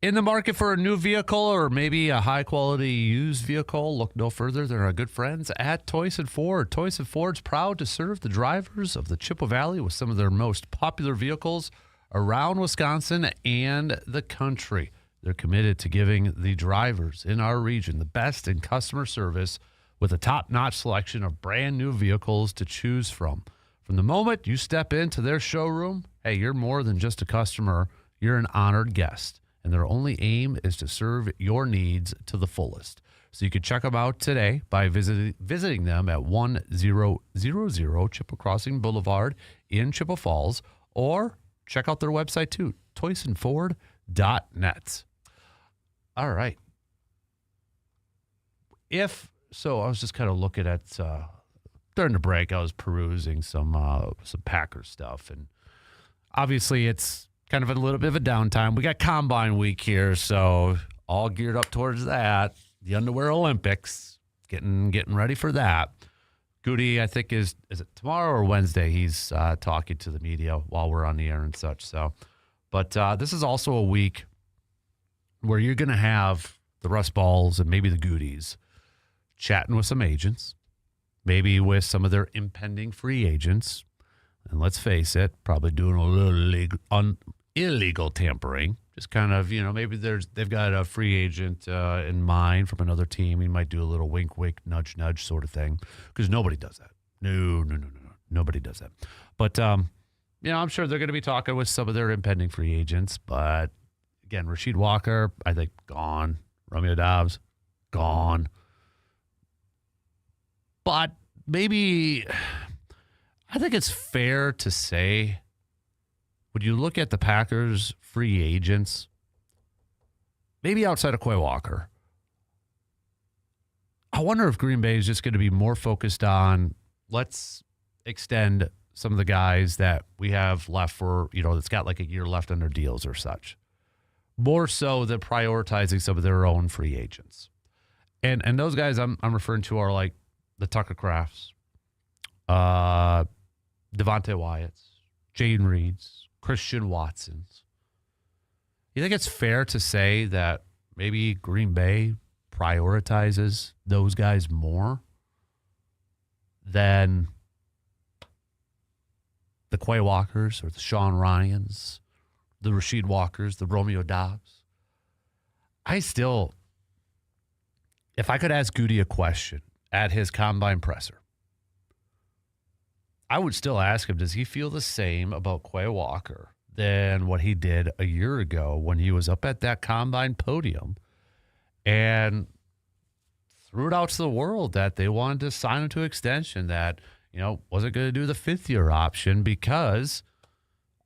In the market for a new vehicle or maybe a high-quality used vehicle, look no further than our good friends at Toys & Ford. Toys & Ford's proud to serve the drivers of the Chippewa Valley with some of their most popular vehicles around Wisconsin and the country. They're committed to giving the drivers in our region the best in customer service with a top-notch selection of brand-new vehicles to choose from. From the moment you step into their showroom, hey, you're more than just a customer. You're an honored guest. And their only aim is to serve your needs to the fullest. So you can check them out today by visiting them at 1000 Chippewa Crossing Boulevard in Chippewa Falls, or check out their website too, toysandford.net. All right. I was just kind of looking at, during the break, I was perusing some Packers stuff. And obviously it's kind of a little bit of a downtime. We got Combine Week here, so all geared up towards that. The Underwear Olympics, getting ready for that. Goody, I think, is it tomorrow or Wednesday? He's talking to the media while we're on the air and such. So, but this is also a week where you're going to have the Russ Balls and maybe the Goodies chatting with some agents, maybe with some of their impending free agents. And let's face it, probably doing a little illegal tampering. Just kind of, maybe they've got a free agent in mind from another team. He might do a little wink, wink, nudge, nudge sort of thing, because nobody does that. No. Nobody does that. But, I'm sure they're going to be talking with some of their impending free agents. But, again, Rasheed Walker, I think, gone. Romeo Dobbs, gone. But maybe I think it's fair to say, when you look at the Packers' free agents, maybe outside of Quay Walker, I wonder if Green Bay is just going to be more focused on, let's extend some of the guys that we have left for, that's got like a year left on their deals or such, more so than prioritizing some of their own free agents. And those guys I'm referring to are like the Tucker Crafts, Devontae Wyatts, Jane Reeds, Christian Watsons. You think it's fair to say that maybe Green Bay prioritizes those guys more than the Quay Walkers or the Sean Ryans, the Rasheed Walkers, the Romeo Dobbs? If I could ask Goody a question at his combine presser, I would still ask him, does he feel the same about Quay Walker than what he did a year ago when he was up at that combine podium and threw it out to the world that they wanted to sign him to extension, that, wasn't going to do the fifth-year option because,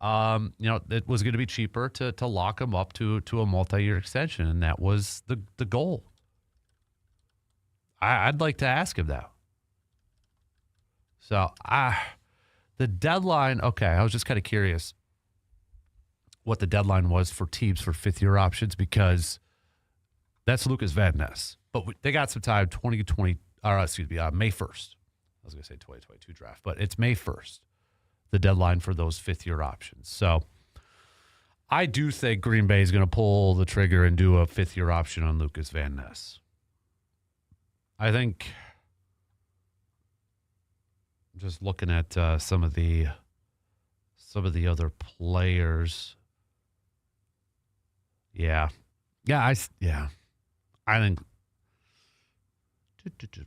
it was going to be cheaper to lock him up to a multi-year extension, and that was the goal. I'd like to ask him that. So, the deadline, okay, I was just kind of curious what the deadline was for teams for fifth-year options, because that's Lucas Van Ness. But they got some time, May 1st. I was going to say 2022 draft, but it's May 1st, the deadline for those fifth-year options. So, I do think Green Bay is going to pull the trigger and do a fifth-year option on Lucas Van Ness. I think, just looking at some of the other players, I think,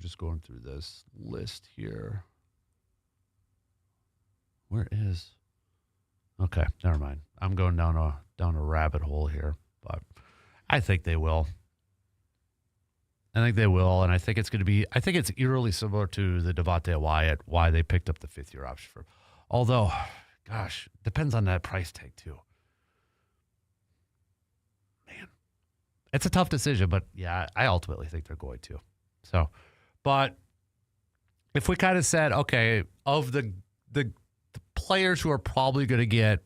just going through this list here. Okay, never mind. I'm going down a rabbit hole here, but I think they will. And I think it's going to be, I think it's eerily similar to the Devontae Wyatt, why they picked up the fifth-year option for. Although, gosh, depends on that price tag too. Man, it's a tough decision, but yeah, I ultimately think they're going to. So, but if we kind of said, okay, of the players who are probably going to get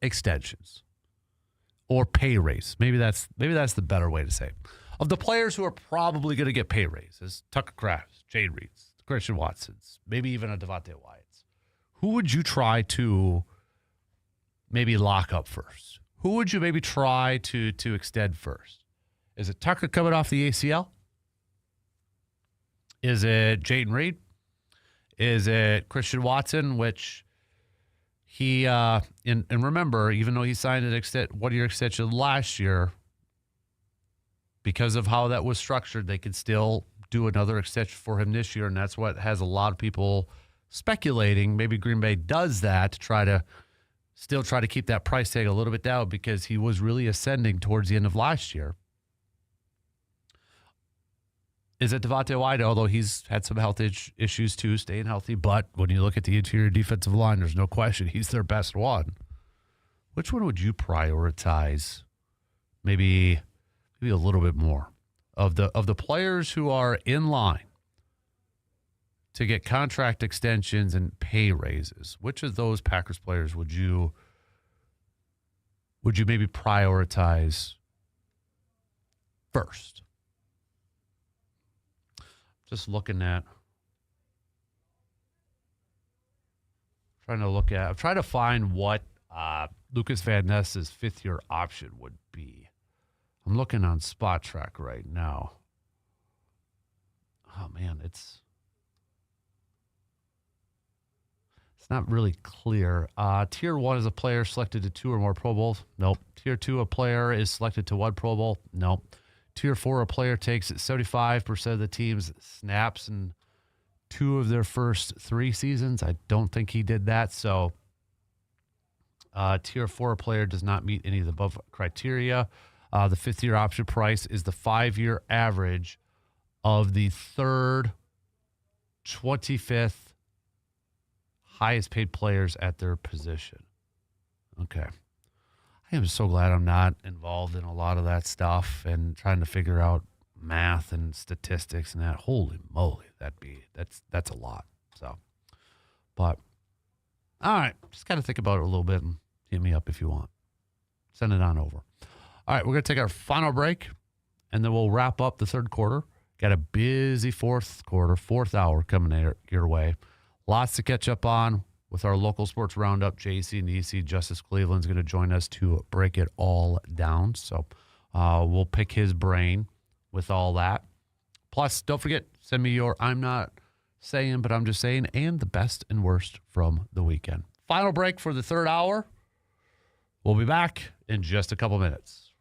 extensions or pay raise, maybe that's the better way to say it. Of the players who are probably going to get pay raises, Tucker Crafts, Jade Reeds, Christian Watsons, maybe even a Devontae Wyatt, who would you try to maybe lock up first? who would you maybe try to extend first? Is it Tucker coming off the ACL? Is it Jayden Reed? Is it Christian Watson, which he and remember, even though he signed an 1-year extension last year, because of how that was structured, they could still do another extension for him this year, and that's what has a lot of people speculating. Maybe Green Bay does that to try to keep that price tag a little bit down because he was really ascending towards the end of last year. Is it Devontae White? Although he's had some health issues too, staying healthy. But when you look at the interior defensive line, there's no question he's their best one. Which one would you prioritize? Maybe a little bit more of the players who are in line to get contract extensions and pay raises. Which of those Packers players would you maybe prioritize first? Just looking at, I'm trying to find what Lucas Van Ness's 5th-year option would be. I'm looking on Spot Track right now. Oh man, it's not really clear. Tier 1 is a player selected to 2 or more Pro Bowls. Nope. Tier 2, a player is selected to 1 Pro Bowl. Nope. Tier 4, a player takes 75% of the team's snaps in 2 of their first 3 seasons. I don't think he did that. So Tier 4, a player does not meet any of the above criteria. The 5th-year option price is the 5-year average of the 3rd, 25th highest paid players at their position. Okay. I am so glad I'm not involved in a lot of that stuff and trying to figure out math and statistics and that. Holy moly, that's a lot. So, but all right, just got to think about it a little bit and hit me up if you want. Send it on over. All right, we're going to take our final break, and then we'll wrap up the 3rd quarter. Got a busy 4th hour coming your way. Lots to catch up on with our local sports roundup. JC and EC Justice Cleveland's going to join us to break it all down. So we'll pick his brain with all that. Plus, don't forget, send me your I'm not saying, but I'm just saying, and the best and worst from the weekend. Final break for the 3rd hour. We'll be back in just a couple minutes.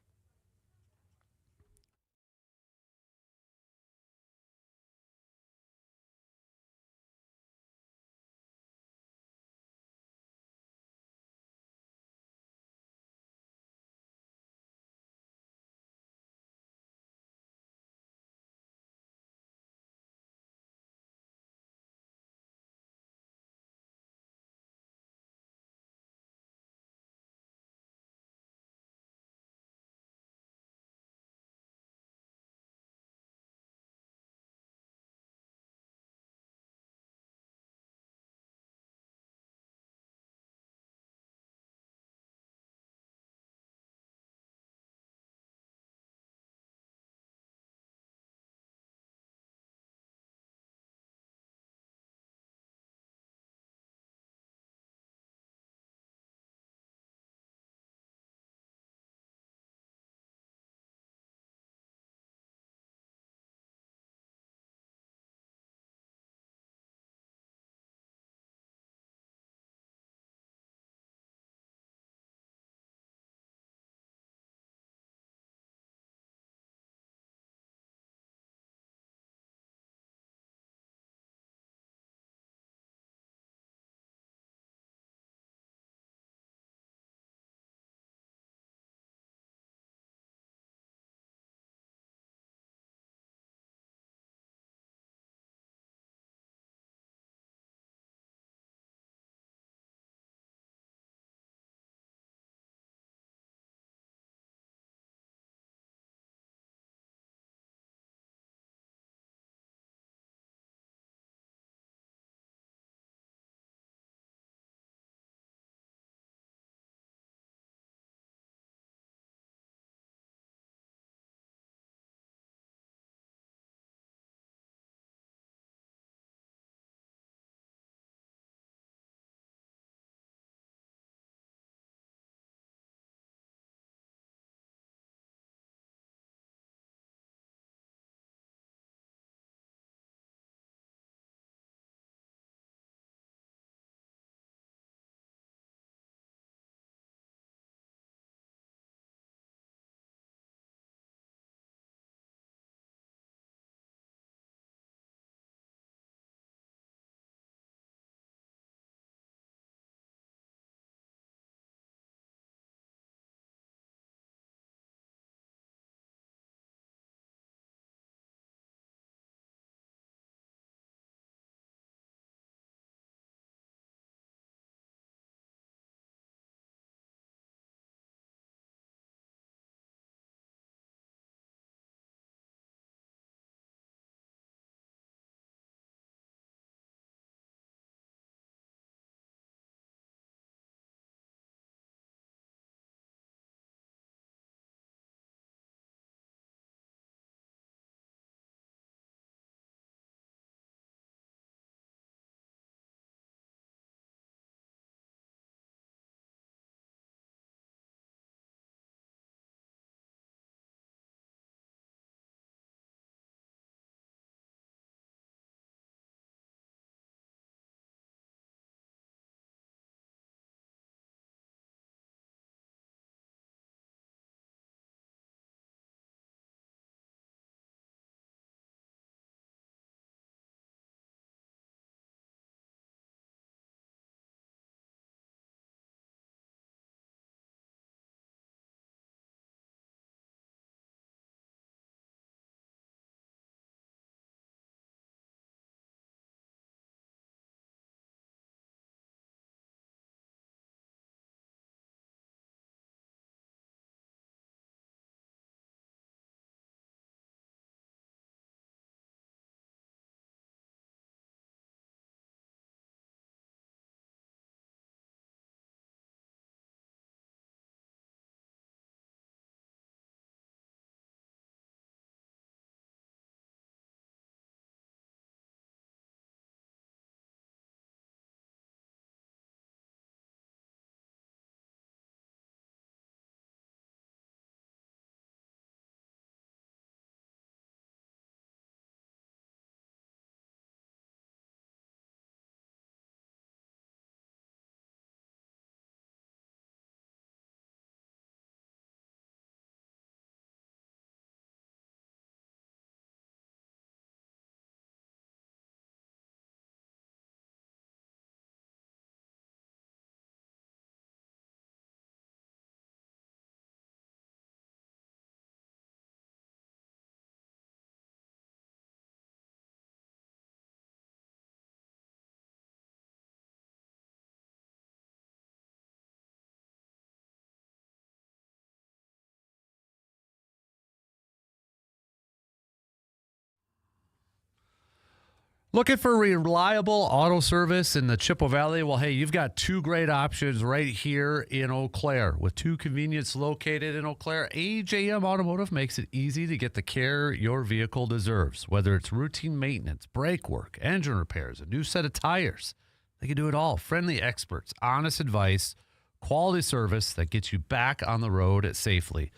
Looking for reliable auto service in the Chippewa Valley? Well, hey, you've got two great options right here in Eau Claire. With two convenience located in Eau Claire, AJM Automotive makes it easy to get the care your vehicle deserves. Whether it's routine maintenance, brake work, engine repairs, a new set of tires, they can do it all. Friendly experts, honest advice, quality service that gets you back on the road safely.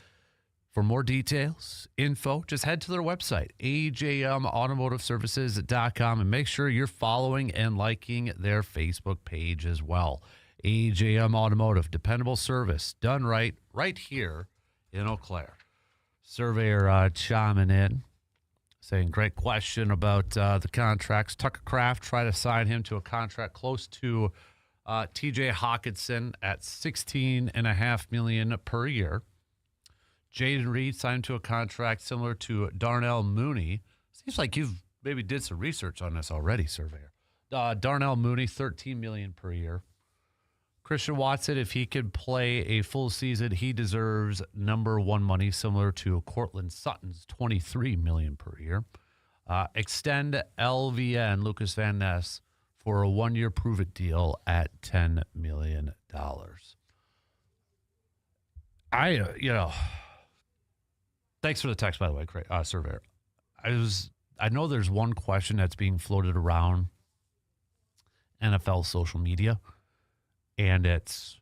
For more details, info, just head to their website, ajmautomotiveservices.com, and make sure you're following and liking their Facebook page as well. AJM Automotive, dependable service, done right here in Eau Claire. Surveyor chiming in, saying, great question about the contracts. Tucker Kraft tried to sign him to a contract close to TJ Hawkinson at $16.5 million per year. Jaden Reed signed to a contract similar to Darnell Mooney. Seems like you've maybe did some research on this already, Surveyor. Darnell Mooney, $13 million per year. Christian Watson, if he could play a full season, he deserves number one money, similar to Cortland Sutton's $23 million per year. Extend LVN, Lucas Van Ness, for a one-year prove-it deal at $10 million. Thanks for the text, by the way, Surveyor. I know there's one question that's being floated around NFL social media, and it's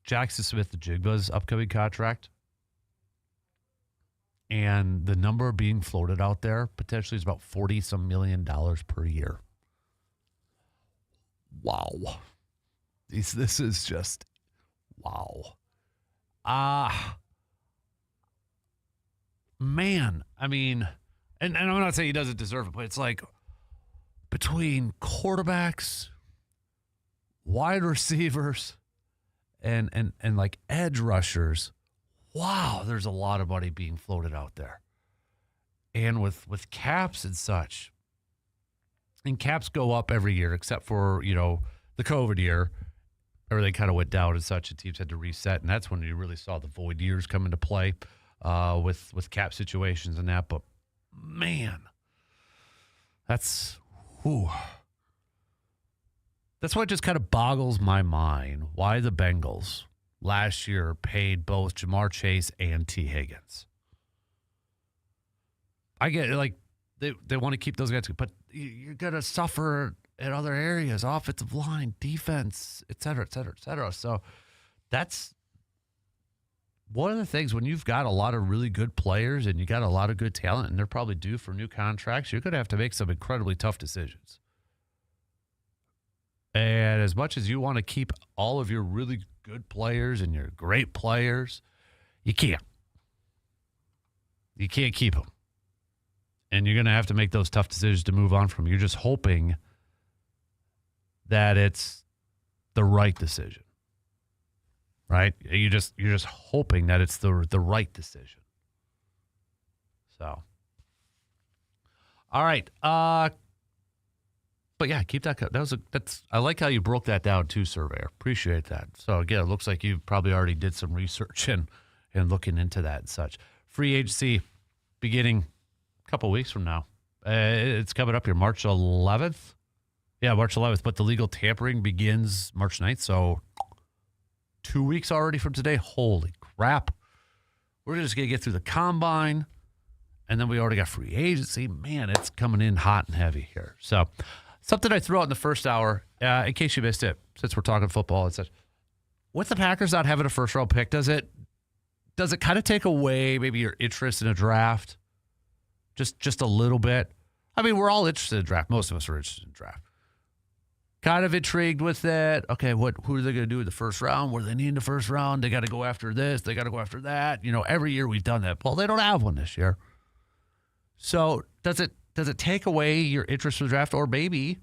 Jackson Smith-Njigba's upcoming contract. And the number being floated out there potentially is about $40-some million per year. Wow. This is just, wow. Man, I mean, and I'm not saying he doesn't deserve it, but it's like between quarterbacks, wide receivers, and like edge rushers, wow, there's a lot of money being floated out there. And with caps and such, and caps go up every year except for, the COVID year, or they kind of went down and such, and teams had to reset, and that's when you really saw the void years come into play. With cap situations and that, but man, that's what just kind of boggles my mind. Why the Bengals last year paid both Jamar Chase and T. Higgins. I get it, like they want to keep those guys, but you're gonna suffer in other areas, offensive line, defense, et cetera, et cetera, et cetera. So that's one of the things when you've got a lot of really good players and you got a lot of good talent and they're probably due for new contracts, you're going to have to make some incredibly tough decisions. And as much as you want to keep all of your really good players and your great players, you can't. You can't keep them. And you're going to have to make those tough decisions to move on from them. You're just hoping that it's the right decision. Right? You're just hoping that it's the right decision. So, all right. But yeah, keep that. I like how you broke that down too, Surveyor. Appreciate that. So again, it looks like you probably already did some research and looking into that and such. Free agency beginning a couple weeks from now. It's coming up here, March 11th. Yeah, March 11th. But the legal tampering begins March 9th. So 2 weeks already from today. Holy crap. We're just going to get through the combine, and then we already got free agency. Man, it's coming in hot and heavy here. So something I threw out in the first hour, in case you missed it, since we're talking football and such. With the Packers not having a first-round pick, does it kind of take away maybe your interest in a draft? Just a little bit? I mean, we're all interested in draft. Most of us are interested in draft. Kind of intrigued with that. Okay, who are they going to do in the first round? What do they need in the first round? They got to go after this. They got to go after that. Every year we've done that. Well, they don't have one this year. So does it take away your interest in the draft? Or maybe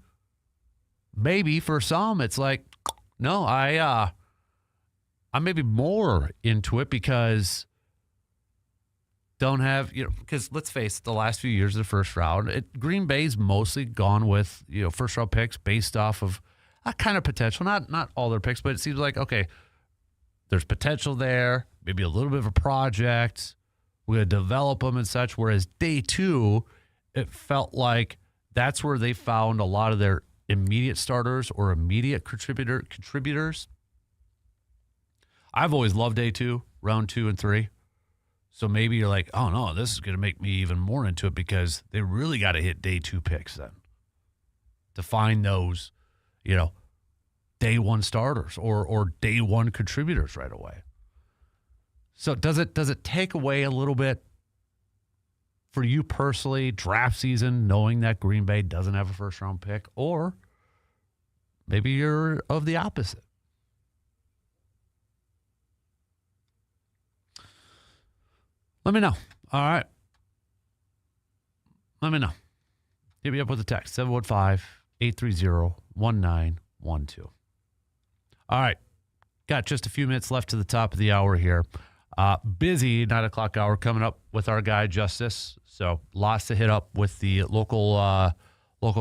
for some it's like, no, I'm maybe more into it because don't have, because let's face it, the last few years of the first round, Green Bay's mostly gone with, first round picks based off of a kind of potential, not all their picks, but it seems like, okay, there's potential there, maybe a little bit of a project, we're going to develop them and such, whereas day two, it felt like that's where they found a lot of their immediate starters or immediate contributors. I've always loved day 2, round 2 and 3. So maybe you're like, oh, no, this is going to make me even more into it because they really got to hit day 2 picks then to find those, day 1 starters or day 1 contributors right away. So does it take away a little bit for you personally, draft season, knowing that Green Bay doesn't have a first-round pick? Or maybe you're of the opposite? Let me know. All right. Let me know. Hit me up with a text, 715-830-1912. All right. Got just a few minutes left to the top of the hour here. Busy 9 o'clock hour coming up with our guy, Justice. So lots to hit up with the local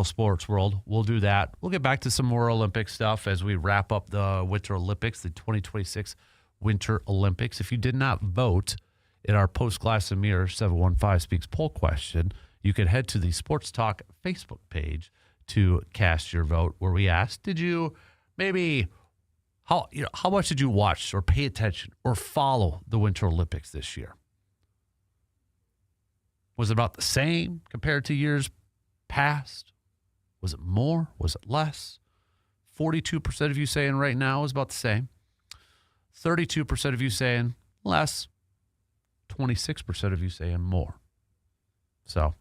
sports world. We'll do that. We'll get back to some more Olympic stuff as we wrap up the Winter Olympics, the 2026 Winter Olympics. If you did not vote in our Post-Glass and Mirror 715 Speaks poll question, you can head to the Sports Talk Facebook page to cast your vote, where we asked, did you maybe, how much did you watch or pay attention or follow the Winter Olympics this year? Was it about the same compared to years past? Was it more? Was it less? 42% of you saying right now is about the same. 32% of you saying less. 26% of you saying more. So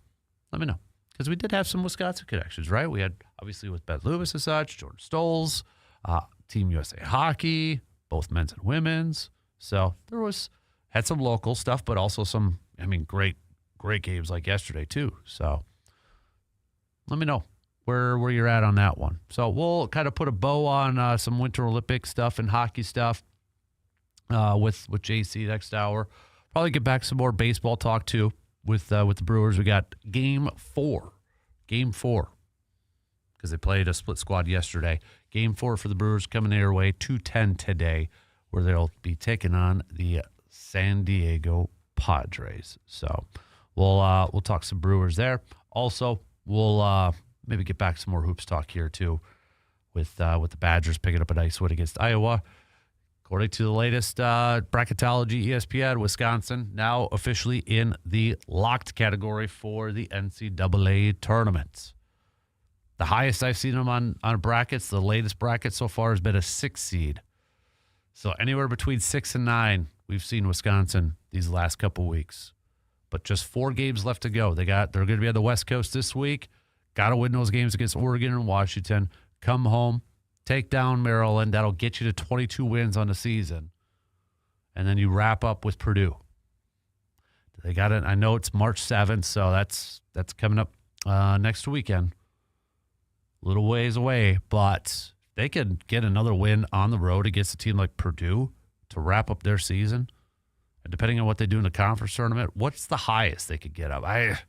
let me know. Because we did have some Wisconsin connections, right? We had, obviously, with Beth Lewis and such, Jordan Stoles, Team USA Hockey, both men's and women's. So had some local stuff, but also some, great games like yesterday too. So let me know where you're at on that one. So we'll kind of put a bow on some Winter Olympic stuff and hockey stuff with JC next hour. Probably get back some more baseball talk too with the Brewers. We got Game 4, because they played a split squad yesterday. Game 4 for the Brewers coming their way, 2:10 today, where they'll be taking on the San Diego Padres. So we'll talk some Brewers there. Also, we'll maybe get back some more hoops talk here too, with the Badgers picking up a nice win against Iowa. According to the latest bracketology, ESPN, Wisconsin now officially in the locked category for the NCAA tournament. The highest I've seen them on brackets, the latest bracket so far has been a 6 seed. So anywhere between 6 and 9, we've seen Wisconsin these last couple weeks. But just 4 games left to go. They're going to be on the West Coast this week. Got to win those games against Oregon and Washington. Come home. Take down Maryland. That'll get you to 22 wins on the season. And then you wrap up with Purdue. They got it. I know it's March 7th, so that's coming up next weekend. A little ways away, but they could get another win on the road against a team like Purdue to wrap up their season. And depending on what they do in the conference tournament, what's the highest they could get up? I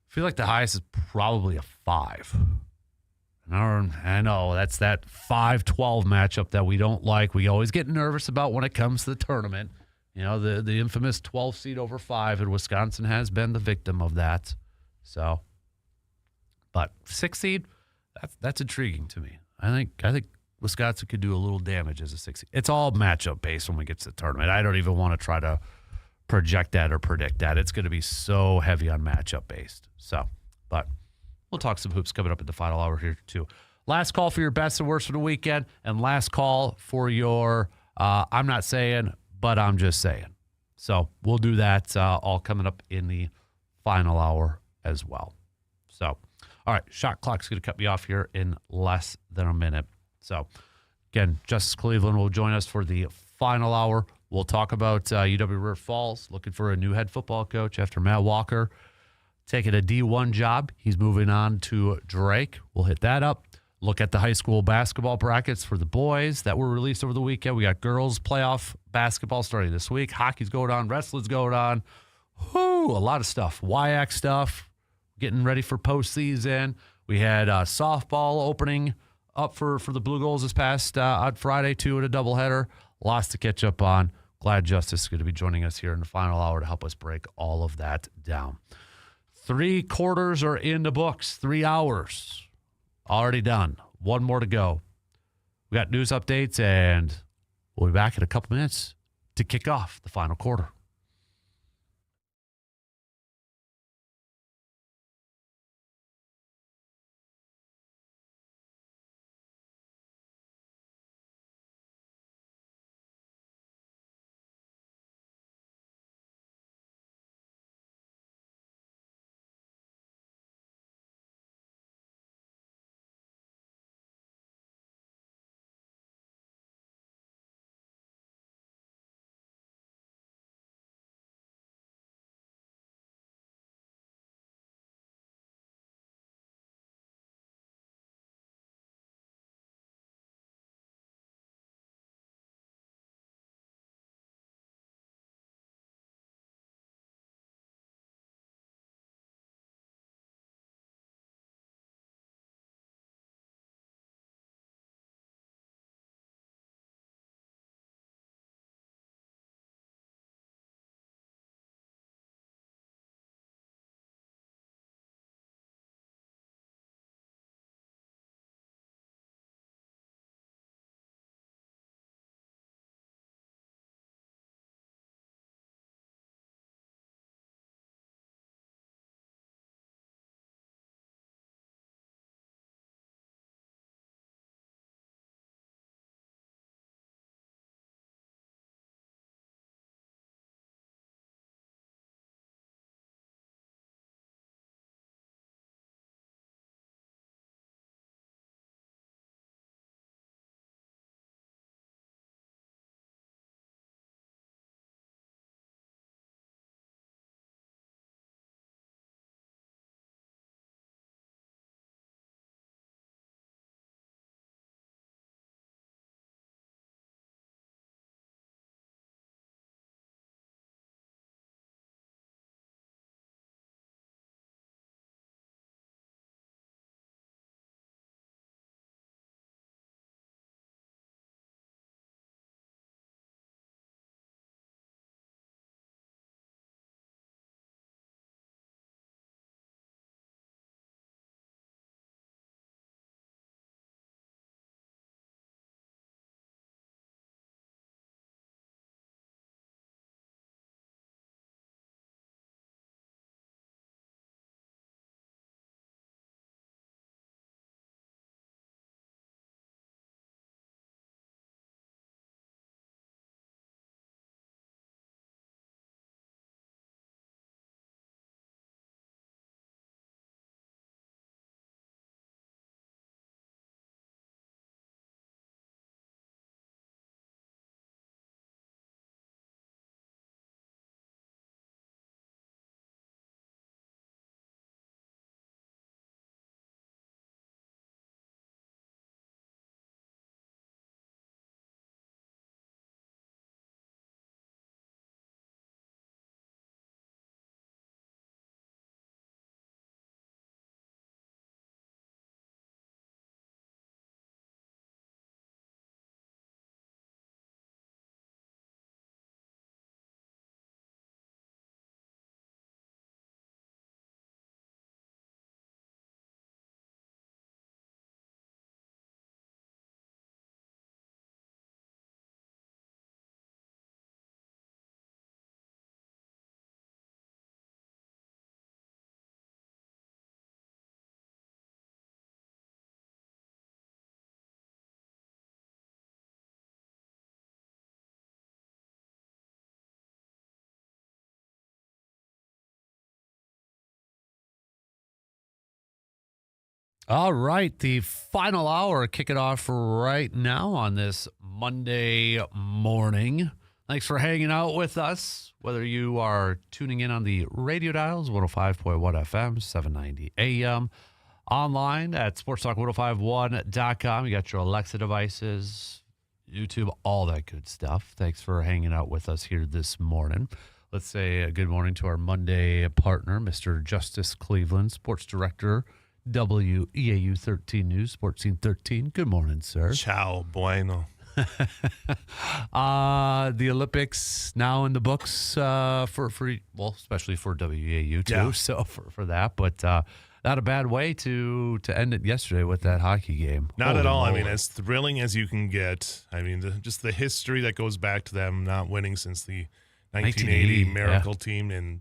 feel like the highest is probably a 5. I know that's that 5-12 matchup that we don't like. We always get nervous about when it comes to the tournament. The infamous 12 seed over 5, and Wisconsin has been the victim of that. So, but 6 seed, that's intriguing to me. I think Wisconsin could do a little damage as a 6 seed. It's all matchup based when we get to the tournament. I don't even want to try to project that or predict that. It's going to be so heavy on matchup based. So, but we'll talk some hoops coming up in the final hour here, too. Last call for your best and worst for the weekend, and last call for your I'm not saying, but I'm just saying. So we'll do that all coming up in the final hour as well. So, all right, shot clock's going to cut me off here in less than a minute. So, again, Justice Cleveland will join us for the final hour. We'll talk about UW River Falls looking for a new head football coach after Matt Walker taking a D1 job. He's moving on to Drake. We'll hit that up. Look at the high school basketball brackets for the boys that were released over the weekend. We got girls playoff basketball starting this week. Hockey's going on. Wrestling's going on. Whoo, a lot of stuff. WIAC stuff. Getting ready for postseason. We had softball opening up for the Blue Goals this past on Friday, too, in a doubleheader. Lots to catch up on. Glad Justice is going to be joining us here in the final hour to help us break all of that down. 3 quarters are in the books. 3 hours already done. 1 more to go. We got news updates, and we'll be back in a couple minutes to kick off the final quarter. All right, the final hour, kick it off right now on this Monday morning. Thanks for hanging out with us, whether you are tuning in on the radio dials, 105.1 FM, 790 AM, online at sportstalk1051.com. You got your Alexa devices, YouTube, all that good stuff. Thanks for hanging out with us here this morning. Let's say a good morning to our Monday partner, Mr. Justice Cleveland, sports director, WEAU 13 News, Sports Scene 13. Good morning, sir. Ciao, bueno. The Olympics now in the books for especially for WAU too. Yeah. So for that, but not a bad way to end it yesterday with that hockey game. Not Holy at all. moly. I mean, as thrilling as you can get. I mean, just the history that goes back to them not winning since the 1980 Miracle team and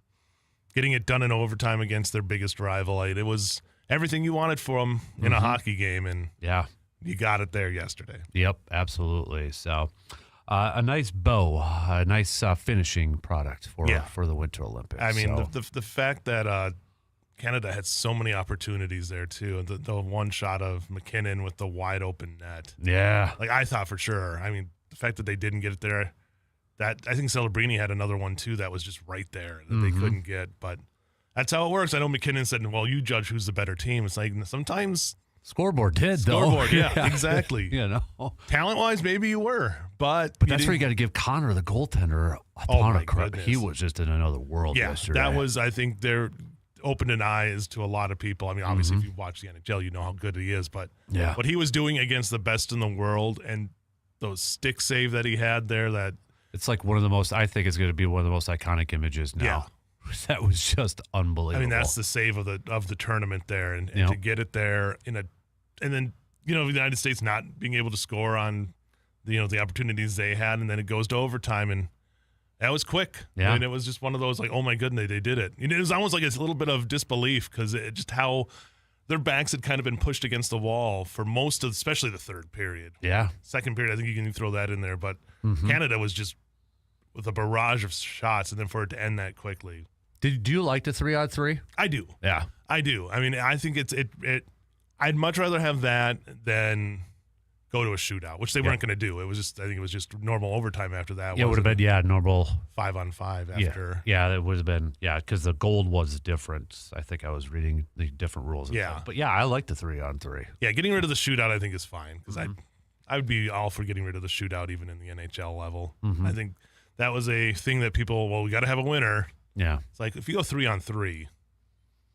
getting it done in overtime against their biggest rival. It was everything you wanted for them in a hockey game, and you got it there yesterday. Yep, absolutely. So a nice bow, a nice finishing product for the Winter Olympics. I mean, so. the fact that Canada had so many opportunities there, too. The one shot of McKinnon with the wide open net. Yeah. Like, I thought for sure. I mean, the fact that they didn't get it there, that I think Celebrini had another one, too, that was just right there that they couldn't get. But that's how it works. I know McKinnon said, well, you judge who's the better team. It's like sometimes – Scoreboard did, though. Scoreboard, yeah, exactly. Talent-wise, maybe you were, but that's where you got to give Connor, the goaltender, a ton of credit. Goodness. He was just in another world yesterday. That was, I think, there opened an eyes to a lot of people. I mean, obviously, if you watch the NHL, you know how good he is, but what he was doing against the best in the world and those stick save that he had there, that it's like one of the most. I think it's going to be one of the most iconic images now. Yeah. That was just unbelievable. I mean, that's the save of the tournament there, and to get it there and then the United States not being able to score on the opportunities they had, and then it goes to overtime, and that was quick. Yeah. I mean, it was just one of those like, oh my goodness, they did it. It was almost like it's a little bit of disbelief because just how their backs had kind of been pushed against the wall for most of, especially the third period. Yeah. Second period, I think you can throw that in there, but Canada was just with a barrage of shots, and then for it to end that quickly. Do you like the 3-on-3? I do. Yeah. I do. I mean, I think I'd much rather have that than go to a shootout, which they weren't going to do. I think it was just normal overtime after that. Yeah, it would have been, normal 5-on-5 after. Yeah, it would have been, because the gold was different. I think I was reading the different rules. Yeah. But I like the 3-on-3. Yeah, getting rid of the shootout I think is fine because I would be all for getting rid of the shootout even in the NHL level. I think that was a thing that people, we got to have a winner. Yeah. It's like if you go 3-on-3,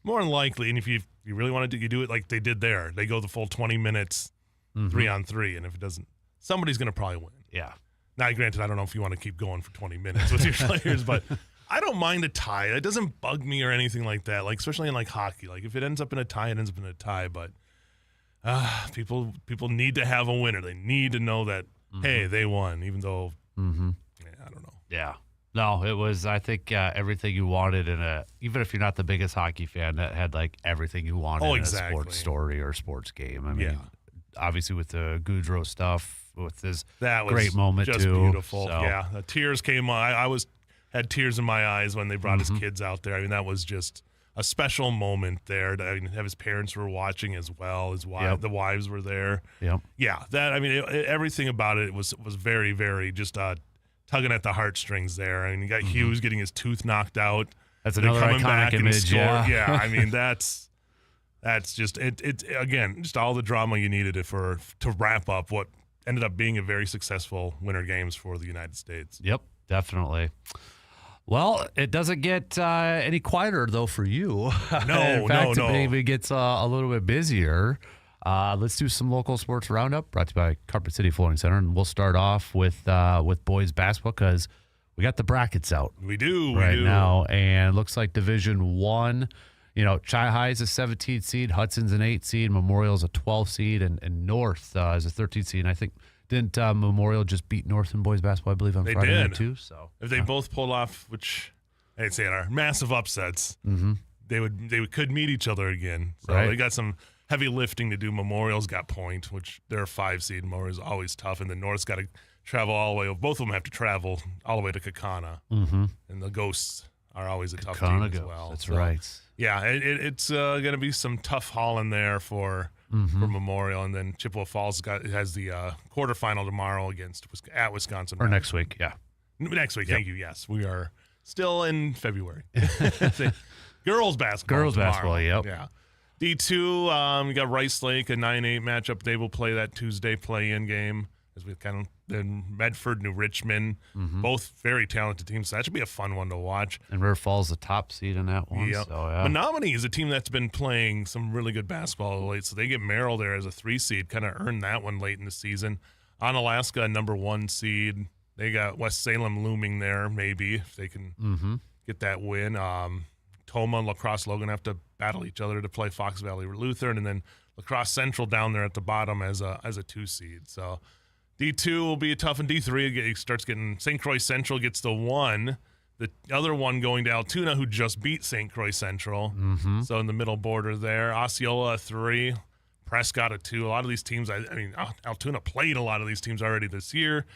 more than likely, and if you really want to do, you do it like they did there. They go the full 20 minutes, 3-on-3, and if it doesn't, somebody's going to probably win. Yeah. Now, granted, I don't know if you want to keep going for 20 minutes with your players, but I don't mind a tie. It doesn't bug me or anything like that. Like especially in like hockey, like if it ends up in a tie, it ends up in a tie. But people need to have a winner. They need to know that hey, they won, even though I don't know. Yeah. No, it was, I think, everything you wanted even if you're not the biggest hockey fan, that had like everything you wanted in a sports story or sports game. I mean, obviously with the Goudreau stuff, with his great moment just too. Beautiful. So. Yeah, the tears came on. I had tears in my eyes when they brought his kids out there. I mean, that was just a special moment there. I mean, his parents were watching as well. His wife, the wives were there. Yep. Yeah, that. I mean, everything about it was very, very just tugging at the heartstrings there. I mean, you got Hughes getting his tooth knocked out. That's another iconic image. Yeah, I mean that's just it. Again, just all the drama you needed to wrap up what ended up being a very successful Winter Games for the United States. Yep, definitely. Well, it doesn't get any quieter though for you. No, In fact, no. It maybe gets a little bit busier. Let's do some local sports roundup brought to you by Carpet City Flooring Center, and we'll start off with boys basketball because we got the brackets out. We do now, and it looks like Division 1. Chi High is a 17 seed, Hudson's an 8 seed, Memorial's a 12 seed, and North is a 13 seed. And I think didn't Memorial just beat North in boys basketball? I believe on Friday night too. So if they both pull off, which I'd say are massive upsets, they could meet each other again. So they got some heavy lifting to do. Memorial's got Point, which they're a 5 seed. Memorial's always tough, and the North's got to travel all the way. Both of them have to travel all the way to Kaukauna, and the Ghosts are always a tough team as well. That's right. Yeah, it's going to be some tough hauling there for Memorial, and then Chippewa Falls has the quarterfinal tomorrow at Wisconsin. Or next week, next week. Thank you. Yes, we are still in February. Girls basketball. Girls tomorrow. basketball. Yep. Yeah. D2, we got Rice Lake, a 9-8 matchup. They will play that Tuesday play-in game. As we kind of then Medford, New Richmond, both very talented teams. So that should be a fun one to watch. And River Falls the top seed in that one. Yep. So, yeah. Menominee is a team that's been playing some really good basketball late. So they get Merrill there as a 3 seed, kind of earned that one late in the season. Onalaska, number 1 seed. They got West Salem looming there, maybe, if they can get that win. Toma and La Crosse Logan have to battle each other to play Fox Valley Lutheran, and then La Crosse Central down there at the bottom as a 2 seed. So D2 will be a tough, and D3 it starts getting St. Croix Central gets the 1. The other one going to Altoona, who just beat St. Croix Central. So in the middle border there. Osceola, 3. Prescott, 2. A lot of these teams, I mean, Altoona played a lot of these teams already this year.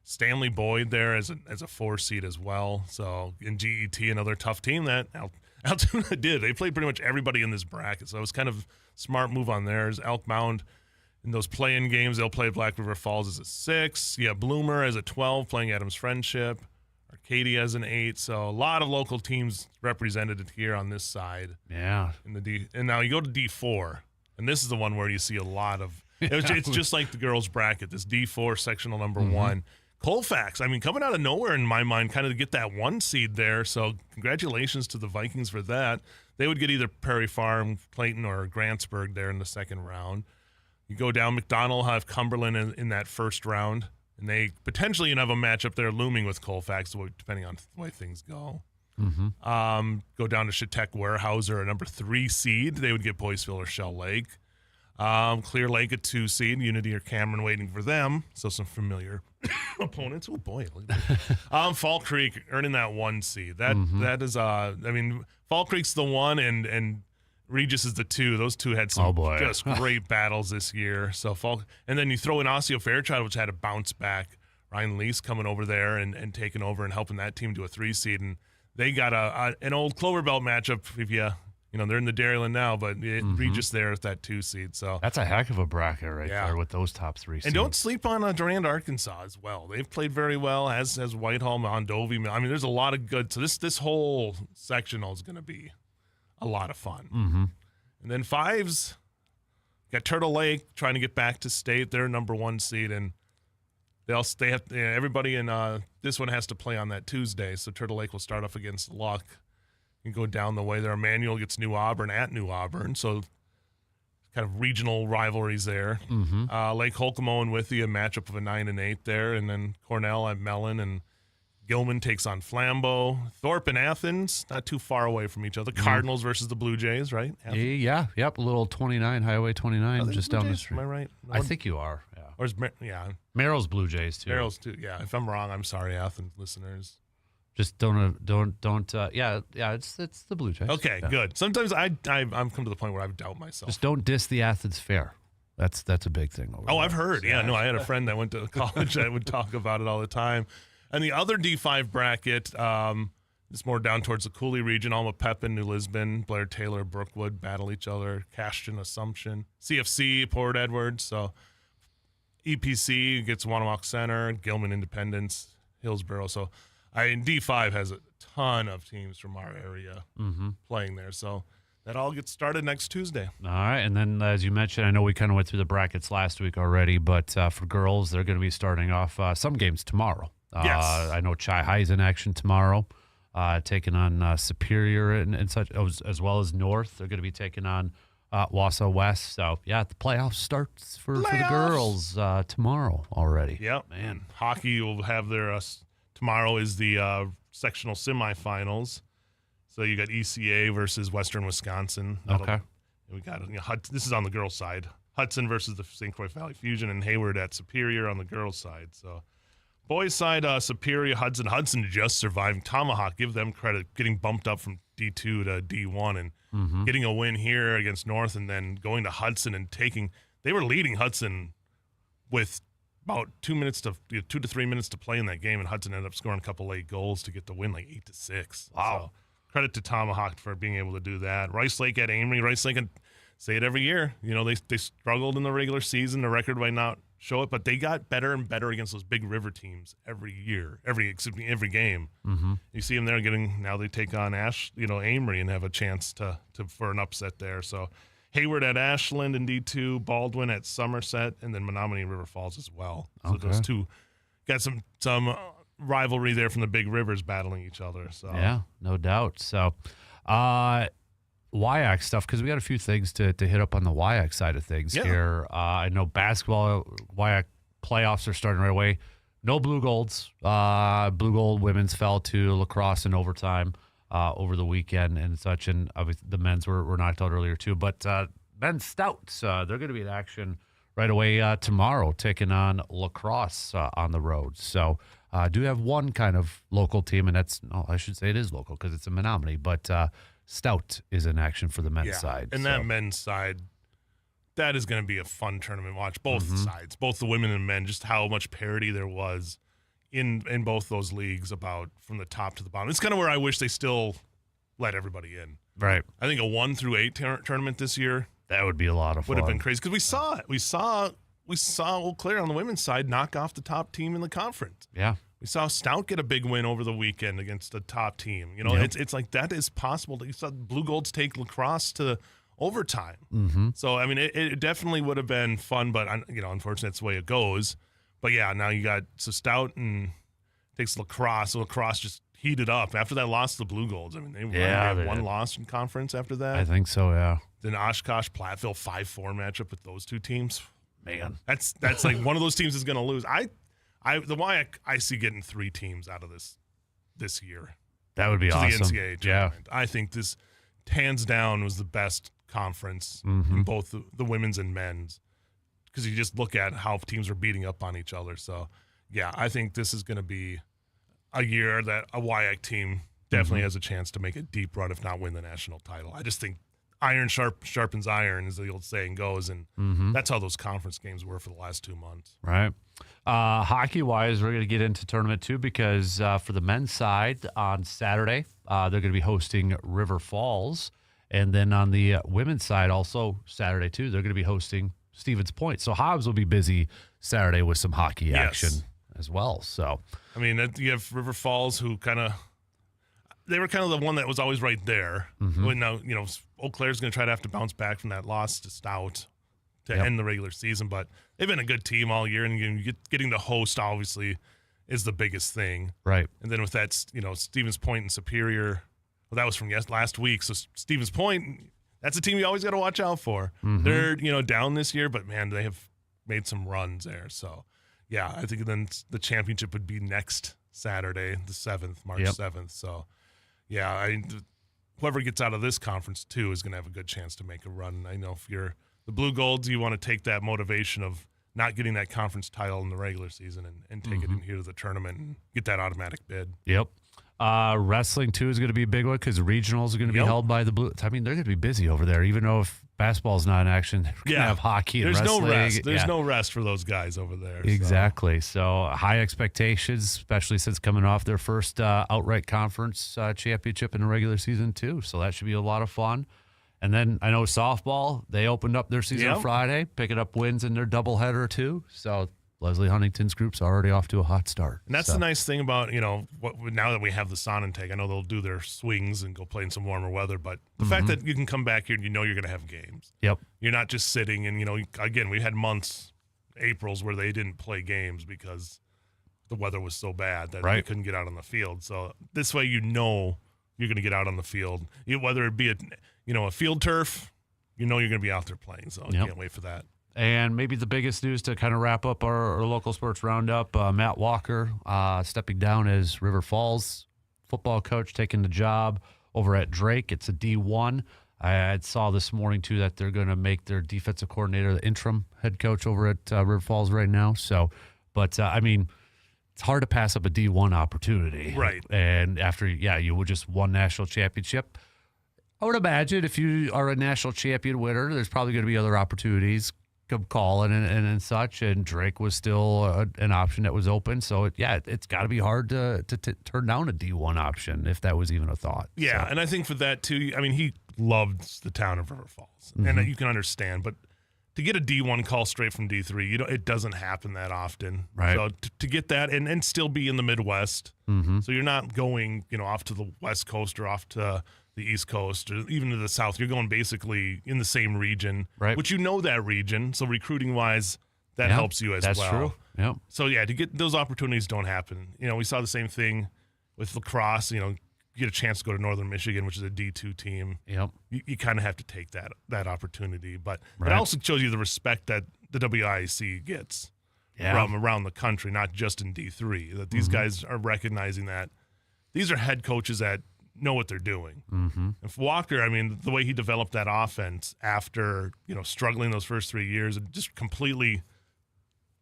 Stanley Boyd there as a 4 seed as well. So in GET, another tough team that Altoona did. They played pretty much everybody in this bracket. So it was kind of smart move on theirs. Elk Mound, in those play-in games, they'll play Black River Falls as a 6. Yeah, Bloomer as a 12, playing Adams Friendship. Arcadia as an 8, so a lot of local teams represented here on this side. Yeah. And now you go to D4, and this is the one where you see a lot of. It's just like the girls' bracket. This D4 sectional number 1, Colfax. I mean, coming out of nowhere in my mind, kind of to get that 1 seed there. So congratulations to the Vikings for that. They would get either Prairie Farm, Clayton, or Grantsburg there in the second round. You go down, McDonald will have Cumberland in that first round. And they potentially have a matchup there looming with Colfax, depending on the way things go. Go down to Chautauqua Weyerhaeuser, a number 3 seed. They would get Boyceville or Shell Lake. Clear Lake, a 2 seed. Unity or Cameron waiting for them. So some familiar opponents. Oh, boy. Look at that. Fall Creek earning that 1 seed. That is, I mean, Fall Creek's the 1 and Regis is the 2. Those two had some just great battles this year. So and then you throw in Osseo Fairchild, which had a bounce back. Ryan Lease coming over there and taking over and helping that team to a 3 seed. And they got an old Clover Belt matchup. If they're in the Dairyland now, but Regis there at that 2 seed. So that's a heck of a bracket right there with those top 3 seeds. And don't sleep on Durand, Arkansas as well. They've played very well, as Whitehall, Mondovi. I mean, there's a lot of good. So this whole sectional is going to be a lot of fun. And then 5s, got Turtle Lake trying to get back to state. They're number 1 seed, and everybody in this one has to play on that Tuesday. So Turtle Lake will start off against Luck and go down the way there. Emmanuel gets New Auburn at New Auburn, so kind of regional rivalries there. Lake Holcomb and Withee, a matchup of a 9 and 8 there, and then Cornell at Mellon, and Gilman takes on Flambeau. Thorpe and Athens, not too far away from each other. Cardinals versus the Blue Jays, right? Athens. Yeah, yep. A little 29, Highway 29, just down the street. Am I right? I think you are. Yeah. Or is Merrill's Blue Jays too. Merrill's too. Yeah. If I'm wrong, I'm sorry, Athens listeners. Just don't. Yeah. It's the Blue Jays. Okay, good. Sometimes I'm come to the point where I doubt myself. Just don't diss the Athens Fair. That's a big thing. I've heard. Yeah, no, I had a friend that went to college that would talk about it all the time. And the other D5 bracket, it's more down towards the Cooley region. Alma Pepin, New Lisbon, Blair Taylor, Brookwood battle each other. Cashton, Assumption, CFC, Port Edward. So EPC gets Wanawak Center, Gilman Independence, Hillsboro. So D5 has a ton of teams from our area playing there. So that all gets started next Tuesday. All right. And then, as you mentioned, I know we kind of went through the brackets last week already, but for girls, they're going to be starting off some games tomorrow. Yes. I know Chi High's in action tomorrow, taking on Superior and such, as well as North. They're going to be taking on Wausau West. So, yeah, the playoffs starts for the girls tomorrow already. Yep. Man. Hockey will have their tomorrow is the sectional semifinals. So you got ECA versus Western Wisconsin. Okay. We got this is on the girls' side. Hudson versus the St. Croix Valley Fusion, and Hayward at Superior on the girls' side. So boys' side, Superior, Hudson just surviving. Tomahawk, give them credit, getting bumped up from D2 to D1 and getting a win here against North, and then going to Hudson and they were leading Hudson with about 2 to 3 minutes to play in that game, and Hudson ended up scoring a couple late goals to get the win, like 8-6. Wow. So credit to Tomahawk for being able to do that. Rice Lake at Amory. Rice Lake, say it every year. They struggled in the regular season. The record might not show it, but they got better and better against those big river teams every year, every game. You see them there now they take on Amory and have a chance for an upset there. So Hayward at Ashland in D2, Baldwin at Somerset, and then Menominee River Falls as well. So those two got some rivalry there from the big rivers battling each other. So yeah, no doubt. So WIAC stuff, because we got a few things to hit up on the WIAC side of things here. I know basketball WIAC playoffs are starting right away. No Blue Golds. Blue Gold women's fell to lacrosse in overtime over the weekend and such, and obviously the men's were knocked out earlier too. But men's stouts, they're going to be in action right away tomorrow, taking on lacrosse on the road. So do have one kind of local team, and I should say it is local because it's a Menominee, but stout is in action for the men's side. And that men's side, that is going to be a fun tournament watch. Both sides, both the women and men, just how much parity there was in both those leagues about from the top to the bottom. It's kind of where I wish they still let everybody in. Right. I think a 1-8 tournament this year, that would be a lot of fun. Would have been crazy because we saw it. We saw Eau Claire on the women's side knock off the top team in the conference. Yeah. We saw Stout get a big win over the weekend against the top team. You know, it's like that is possible. You saw Blue Golds take lacrosse to overtime. So, I mean, it definitely would have been fun, but, unfortunately, that's the way it goes. But, yeah, now you got Stout and takes lacrosse. So lacrosse just heated up. After that loss to the Blue Golds, I mean, they had one loss in conference after that. I think so, yeah. Then Oshkosh, Platteville, 5-4 matchup with those two teams. Man. That's like one of those teams is going to lose. I see getting 3 teams out of this year. That would be awesome. The NCAA tournament. I think this, hands down, was the best conference in both the women's and men's, because you just look at how teams are beating up on each other. So, yeah, I think this is going to be a year that a WIAC team definitely has a chance to make a deep run, if not win the national title. I just think iron sharpens iron, as the old saying goes, and that's how those conference games were for the last 2 months. Right. Hockey-wise, we're going to get into tournament two because for the men's side on Saturday, they're going to be hosting River Falls. And then on the women's side, also Saturday too, they're going to be hosting Stevens Point. So Hobbs will be busy Saturday with some hockey action as well. So, I mean, you have River Falls, who they were kind of the one that was always right there. When now, Eau Claire's going to have to bounce back from that loss to Stout to end the regular season, but they've been a good team all year, and getting to host obviously is the biggest thing. Right. And then with that, Stevens Point and Superior, well, that was from last week. So Stevens Point, that's a team you always got to watch out for. They're, down this year, but man, they have made some runs there. So yeah, I think then the championship would be next Saturday, the 7th, March 7th. So yeah, whoever gets out of this conference too is going to have a good chance to make a run. I know if you're the Blue Golds, you want to take that motivation of not getting that conference title in the regular season and take it in here to the tournament and get that automatic bid. Yep. Wrestling too is going to be a big one because regionals are going to be held by the Blue. I mean, they're going to be busy over there, even though if basketball's not in action, they're going to have hockey and wrestling. No rest. There's no rest for those guys over there. Exactly. So high expectations, especially since coming off their first outright conference championship in the regular season too. So that should be a lot of fun. And then I know softball, they opened up their season Friday, picking up wins in their doubleheader too. So Leslie Huntington's group's already off to a hot start. And that's the nice thing about, now that we have the Sonnentag, I know they'll do their swings and go play in some warmer weather, but the fact that you can come back here and you're going to have games. Yep. You're not just sitting and, again, we had months, Aprils, where they didn't play games because the weather was so bad that they couldn't get out on the field. So this way you're going to get out on the field. Whether it be a field turf, you're going to be out there playing. So I can't wait for that. And maybe the biggest news to kind of wrap up our local sports roundup, Matt Walker stepping down as River Falls football coach, taking the job over at Drake. It's a D1. I saw this morning, too, that they're going to make their defensive coordinator the interim head coach over at River Falls right now. So, but, I mean, it's hard to pass up a D1 opportunity. Right. And after, you would just won national championship. I would imagine if you are a national champion winner, there's probably going to be other opportunities come calling and such, and Drake was still an option that was open. So, it's got to be hard to turn down a D1 option if that was even a thought. Yeah, so. And I think for that, too, I mean, he loves the town of River Falls, and you can understand, but to get a D1 call straight from D3, it doesn't happen that often. Right. So to get that and still be in the Midwest, so you're not going, off to the West Coast or off to the East Coast or even to the South. You're going basically in the same region, which that region. So recruiting-wise, that helps you as well. That's true. Yep. So, to get those opportunities don't happen. We saw the same thing with lacrosse. You get a chance to go to Northern Michigan, which is a D2 team. Yep. You kind of have to take that opportunity. But it also shows you the respect that the WIAC gets from around the country, not just in D3. That these guys are recognizing that these are head coaches that know what they're doing. And for Walker, I mean, the way he developed that offense after, struggling those first 3 years and just completely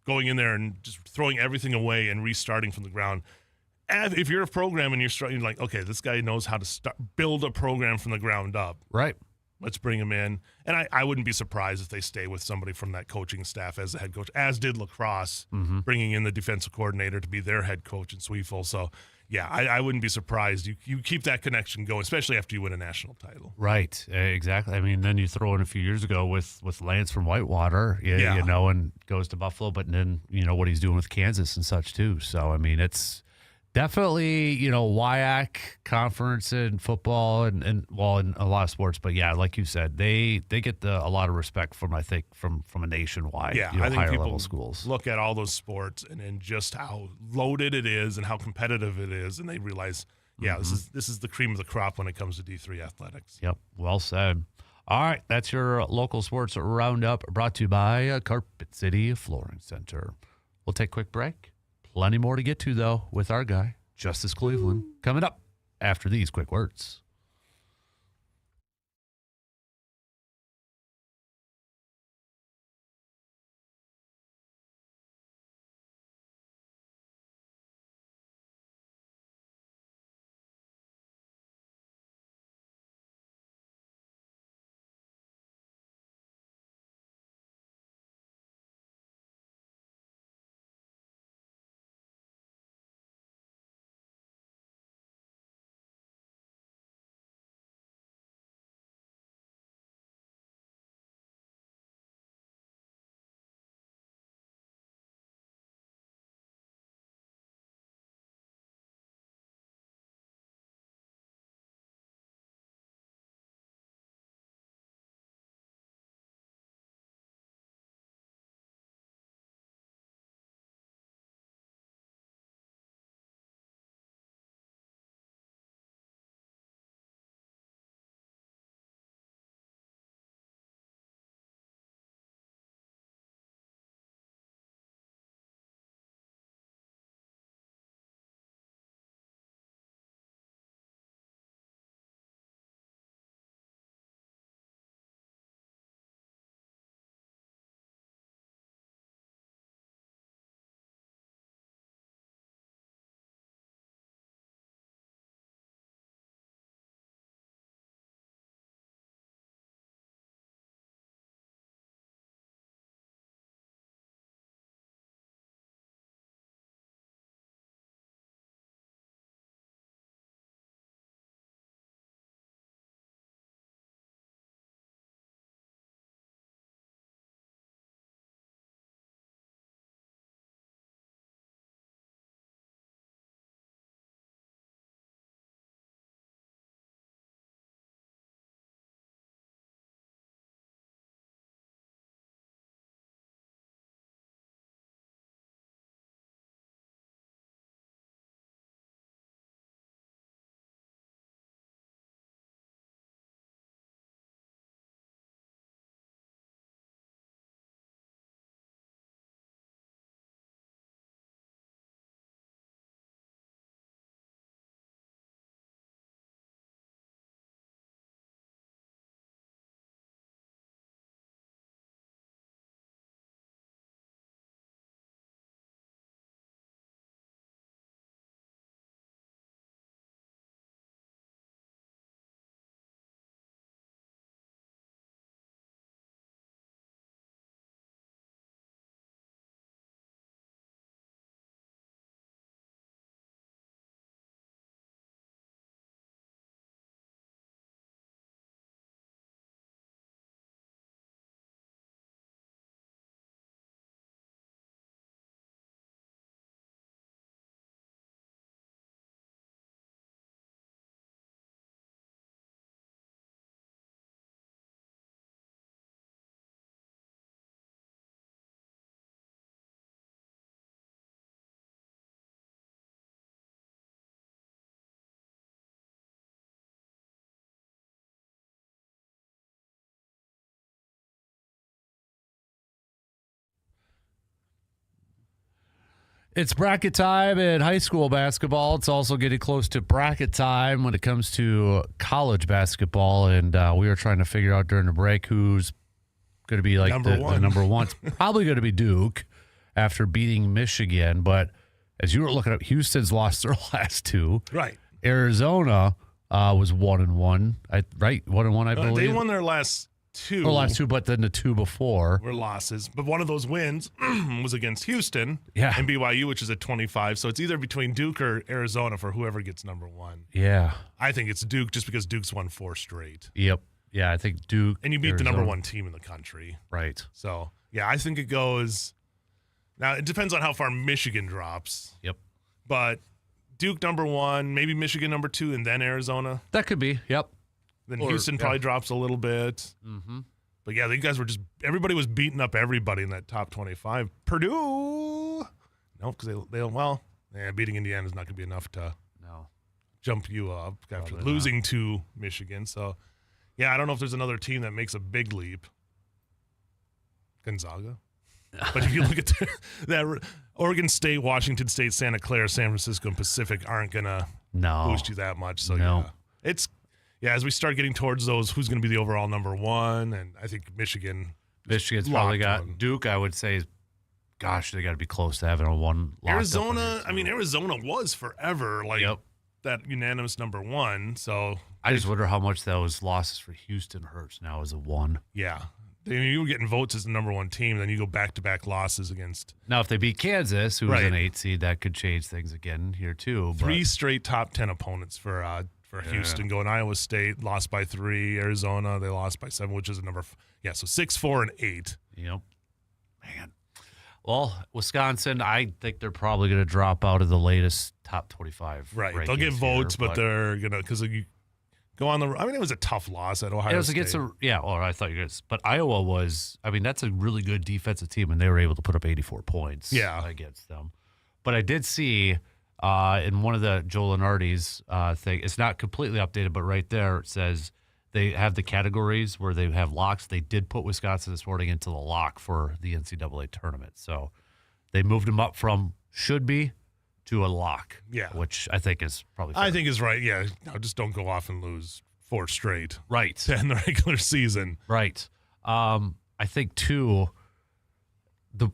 going in there and just throwing everything away and restarting from the ground. And if you're a program and you're struggling, like, okay, this guy knows how to build a program from the ground up. Right. Let's bring him in. And I wouldn't be surprised if they stay with somebody from that coaching staff as the head coach, as did lacrosse, bringing in the defensive coordinator to be their head coach in Sweetville. So, yeah, I wouldn't be surprised. You keep that connection going, especially after you win a national title. Right, exactly. I mean, then you throw in a few years ago with Lance from Whitewater, and goes to Buffalo, but then, what he's doing with Kansas and such too. So, I mean, it's definitely, WIAC conference in football and in a lot of sports. But, yeah, like you said, they get a lot of respect from a nationwide, I think higher people level schools. Look at all those sports and just how loaded it is and how competitive it is, and they realize, this is the cream of the crop when it comes to D3 athletics. Yep, well said. All right, that's your local sports roundup brought to you by Carpet City Flooring Center. We'll take a quick break. Plenty more to get to, though, with our guy, Justice Cleveland, coming up after these quick words. It's bracket time in high school basketball. It's also getting close to bracket time when it comes to college basketball. And we were trying to figure out during the break who's going to be like the number one. It's probably going to be Duke after beating Michigan. But as you were looking up, Houston's lost their last two. Right. Arizona was 1-1. Right? 1-1, I believe. They won their last two. But then the two before were losses. But one of those wins was against Houston and BYU, which is at 25. So it's either between Duke or Arizona for whoever gets number one. Yeah. I think it's Duke just because Duke's won 4 straight. Yep. Yeah, I think Duke. And you beat the number one team in the country. Right. So, yeah, I think it goes. Now, it depends on how far Michigan drops. Yep. But Duke number one, maybe Michigan number 2, and then Arizona. That could be. Yep. Then Houston probably drops a little bit. Mm-hmm. But, yeah, these guys were everybody was beating up everybody in that top 25. Purdue. No, because beating Indiana is not going to be enough to jump you up after losing to Michigan. So, yeah, I don't know if there's another team that makes a big leap. Gonzaga. But if you look at that, Oregon State, Washington State, Santa Clara, San Francisco, and Pacific aren't going to boost you that much. So, as we start getting towards those, who's going to be the overall number one? And I think Michigan's probably got Duke, I would say, gosh, they got to be close to having a one. Arizona was forever that unanimous number one. So I just wonder how much those losses for Houston hurts now as a one. Yeah. You were getting votes as the number one team, then you go back-to-back losses against. Now, if they beat Kansas, who's an 8 seed, that could change things again here too. 3 straight top 10 opponents for Houston. Going Iowa State lost by 3, Arizona they lost by 7, which is a number. So 6, 4, and 8. Yep, man. Well, Wisconsin, I think they're probably going to drop out of the latest top 25. Right, they'll get votes, but they're gonna because you. Go on it was a tough loss at Ohio State. It was against I thought you guys, but Iowa was, that's a really good defensive team, and they were able to put up 84 points against them. But I did see in one of the Joel Lenardi's thing, it's not completely updated, but right there it says they have the categories where they have locks. They did put Wisconsin this morning into the lock for the NCAA tournament. So they moved them up from should be to a lock, which I think is probably fair. I think is right, No, just don't go off and lose 4 straight. Right. To end the regular season. Right. I think, too,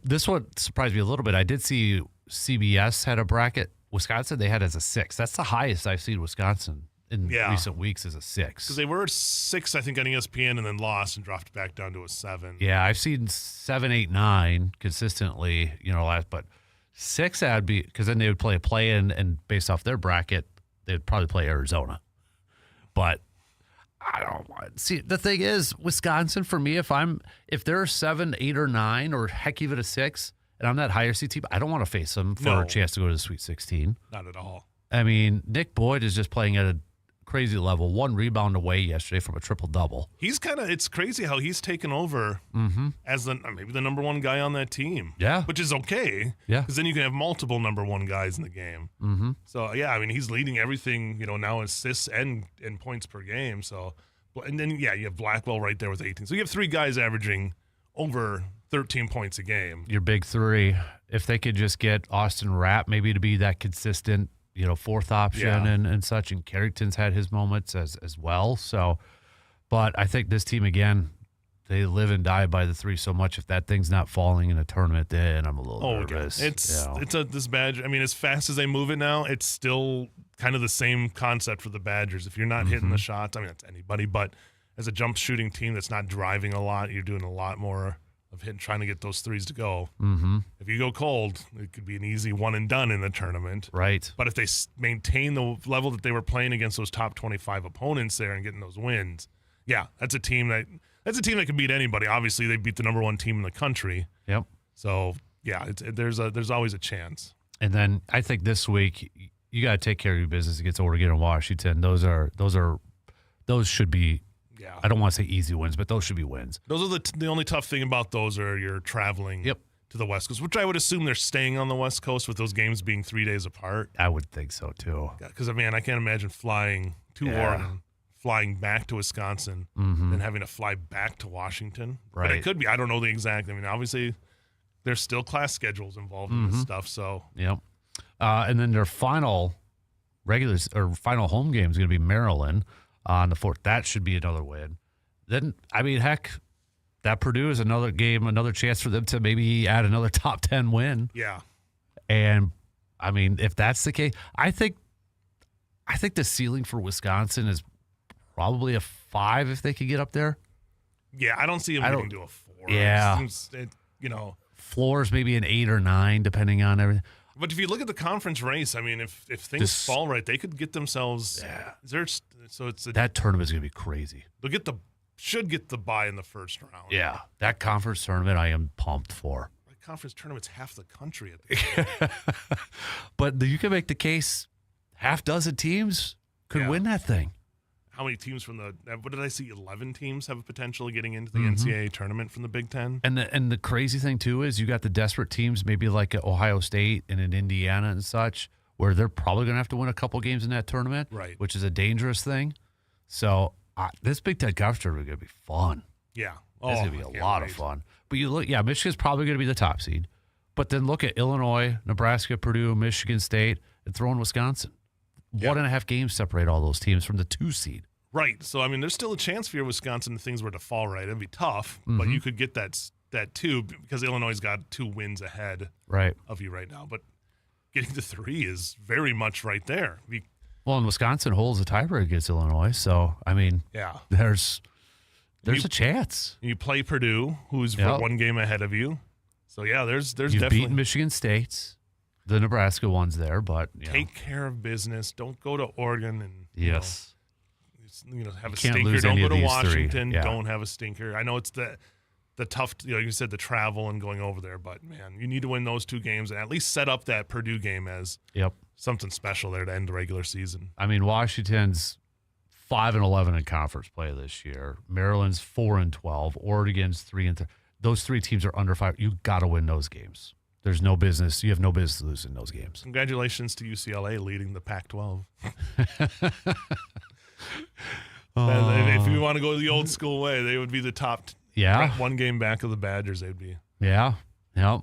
this one surprised me a little bit. I did see CBS had a bracket. Wisconsin, they had as a 6. That's the highest I've seen Wisconsin in recent weeks as a 6. Because they were 6, I think, on ESPN and then lost and dropped back down to a 7. Yeah, I've seen 7, 8, 9 consistently, but 6, that'd be because then they would play a play-in, and based off their bracket, they'd probably play Arizona. But I don't want. See, the thing is, Wisconsin for me, if they're 7, 8, or 9, or heck even a 6, and I'm that higher seed team, I don't want to face them for a chance to go to the Sweet 16. Not at all. Nick Boyd is just playing at a crazy level. 1 rebound away yesterday from a triple-double. It's crazy how he's taken over as maybe the number one guy on that team. Yeah. Which is okay. Yeah. Because then you can have multiple number one guys in the game. Mm-hmm. So, he's leading everything, now assists and points per game. So, and then, you have Blackwell right there with 18. So you have 3 guys averaging over 13 points a game. Your big 3. If they could just get Austin Rapp maybe to be that consistent, 4th option and such. And Carrington's had his moments as well. So, but I think this team, again, they live and die by the 3 so much. If that thing's not falling in a tournament, then I'm a little nervous. This Badger. As fast as they move it now, it's still kind of the same concept for the Badgers. If you're not hitting the shots, that's anybody, but as a jump shooting team that's not driving a lot, you're doing a lot more of trying to get those 3s to go. Mm-hmm. If you go cold, it could be an easy one and done in the tournament. Right. But if they maintain the level that they were playing against those top 25 opponents there and getting those wins, that's a team that can beat anybody. Obviously, they beat the number one team in the country. Yep. So there's always a chance. And then I think this week you got to take care of your business against Oregon and Washington. Those should be. Yeah. I don't want to say easy wins, but those should be wins. Those are the only tough thing about those are you're traveling to the West Coast, which I would assume they're staying on the West Coast with those games being 3 days apart. I would think so, too. Because, I can't imagine flying to Oregon, flying back to Wisconsin, and having to fly back to Washington. Right. But it could be. I don't know the exact. Obviously, there's still class schedules involved in this stuff. So Yep. And then their final final home game is going to be Maryland on the 4th. That should be another win. Then, I mean, heck, that Purdue is another game, another chance for them to maybe add another top 10 win. yeah, And I mean, if that's the case, I think the ceiling for Wisconsin is probably a 5 if they could get up there. yeah, I don't see them getting to a 4. Yeah. Floors maybe an 8 or 9, depending on everything. But if you look at the conference race, I mean, if things fall right, they could get themselves. Yeah. That tournament is going to be crazy. They'll should get the bye in the first round. Yeah, that conference tournament I am pumped for. The conference tournament's half the country at the But you can make the case half dozen teams could win that thing. How many teams from what did I see? 11 teams have a potential of getting into the NCAA tournament from the Big Ten. And the crazy thing too is you got the desperate teams, maybe like at Ohio State and in Indiana and such, where they're probably going to have to win a couple games in that tournament, right? Which is a dangerous thing. So this Big Ten conference tournament is going to be fun. Yeah, it's going to be a lot of fun. But you look, Michigan's probably going to be the top seed. But then look at Illinois, Nebraska, Purdue, Michigan State, and throw in Wisconsin. 1.5 games separate all those teams from the 2 seed. Right. So, I mean, there's still a chance for your Wisconsin if things were to fall right. It'd be tough, but you could get that 2 because Illinois got 2 wins ahead of you right now. But getting to 3 is very much right there. Well, and Wisconsin holds a tiebreaker against Illinois. So, I mean, there's a chance. You play Purdue, who's 1 game ahead of you. So, yeah, there's You've definitely. beaten Michigan State. The Nebraska one's there, but take care of business. Don't go to Oregon and have a can't stinker. lose Don't any go of to these Washington. 3. Yeah. Don't have a stinker. I know it's the tough, you said the travel and going over there, but man, you need to win those 2 games and at least set up that Purdue game as something special there to end the regular season. I mean, Washington's 5-11 in conference play this year. Maryland's 4-12. Oregon's 3-3. Those 3 teams are under 5. You got to win those games. There's no business. You have no business losing those games. Congratulations to UCLA leading the Pac-12. If you want to go the old school way, they would be the top. 1 game back of the Badgers. They'd be. Yeah. Yep.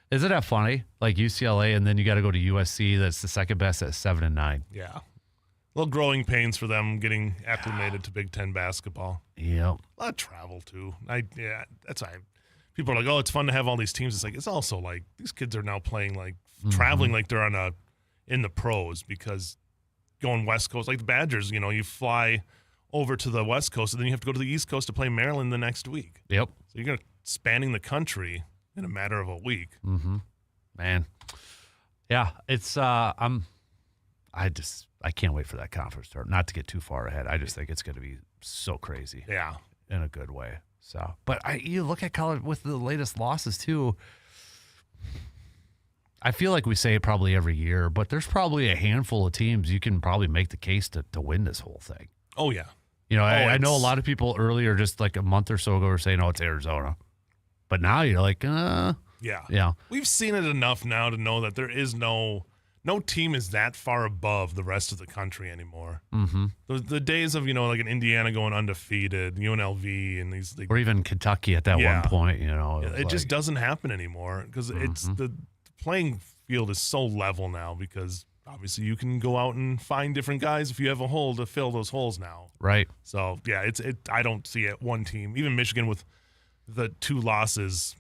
Isn't that funny? Like UCLA, and then you got to go to USC. That's the second best at 7-9. Yeah. A little growing pains for them getting acclimated to Big Ten basketball. Yep. A lot of travel too. That's why. People are like, oh, it's fun to have all these teams. It's like it's also like these kids are now playing traveling like they're in the pros because going West Coast, like the Badgers, you fly over to the West Coast and then you have to go to the East Coast to play Maryland the next week. Yep. So you're going to spanning the country in a matter of a week. Mm-hmm. Man. Yeah, it's I can't wait for that conference start. Not to get too far ahead. I just think it's going to be so crazy. Yeah. In a good way. So, but you look at college with the latest losses too. I feel like we say it probably every year, but there's probably a handful of teams you can probably make the case to win this whole thing. Oh yeah. I know a lot of people earlier, just like a month or so ago, were saying, "Oh, it's Arizona," but now you're like, yeah. We've seen it enough now to know that there is no team is that far above the rest of the country anymore. Mm-hmm. The days of like an Indiana going undefeated, UNLV, and these or even Kentucky at that one point, it just doesn't happen anymore because it's the playing field is so level now because obviously you can go out and find different guys if you have a hole to fill those holes now. Right. So yeah, I don't see it one team, even Michigan with the 2 losses.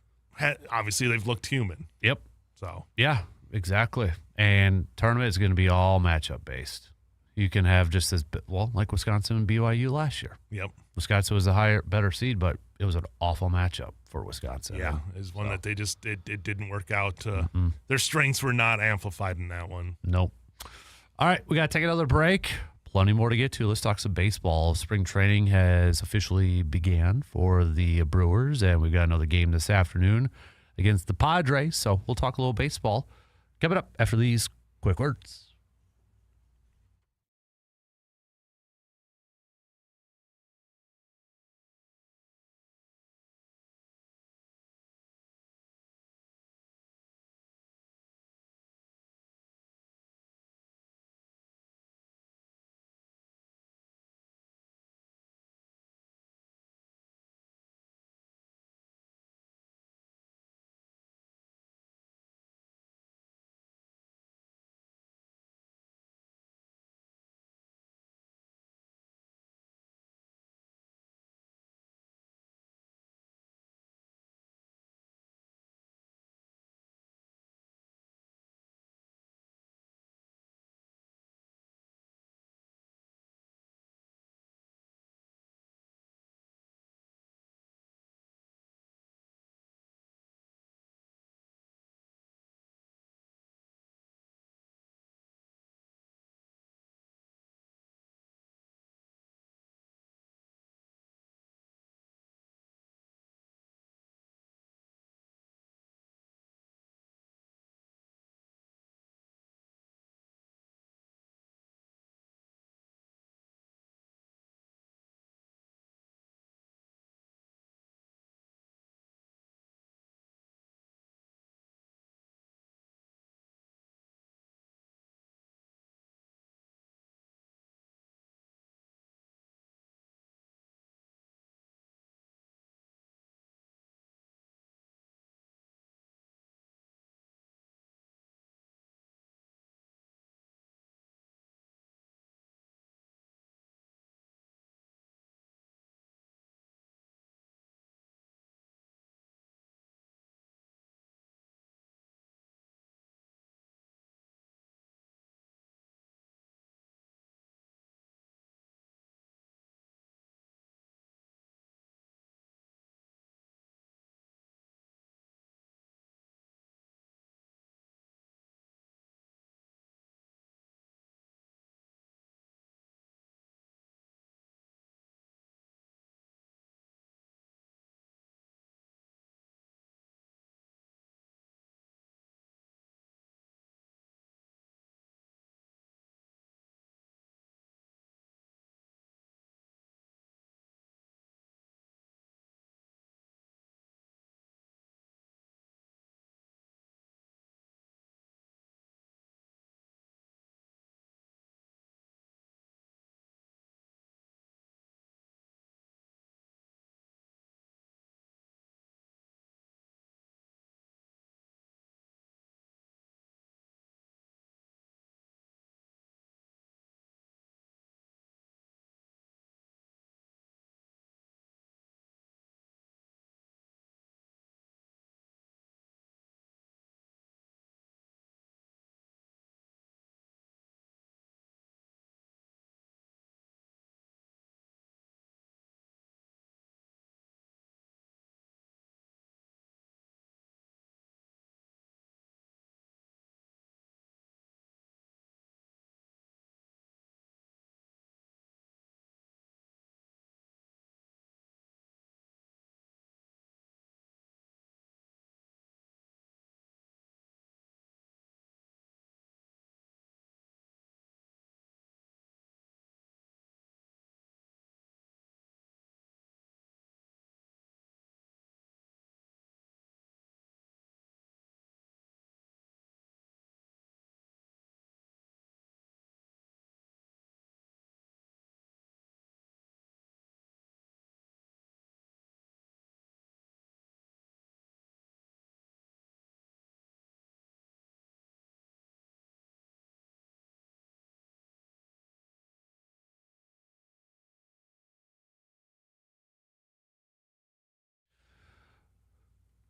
Obviously they've looked human. Yep. So yeah. Exactly. And tournament is going to be all matchup based. You can have just like Wisconsin and BYU last year. Yep. Wisconsin was a better seed, but it was an awful matchup for Wisconsin. Yeah, it's one that they just it didn't work out. Their strengths were not amplified in that one. Nope. All right, we got to take another break. Plenty more to get to. Let's talk some baseball. Spring training has officially began for the Brewers, and we've got another game this afternoon against the Padres. So we'll talk a little baseball coming up after these quick words.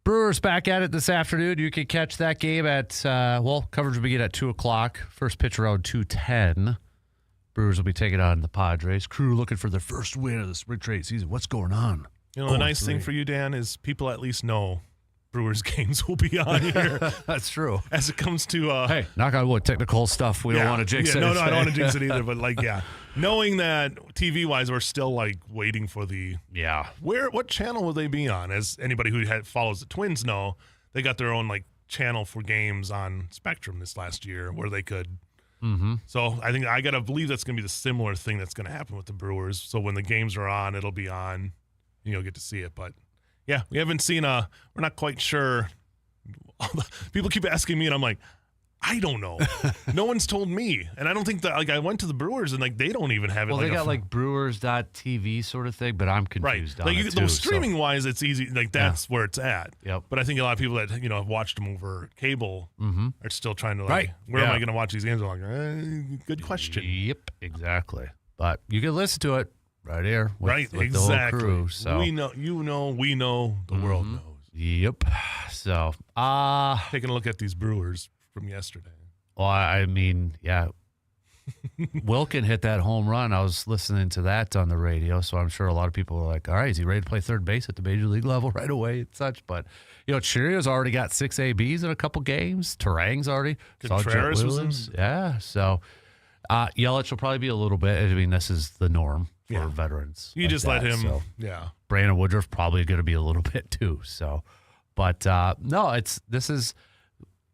Brewers back at it this afternoon. You can catch that game at, coverage will begin at 2 o'clock. First pitch around 2:10. Brewers will be taking on the Padres. Crew looking for their first win of the spring trade season. What's going on? The nice thing for you, Dan, is people at least know Brewers games will be on here. That's true. As it comes to hey, knock on wood, technical stuff. We don't want to jinx it. No, I don't want to jinx it either. But knowing that TV wise, we're still waiting for the what channel will they be on? As anybody who follows the Twins know, they got their own channel for games on Spectrum this last year where they could. Mm-hmm. So I think I gotta believe that's gonna be the similar thing that's gonna happen with the Brewers. So when the games are on, it'll be on. And you'll get to see it, but. Yeah, we haven't seen we're not quite sure. People keep asking me, and I'm like, I don't know. No one's told me. And I don't think that, I went to the Brewers, and, they don't even have it. Well, they got, Brewers.tv sort of thing, but I'm confused on it, too. Streaming-wise, it's easy. That's where it's at. Yep. But I think a lot of people that, have watched them over cable are still trying to, where am I going to watch these games? I'm like, good question. Yep, exactly. But you can listen to it. Right here, with exactly. The whole crew. So we know, we know, the world knows. Yep. So, taking a look at these Brewers from yesterday. Well, I mean, yeah. Wilkin hit that home run. I was listening to that on the radio, so I'm sure a lot of people were like, "All right, is he ready to play third base at the major league level right away?" and such. But Chirio's already got 6 ABs in a couple games. Terang's already. Contreras was in. Yeah. So, Yelich will probably be a little bit. I mean, this is the norm. For veterans. You just let him, Brandon Woodruff probably going to be a little bit too. So, but no,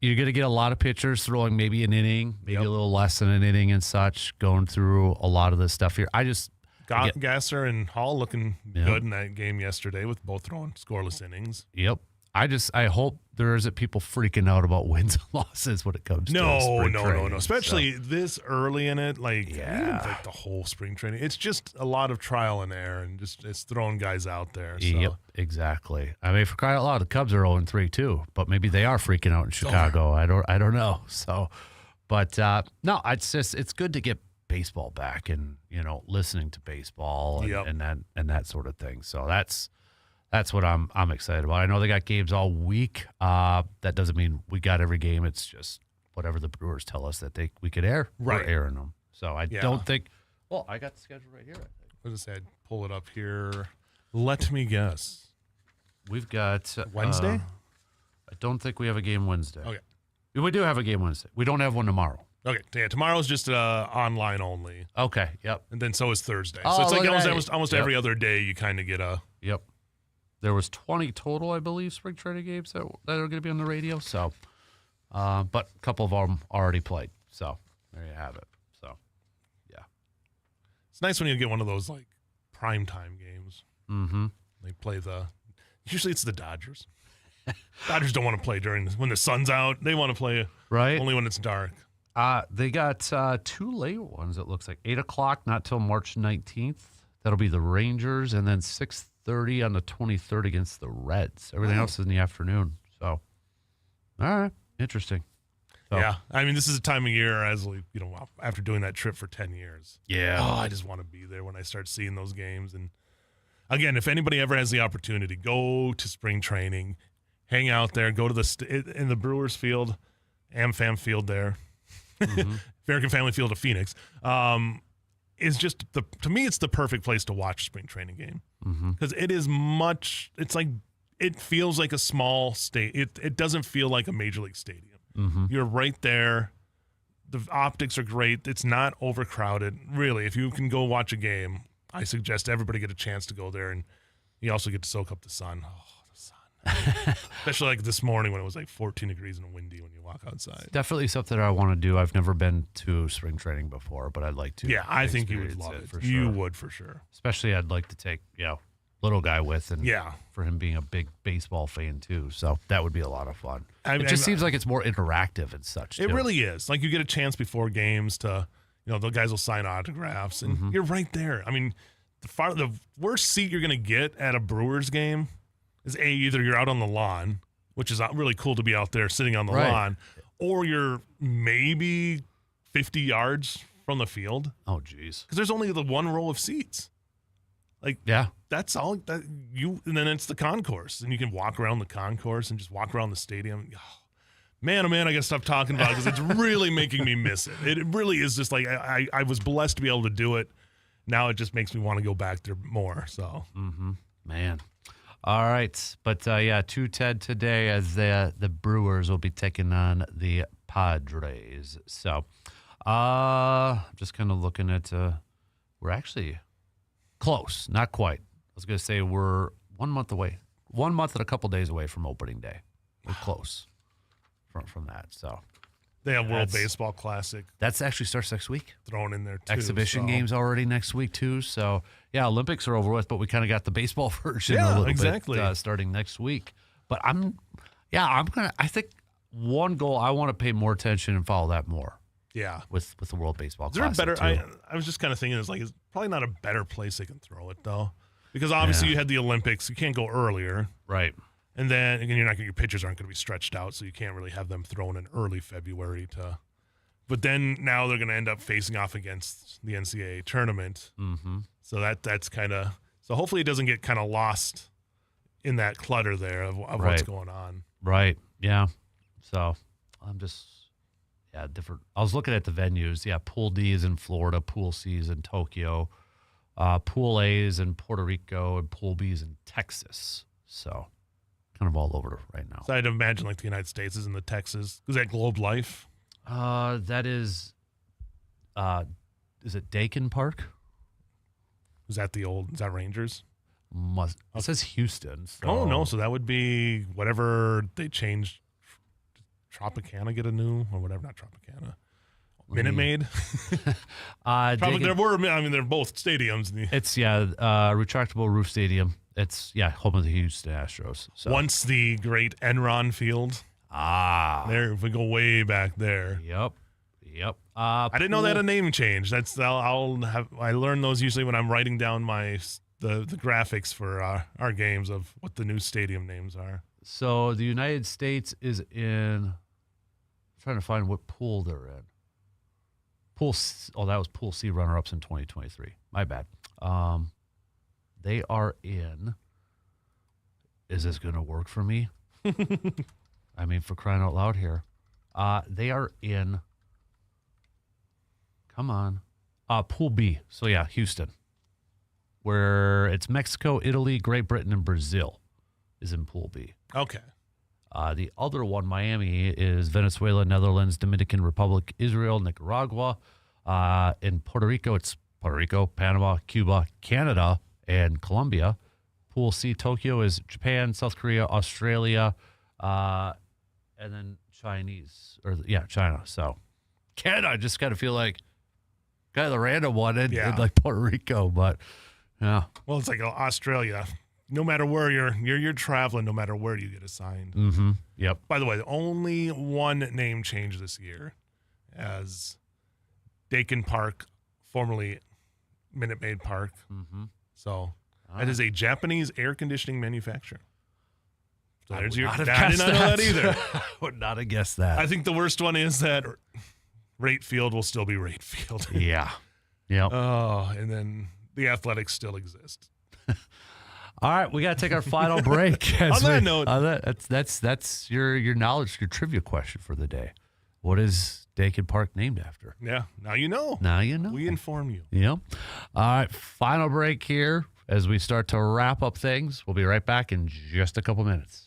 you're going to get a lot of pitchers throwing maybe an inning, maybe a little less than an inning and such, going through a lot of this stuff here. Gasser and Hall looking good in that game yesterday with both throwing scoreless innings. Yep. I hope there isn't people freaking out about wins and losses when it comes to spring training. No. Especially this early in it, even the whole spring training. It's just a lot of trial and error and just it's throwing guys out there. So. Yep, exactly. I mean, for crying out loud, the Cubs are 0-3 too, but maybe they are freaking out in Chicago. I don't know. So, but no, it's good to get baseball back and listening to baseball and that sort of thing. So that's what I'm excited about. I know they got games all week. That doesn't mean we got every game. It's just whatever the Brewers tell us that we could air. We're airing them. So I don't think. Well, I got the schedule right here. I think. What is that? Pull it up here. Let me guess. We've got Wednesday. I don't think we have a game Wednesday. Okay. We do have a game Wednesday. We don't have one tomorrow. Okay. Yeah, tomorrow's just online only. Okay. Yep. And then so is Thursday. So it's almost every other day you kind of get a. Yep. There was 20 total, I believe, spring training games that are going to be on the radio. So, but a couple of them already played. So there you have it. So, yeah, it's nice when you get one of those primetime games. Mm-hmm. They play usually it's the Dodgers. Dodgers don't want to play when the sun's out. They want to play only when it's dark. They got 2 late ones. It looks like 8 o'clock, not till March 19th. That'll be the Rangers, and then 6:30 on the 23rd against the Reds. Everything else is in the afternoon. So, all right, interesting. So, yeah, I mean, this is a time of year after doing that trip for 10 years. Yeah. Oh, I just want to be there when I start seeing those games. And again, if anybody ever has the opportunity, go to spring training, hang out there, go to in the Brewers Field, AmFam Field there, American Family Field of Phoenix. Is just to me, it's the perfect place to watch a spring training game because it is much. It's it feels like a small state. It doesn't feel like a major league stadium. You're right there. The optics are great. It's not overcrowded. Really, if you can go watch a game, I suggest everybody get a chance to go there, and you also get to soak up the sun. Oh, the sun, especially this morning when it was 14 degrees and windy when you walk outside. It's definitely something I want to do. I've never been to spring training before, but I'd like to. Yeah, I think you would love it. For you sure. would for sure. Especially, I'd like to take little guy with, and for him being a big baseball fan too. So that would be a lot of fun. It just seems like it's more interactive and such. It really is. You get a chance before games to, the guys will sign autographs, and you're right there. I mean, the worst seat you're going to get at a Brewers game is either you're out on the lawn, which is really cool to be out there sitting on the lawn, or you're maybe 50 yards from the field. Oh, geez. Because there's only the one row of seats. Like, Yeah. that's all that and then it's the concourse, and you can walk around the concourse and just walk around the stadium. Oh, man, I got to stop talking about it because it's really making me miss it. It really is just like I was blessed to be able to do it. Now it just makes me want to go back there more. So, Man. All right. But, 2-10 today as the Brewers will be taking on the Padres. So, just kind of looking at, we're actually close. Not quite. I was going to say we're 1 month away. 1 month and a couple days away from opening day. We're close from that. So, they have World Baseball Classic. That's actually starts next week. Thrown in there, too. Exhibition games already next week, too. So, Olympics are over with, but we kind of got the baseball version a little bit starting next week. But I think one goal, I want to pay more attention and follow that more. Yeah. With the World Baseball Classic. Classic, I was just kind of thinking, it's probably not a better place they can throw it, though. Because obviously you had the Olympics. You can't go earlier. Right. And then, again, your pitchers aren't going to be stretched out, so you can't really have them thrown in early February But then now they're going to end up facing off against the NCAA tournament. Mm-hmm. So that's kind of – so hopefully it doesn't get kind of lost in that clutter there of what's going on. Right, yeah. So I'm just – different. I was looking at the venues. Yeah, Pool D is in Florida. Pool C is in Tokyo. Pool A is in Puerto Rico. And Pool B is in Texas. So kind of all over right now. So I'd imagine like the United States is in the Texas. Is that Globe Life? That is it Dakin Park? Is that Rangers? It says Houston. So. Oh, no. So that would be whatever they changed. Tropicana get a new or whatever, not Tropicana. Minute Maid. They're both stadiums. It's retractable roof stadium. It's home of the Houston Astros. So. Once the great Enron Field. There, if we go way back there. Yep. I didn't know they had a name change. I learn those usually when I'm writing down the graphics for our games of what the new stadium names are. So the United States is in. I'm trying to find what pool they're in. Pool C, that was Pool C runner-ups in 2023. My bad. They are in. Is this going to work for me? I mean, for crying out loud here. They are in. Come on. Pool B. So, Houston. Where it's Mexico, Italy, Great Britain, and Brazil is in Pool B. Okay. The other one, Miami, is Venezuela, Netherlands, Dominican Republic, Israel, Nicaragua. In Puerto Rico, it's Puerto Rico, Panama, Cuba, Canada, and Colombia. Pool C, Tokyo is Japan, South Korea, Australia, and then China. So Canada, I just kind of feel like kind of the random one in like Puerto Rico, but yeah. Well, it's like Australia. No matter where you're traveling, no matter where you get assigned. Mm-hmm. Yep. By the way, only one name change this year, as Dakin Park, formerly Minute Maid Park. Mm-hmm. So that is a Japanese air conditioning manufacturer. So I did not know that either. I would not have guessed that. I think the worst one is that Rate Field will still be Rate Field. Yeah. Yep. Oh, and then the Athletics still exist. All right, we got to take our final break. On that note, that's your knowledge, your trivia question for the day. What is Dakin Park named after? Yeah, now you know. Now you know. We inform you. Yep. All right, final break here as we start to wrap up things. We'll be right back in just a couple minutes.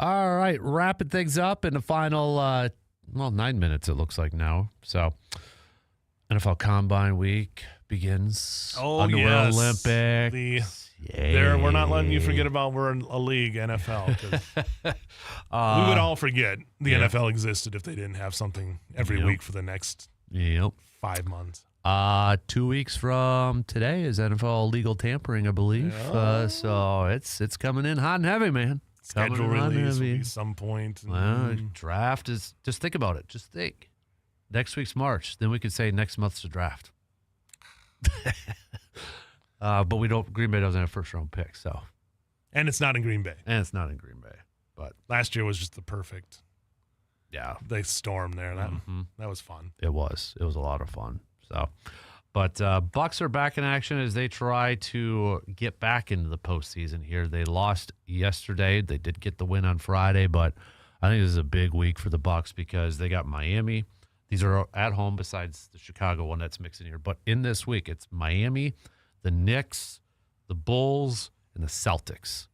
All right, wrapping things up in the final, 9 minutes it looks like now. So NFL Combine Week begins. Underwear Olympics. We're not letting you forget about we're in a league, NFL. 'Cause we would all forget the NFL existed if they didn't have something every week for the next 5 months. 2 weeks from today is NFL legal tampering, I believe. So it's coming in hot and heavy, man. Schedule release will be some point. Draft is, just think about it. Just think. Next week's March. Then we could say next month's the draft. But Green Bay doesn't have first-round pick, so. And it's not in Green Bay. But last year was just the perfect. Yeah. They stormed there. That was fun. It was a lot of fun. So, but Bucks are back in action as they try to get back into the postseason here. They lost yesterday. They did get the win on Friday, but I think this is a big week for the Bucks because they got Miami. These are at home besides the Chicago one that's mixing here. But in this week, it's Miami, the Knicks, the Bulls, and the Celtics.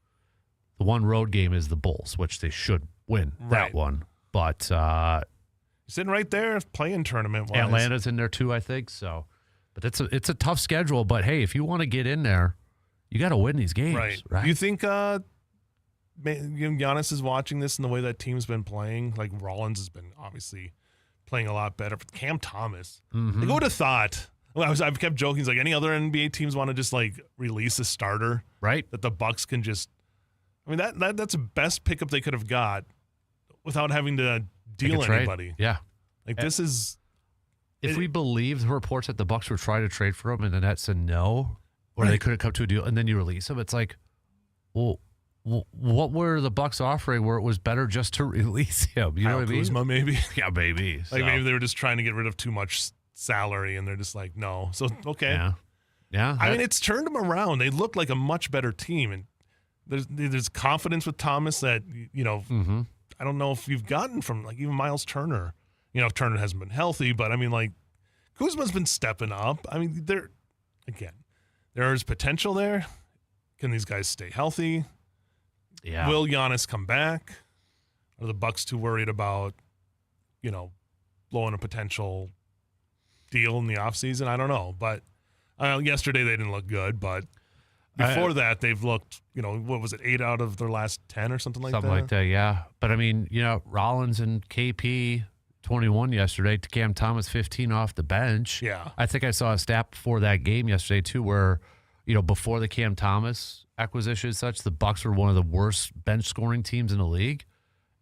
The one road game is the Bulls, which they should win that one. But sitting right there, playing tournament-wise. Atlanta's in there too, I think. So, but it's a tough schedule. But hey, if you want to get in there, you got to win these games, right? Do you think Giannis is watching this and the way that team's been playing? Like Rollins has been obviously playing a lot better. Cam Thomas, who would have thought? Well, I've kept joking. It's like any other NBA teams want to just like release a starter, right? That the Bucks can just. I mean that's the best pickup they could have got without having to deal anybody. Yeah, like this is. If we believe the reports that the Bucks were trying to trade for him and the Nets said no, or they couldn't come to a deal, and then you release him, it's like, well, what were the Bucks offering where it was better just to release him? You know what I mean? Kuzma, maybe. Yeah, maybe. Like maybe they were just trying to get rid of too much salary, and they're just like, no. So okay, yeah. I mean, it's turned them around. They look like a much better team, and there's confidence with Thomas that I don't know if you've gotten from like even Miles Turner. Turner hasn't been healthy, but I mean, like Kuzma's been stepping up. I mean, there's potential there. Can these guys stay healthy? Yeah. Will Giannis come back? Are the Bucks too worried about, blowing a potential deal in the offseason? I don't know. But yesterday they didn't look good. But before that, they've looked, what was it, 8 out of their last 10 or something like that? Something like that, yeah. But, I mean, Rollins and KP, 21 yesterday, to Cam Thomas, 15 off the bench. Yeah. I think I saw a stat before that game yesterday, too, where, before the Cam Thomas acquisition and such, the Bucks were one of the worst bench scoring teams in the league.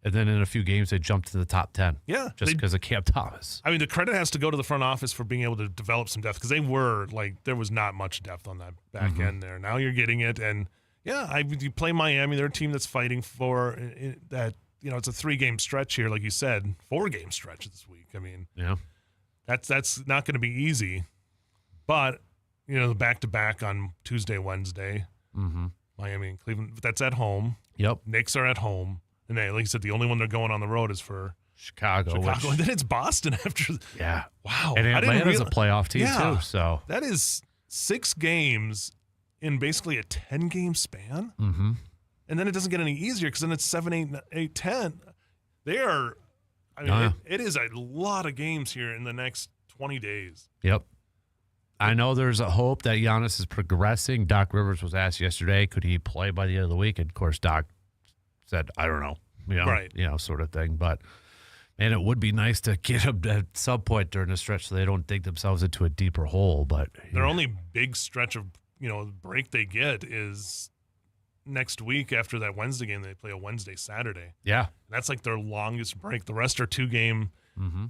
And then in a few games, they jumped to the top 10. Yeah. Just because of Cam Thomas. I mean, the credit has to go to the front office for being able to develop some depth because they were, there was not much depth on that back end there. Now you're getting it. And, you play Miami. They're a team that's fighting for that. It's a 3-game stretch here, like you said, 4-game stretch this week. I mean, that's not going to be easy. But, the back-to-back on Tuesday, Wednesday, Miami and Cleveland, that's at home. Yep. Knicks are at home. And like you said, the only one they're going on the road is for Chicago. And then it's Boston after. Yeah. Wow. And Atlanta's a playoff team, too. So that is 6 games in basically a 10-game span. Mm-hmm. And then it doesn't get any easier because then it's 7, 8, 10. They are, it is a lot of games here in the next 20 days. Yep. I know there's a hope that Giannis is progressing. Doc Rivers was asked yesterday, could he play by the end of the week? And, of course, Doc said, I don't know. Right. Sort of thing. But, man, it would be nice to get them at some point during the stretch so they don't dig themselves into a deeper hole. But their only big stretch of, break they get is next week after that Wednesday game. They play a Wednesday, Saturday. Yeah. That's like their longest break. The rest are 2-game.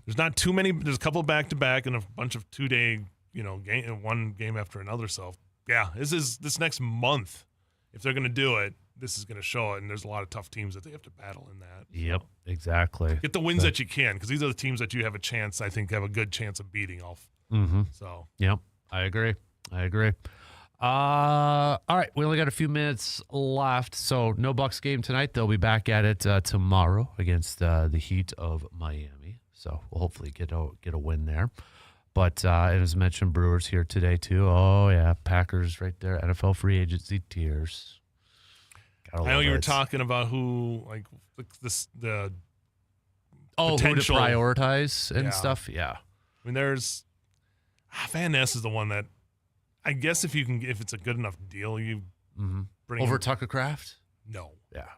There's not too many. There's a couple back-to-back and a bunch of 2-day, one game after another. So, yeah, this next month, if they're going to do it, this is going to show it, and there's a lot of tough teams that they have to battle in that. Yep, exactly. Get the wins that you can, because these are the teams that you have a chance, I think, have a good chance of beating off. So, yep, I agree. All right, we only got a few minutes left, so no Bucks game tonight. They'll be back at it tomorrow against the Heat of Miami. So we'll hopefully get a win there. But as mentioned, Brewers here today too. Oh yeah, Packers right there. NFL free agency tiers. Gotta I know love you were it. talking about who, like, the who to potential- prioritize and Yeah. stuff. Yeah. I mean, there's Van Ness is the one that I guess if it's a good enough deal, you bring Over him- Tucker Kraft? No, Yeah.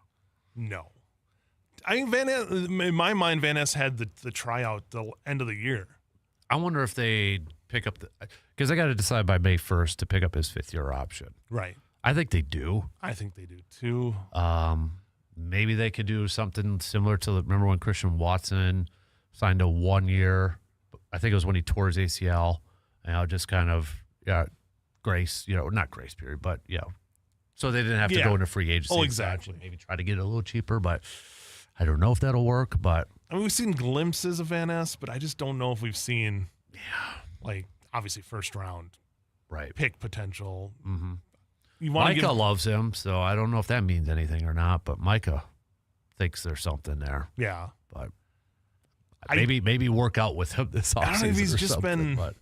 I think Van Ness, in my mind, Van Ness had the tryout the end of the year. I wonder if they pick up because I got to decide by May 1st to pick up his 5th-year option. Right. I think they do. I think they do too. Maybe they could do something similar to remember when Christian Watson signed a 1-year. I think it was when he tore his ACL. Just kind of grace, not grace period, but so they didn't have to Yeah. go into free agency. Oh, and such, exactly. and maybe try to get it a little cheaper, but I don't know if that'll work. But I mean, we've seen glimpses of Van Ness, but I just don't know if we've seen, like, obviously first round right, pick potential. mm-hmm. You want to Micah give, loves him, so I don't know if that means anything or not. But Micah thinks there's something there. yeah. But maybe work out with him this offseason. I don't know if he's or just something, been. But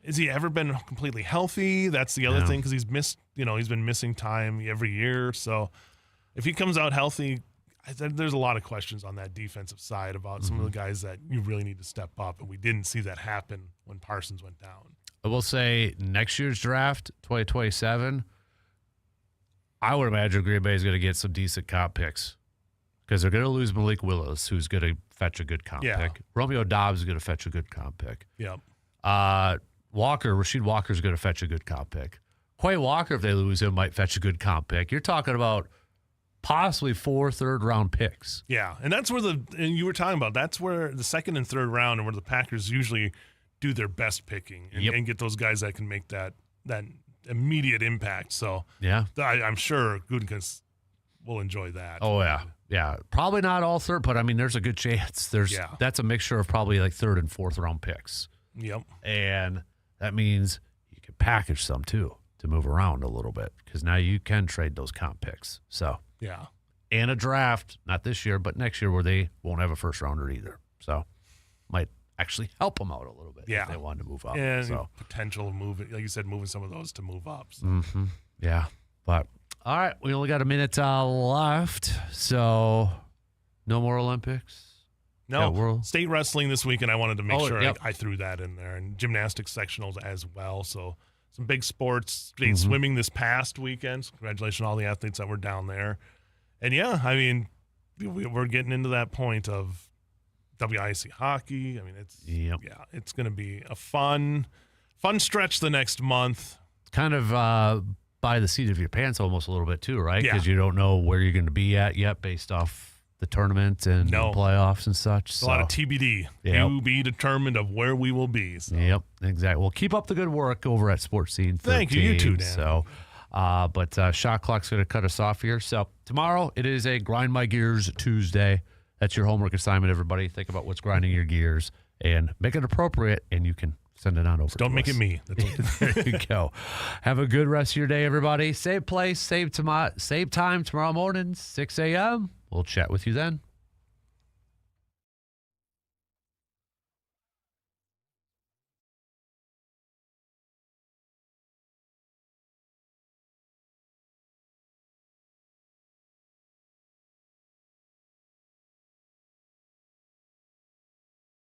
Has he ever been completely healthy? That's the other Yeah. thing, because he's missed. He's been missing time every year. So if he comes out healthy, there's a lot of questions on that defensive side about some of the guys that you really need to step up, and we didn't see that happen when Parsons went down. I will say next year's draft, 2027, I would imagine Green Bay is going to get some decent comp picks because they're going to lose Malik Willis, who's going to fetch a good comp Yeah. pick. Romeo Dobbs is going to fetch a good comp pick. Yep. Rashid Walker is going to fetch a good comp pick. Quay Walker, if they lose him, might fetch a good comp pick. You're talking about possibly 4 third-round picks. Yeah, and that's where and you were talking about, that's where the second and third round and where the Packers usually do their best picking and get those guys that can make that immediate impact. So Yeah. I'm sure Gutekunst will enjoy that. Oh, yeah. Yeah. Probably not all third, but, I mean, there's a good chance. That's a mixture of probably like 3rd and 4th-round picks. Yep. And that means you can package some, too, to move around a little bit because now you can trade those comp picks. So, Yeah. and a draft, not this year, but next year where they won't have a first-rounder either. So, might actually help them out a little bit if they wanted to move up. And So, potential of moving, like you said, moving some of those to move up. So. yeah. But, all right, we only got a minute left. So, no more Olympics. No, state wrestling this weekend. I wanted to make sure yep. I threw that in there, and gymnastics sectionals as well. So some big sports. State swimming this past weekend. So congratulations to all the athletes that were down there. And yeah, I mean, we're getting into that point of WIC hockey. I mean, it's going to be a fun stretch the next month. Kind of by the seat of your pants almost a little bit too, right? Yeah. Because you don't know where you're going to be at yet based off the tournament and the playoffs and such. It's a lot of TBD. Yep. To be determined of where we will be. So. Yep, exactly. Well, keep up the good work over at Sports Scene 13. Thank you. You too, Dan. So, but shot clock's going to cut us off here. So tomorrow it is a Grind My Gears Tuesday. That's your homework assignment, everybody. Think about what's grinding your gears and make it appropriate, and you can send it on over. Don't make us. it me. There you go. Have a good rest of your day, everybody. Same place, same time tomorrow morning, 6 a.m. We'll chat with you then.